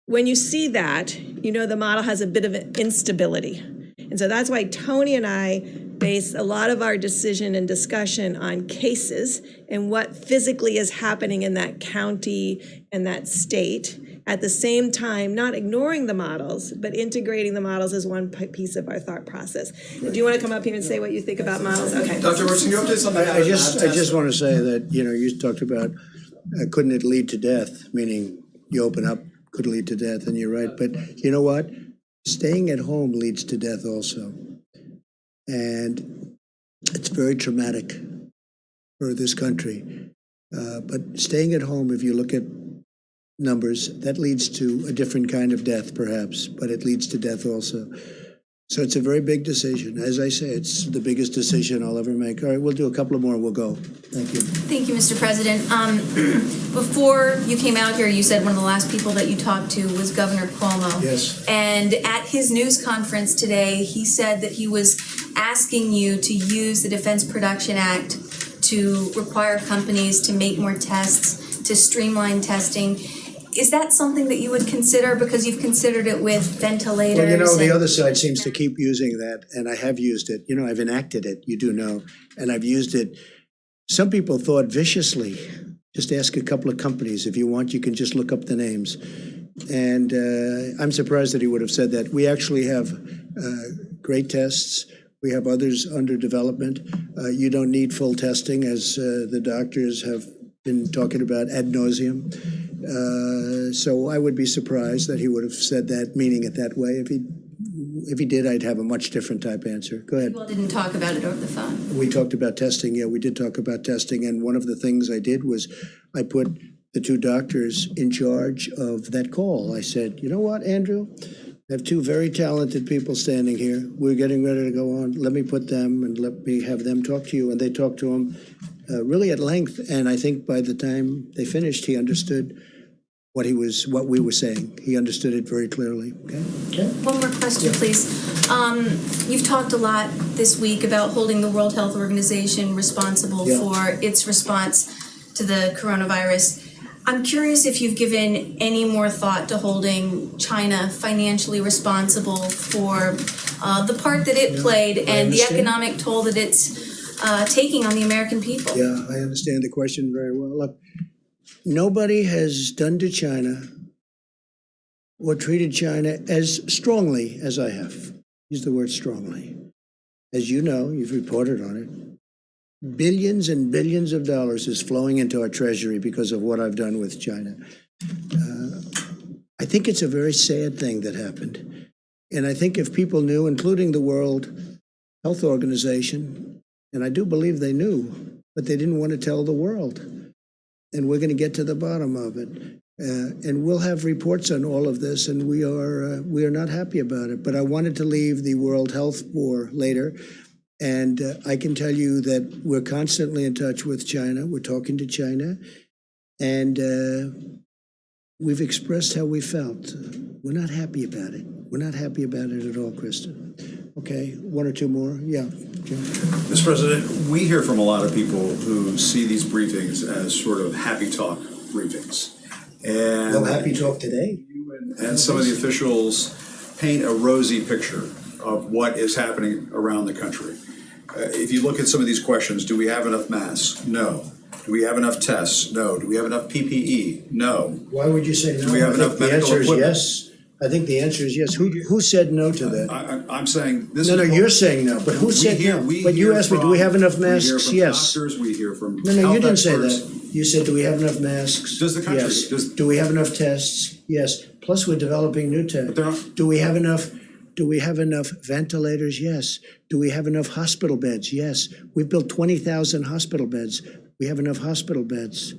When you see that, you know the model has a bit of an instability. And so that's why Tony and I base a lot of our decision and discussion on cases and what physically is happening in that county and that state. At the same time, not ignoring the models, but integrating the models as one piece of our thought process. Do you want to come up here and say what you think about models? Okay. Dr. Works, can you update something? I just want to say that, you talked about, couldn't it lead to death? Meaning you open up, could lead to death, and you're right. But you know what? Staying at home leads to death also. And it's very traumatic for this country. But staying at home, if you look at numbers, that leads to a different kind of death, perhaps, but it leads to death also. So it's a very big decision. As I say, it's the biggest decision I'll ever make. All right, we'll do a couple of more. We'll go. Thank you. Thank you, Mr. President. Before you came out here, you said one of the last people that you talked to was Governor Cuomo. Yes. And at his news conference today, he said that he was asking you to use the Defense Production Act to require companies to make more tests, to streamline testing. Is that something that you would consider, because you've considered it with ventilators? Well, the other side seems to keep using that, and I have used it. I've enacted it, you do know, and I've used it. Some people thought viciously. Just ask a couple of companies. If you want, you can just look up the names. And I'm surprised that he would have said that. We actually have great tests. We have others under development. You don't need full testing, as the doctors have been talking about ad nauseum. So I would be surprised that he would have said that, meaning it that way. If he did, I'd have a much different type answer. Go ahead. You all didn't talk about it over the phone. We talked about testing. Yeah, we did talk about testing. And one of the things I did was I put the two doctors in charge of that call. I said, you know what, Andrew? I have two very talented people standing here. We're getting ready to go on. Let me put them and let me have them talk to you. And they talked to him really at length. And I think by the time they finished, he understood what we were saying. He understood it very clearly. Okay. One more question, please. You've talked a lot this week about holding the World Health Organization responsible for its response to the coronavirus. I'm curious if you've given any more thought to holding China financially responsible for the part that it played and the economic toll that it's taking on the American people. Yeah, I understand the question very well. Look, nobody has done to China or treated China as strongly as I have. Use the word strongly. As you know, you've reported on it. Billions and billions of dollars is flowing into our treasury because of what I've done with China. I think it's a very sad thing that happened. And I think if people knew, including the World Health Organization, and I do believe they knew, but they didn't want to tell the world. And we're going to get to the bottom of it. And we'll have reports on all of this, and we are not happy about it. But I wanted to leave the World Health for later. And I can tell you that we're constantly in touch with China. We're talking to China. And we've expressed how we felt. We're not happy about it. We're not happy about it at all, Kristen. Okay, one or two more? Yeah, Jim. Mr. President, we hear from a lot of people who see these briefings as sort of happy talk briefings. And No happy talk today. And some of the officials paint a rosy picture of what is happening around the country. If you look at some of these questions, do we have enough masks? No. Do we have enough tests? No. Do we have enough PPE? No. Why would you say no? Do we have enough medical answer is equipment? yes. I think the answer is yes. Who said no to that? I'm saying this. No, you're saying no, but who said no? But you asked me, do we have enough masks? We hear from Yes. doctors, we hear from No, health you didn't say experts. that. You said, do we have enough masks? Does the country? Yes. Do we have enough tests? Yes. Plus, we're developing new tests. Do we have enough? Do we have enough ventilators? Yes. Do we have enough hospital beds? Yes. We've built 20,000 hospital beds. We have enough hospital beds.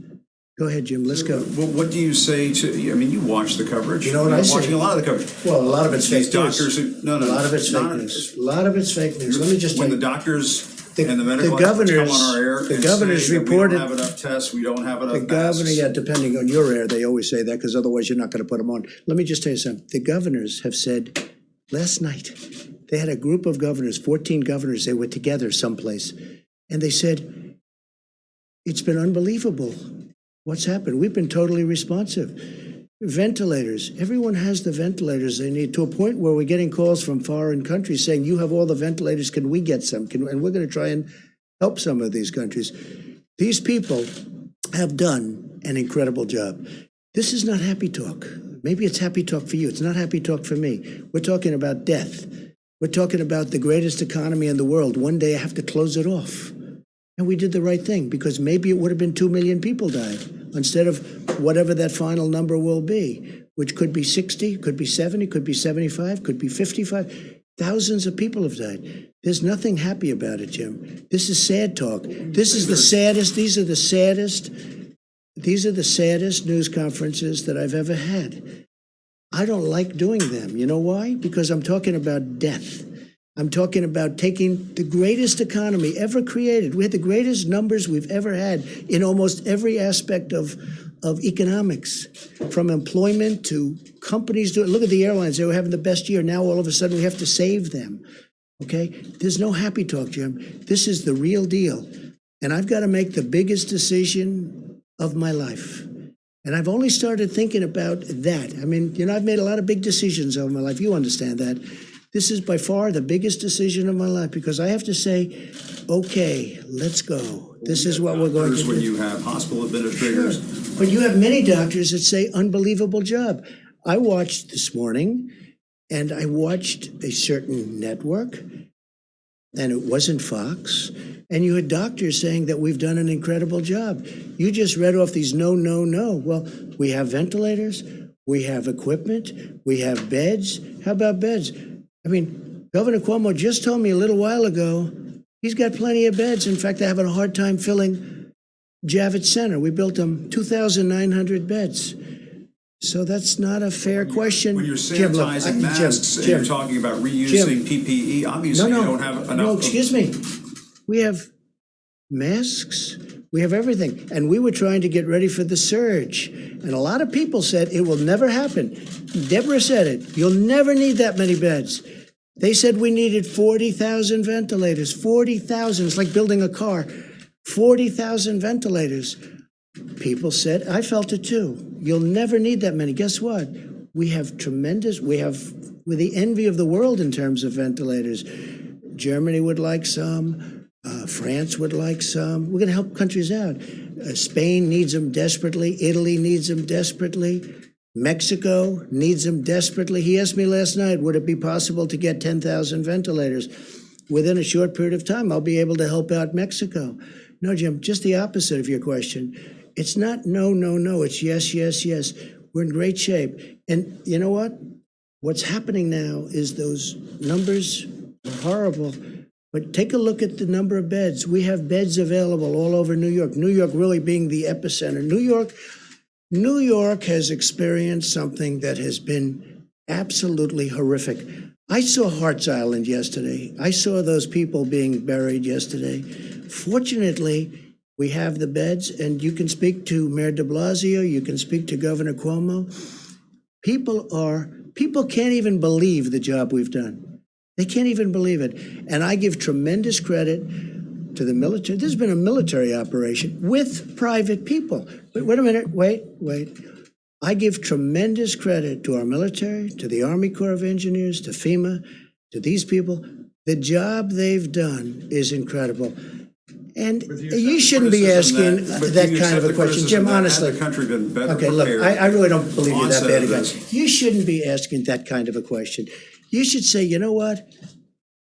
Go ahead, Jim. Let's go. Well, what do you say to? I mean, you watch the coverage. You know what I say? Watching a lot of the coverage. Well, a lot of it's These fake news. doctors who, no, A lot of it's fake not- news. A lot of it's fake news. Let me just when tell the you. doctors and the medical the experts come governors- on our air the and governors say that reported- we don't have enough tests, we don't have enough The governor, masks. yeah, depending on your air, they always say that because otherwise you're not going to put them on. Let me just tell you something. The governors have said last night, they had a group of governors, 14 governors, they were together someplace, and they said, it's been unbelievable what's happened. We've been totally responsive. Ventilators, everyone has the ventilators they need to a point where we're getting calls from foreign countries saying, you have all the ventilators, can we get some? And we're going to try and help some of these countries. These people have done an incredible job. This is not happy talk. Maybe it's happy talk for you. It's not happy talk for me. We're talking about death. We're talking about the greatest economy in the world. One day I have to close it off. And we did the right thing because maybe it would have been 2 million people died instead of whatever that final number will be, which could be 60, could be 70, could be 75, could be 55. Thousands of people have died. There's nothing happy about it, Jim. This is sad talk. This is the saddest, these are the saddest news conferences that I've ever had. I don't like doing them. You know why? Because I'm talking about death. I'm talking about taking the greatest economy ever created. We had the greatest numbers we've ever had in almost every aspect of economics, from employment to companies. Look at the airlines. They were having the best year. Now all of a sudden we have to save them. Okay? There's no happy talk, Jim. This is the real deal. And I've got to make the biggest decision of my life. And I've only started thinking about that. I mean, you know, I've made a lot of big decisions over my life. You understand that. This is by far the biggest decision of my life because I have to say, okay, let's go. This is what we're going to do. When you have hospital administrators. Sure. But you have many doctors that say, unbelievable job. I watched this morning, and I watched a certain network. and it wasn't Fox, and you had doctors saying that we've done an incredible job. You just read off these no, no, no. Well, we have ventilators, we have equipment, we have beds. How about beds? I mean, Governor Cuomo just told me a little while ago, he's got plenty of beds. In fact, they're having a hard time filling Javits Center. We built them 2,900 beds. So that's not a fair question. When you're Jim, look, sanitizing masks and Jim, you're talking about reusing PPE, obviously you don't have enough. No, excuse me. We have masks, we have everything. And we were trying to get ready for the surge. And a lot of people said it will never happen. Deborah said it. You'll never need that many beds. They said we needed 40,000 ventilators. 40,000. It's like building a car. 40,000 ventilators. People said, I felt it too. You'll never need that many. Guess what? We're the envy of the world in terms of ventilators. Germany would like some. France would like some. We're going to help countries out. Spain needs them desperately. Italy needs them desperately. Mexico needs them desperately. He asked me last night, would it be possible to get 10,000 ventilators? Within a short period of time, I'll be able to help out Mexico. No, Jim, just the opposite of your question. It's not no, no, no. It's yes, yes, yes. We're in great shape. And you know what? What's happening now is those numbers are horrible. But take a look at the number of beds. We have beds available all over New York. New York really being the epicenter. New York has experienced something that has been absolutely horrific. I saw Hart's Island yesterday. I saw those people being buried yesterday. Fortunately, we have the beds, and you can speak to Mayor de Blasio, you can speak to Governor Cuomo. People can't even believe the job we've done. They can't even believe it. And I give tremendous credit to the military. There's been a military operation with private people. Wait a minute, wait. I give tremendous credit to our military, to the Army Corps of Engineers, to FEMA, to these people. The job they've done is incredible. And you shouldn't be asking that kind of a question. Jim, honestly. Had the country been better Okay, look, prepared I really don't believe you're that bad a guy. this? You shouldn't be asking that kind of a question. You should say, you know what?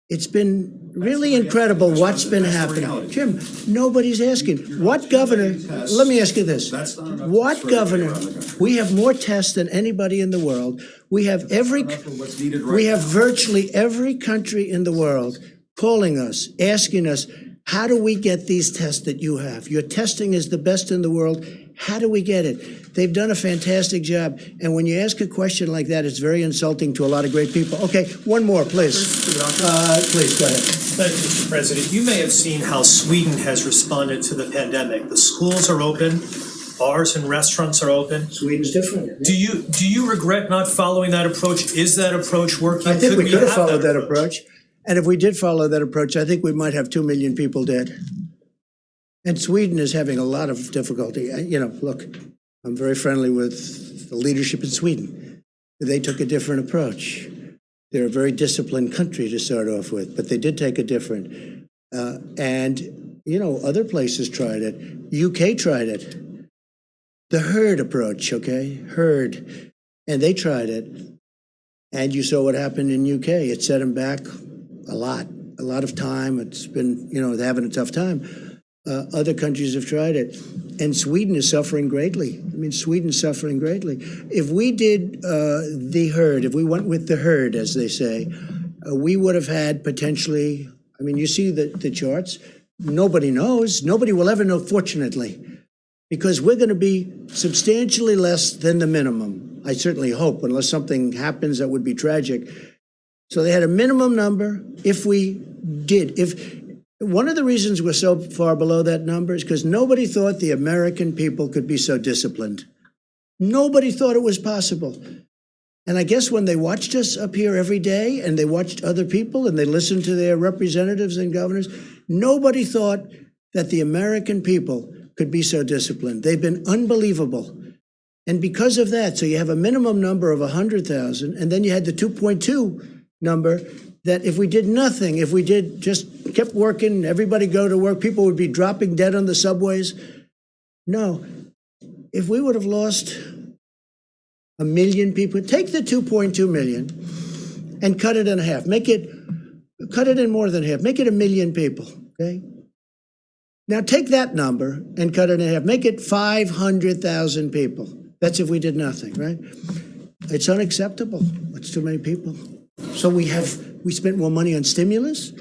It's been really incredible what's been happening. Jim, nobody's asking. What governor, let me ask you this. What governor, we have more tests than anybody in the world. We have virtually every country in the world calling us, asking us, how do we get these tests that you have? Your testing is the best in the world. How do we get it? They've done a fantastic job. And when you ask a question like that, it's very insulting to a lot of great people. Okay, one more, please. Please, go ahead. Thank you, Mr. President. You may have seen how Sweden has responded to the pandemic. The schools are open, bars and restaurants are open. Sweden's different. Do you regret not following that approach? Is that approach working? I think we could have followed that approach. And if we did follow that approach, I think we might have 2 million people dead. And Sweden is having a lot of difficulty. Look, I'm very friendly with the leadership in Sweden. They took a different approach. They're a very disciplined country to start off with, but they did take a different. Other places tried it. UK tried it. The herd approach, okay? Herd. And they tried it. And you saw what happened in UK. It set them back a lot of time. It's been, they're having a tough time. Other countries have tried it. And Sweden is suffering greatly. Sweden's suffering greatly. If we did the herd, if we went with the herd, as they say, we would have had potentially, you see the charts. Nobody knows. Nobody will ever know, fortunately, because we're going to be substantially less than the minimum. I certainly hope, unless something happens that would be tragic. So they had a minimum number. If one of the reasons we're so far below that number is because nobody thought the American people could be so disciplined. Nobody thought it was possible. And I guess when they watched us up here every day and they watched other people and they listened to their representatives and governors, nobody thought that the American people could be so disciplined. They've been unbelievable. And because of that, so you have a minimum number of 100,000, and then you had the 2.2 number that if we did nothing, if we did just kept working, everybody go to work, people would be dropping dead on the subways. No, if we would have lost 1 million people, take the 2.2 million and cut it in half. Make it Cut it in more than half. Make it 1 million people, okay? Now take that number and cut it in half. Make it 500,000 people. That's if we did nothing, right? It's unacceptable. It's too many people. So we spent more money on stimulus?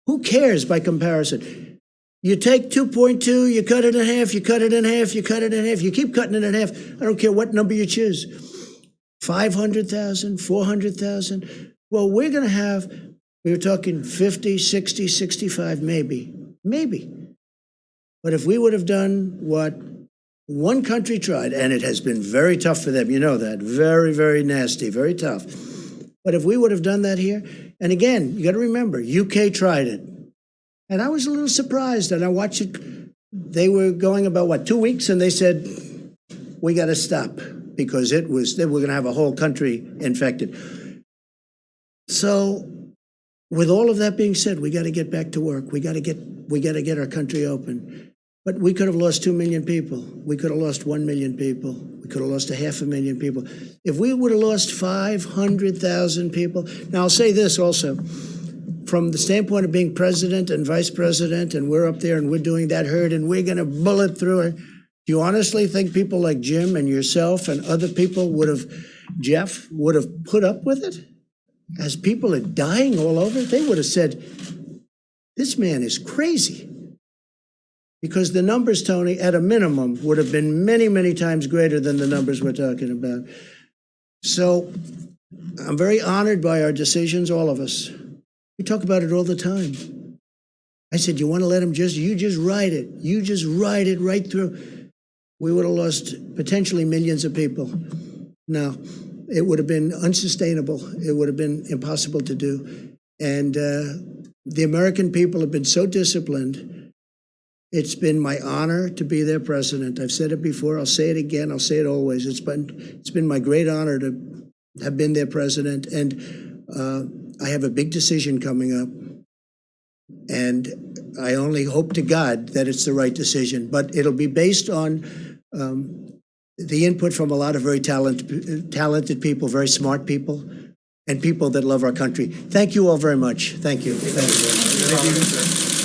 Who cares by comparison? You take 2.2, you cut it in half, you cut it in half, you cut it in half, you keep cutting it in half. I don't care what number you choose. 500,000, 400,000. Well, we're going to have, we were talking 50, 60, 65, maybe. But if we would have done what one country tried, and it has been very tough for them, you know that, very, very nasty, very tough. But if we would have done that here, and again, you got to remember, UK tried it. And I was a little surprised, and I watched it. They were going about, 2 weeks, and they said, we got to stop, because they were going to have a whole country infected. So, with all of that being said, we got to get back to work. We got to get our country open. But we could have lost 2 million people. We could have lost 1 million people. We could have lost 500,000 people. If we would have lost 500,000 people, now I'll say this also, from the standpoint of being president and vice president, and we're up there and we're doing that herd and we're going to bullet through it. Do you honestly think people like Jim and yourself and other people Jeff would have put up with it? As people are dying all over, they would have said, this man is crazy. Because the numbers, Tony, at a minimum, would have been many, many times greater than the numbers we're talking about. So I'm very honored by our decisions, all of us. We talk about it all the time. I said, you want to let him you just ride it. You just ride it right through. We would have lost potentially millions of people. No, it would have been unsustainable. It would have been impossible to do. And the American people have been so disciplined. It's been my honor to be their president. I've said it before. I'll say it again. I'll say it always. It's been my great honor to have been their president. And I have a big decision coming up. And I only hope to God that it's the right decision. But it'll be based on the input from a lot of very talented people, very smart people, and people that love our country. Thank you all very much. Thank you. Thank you.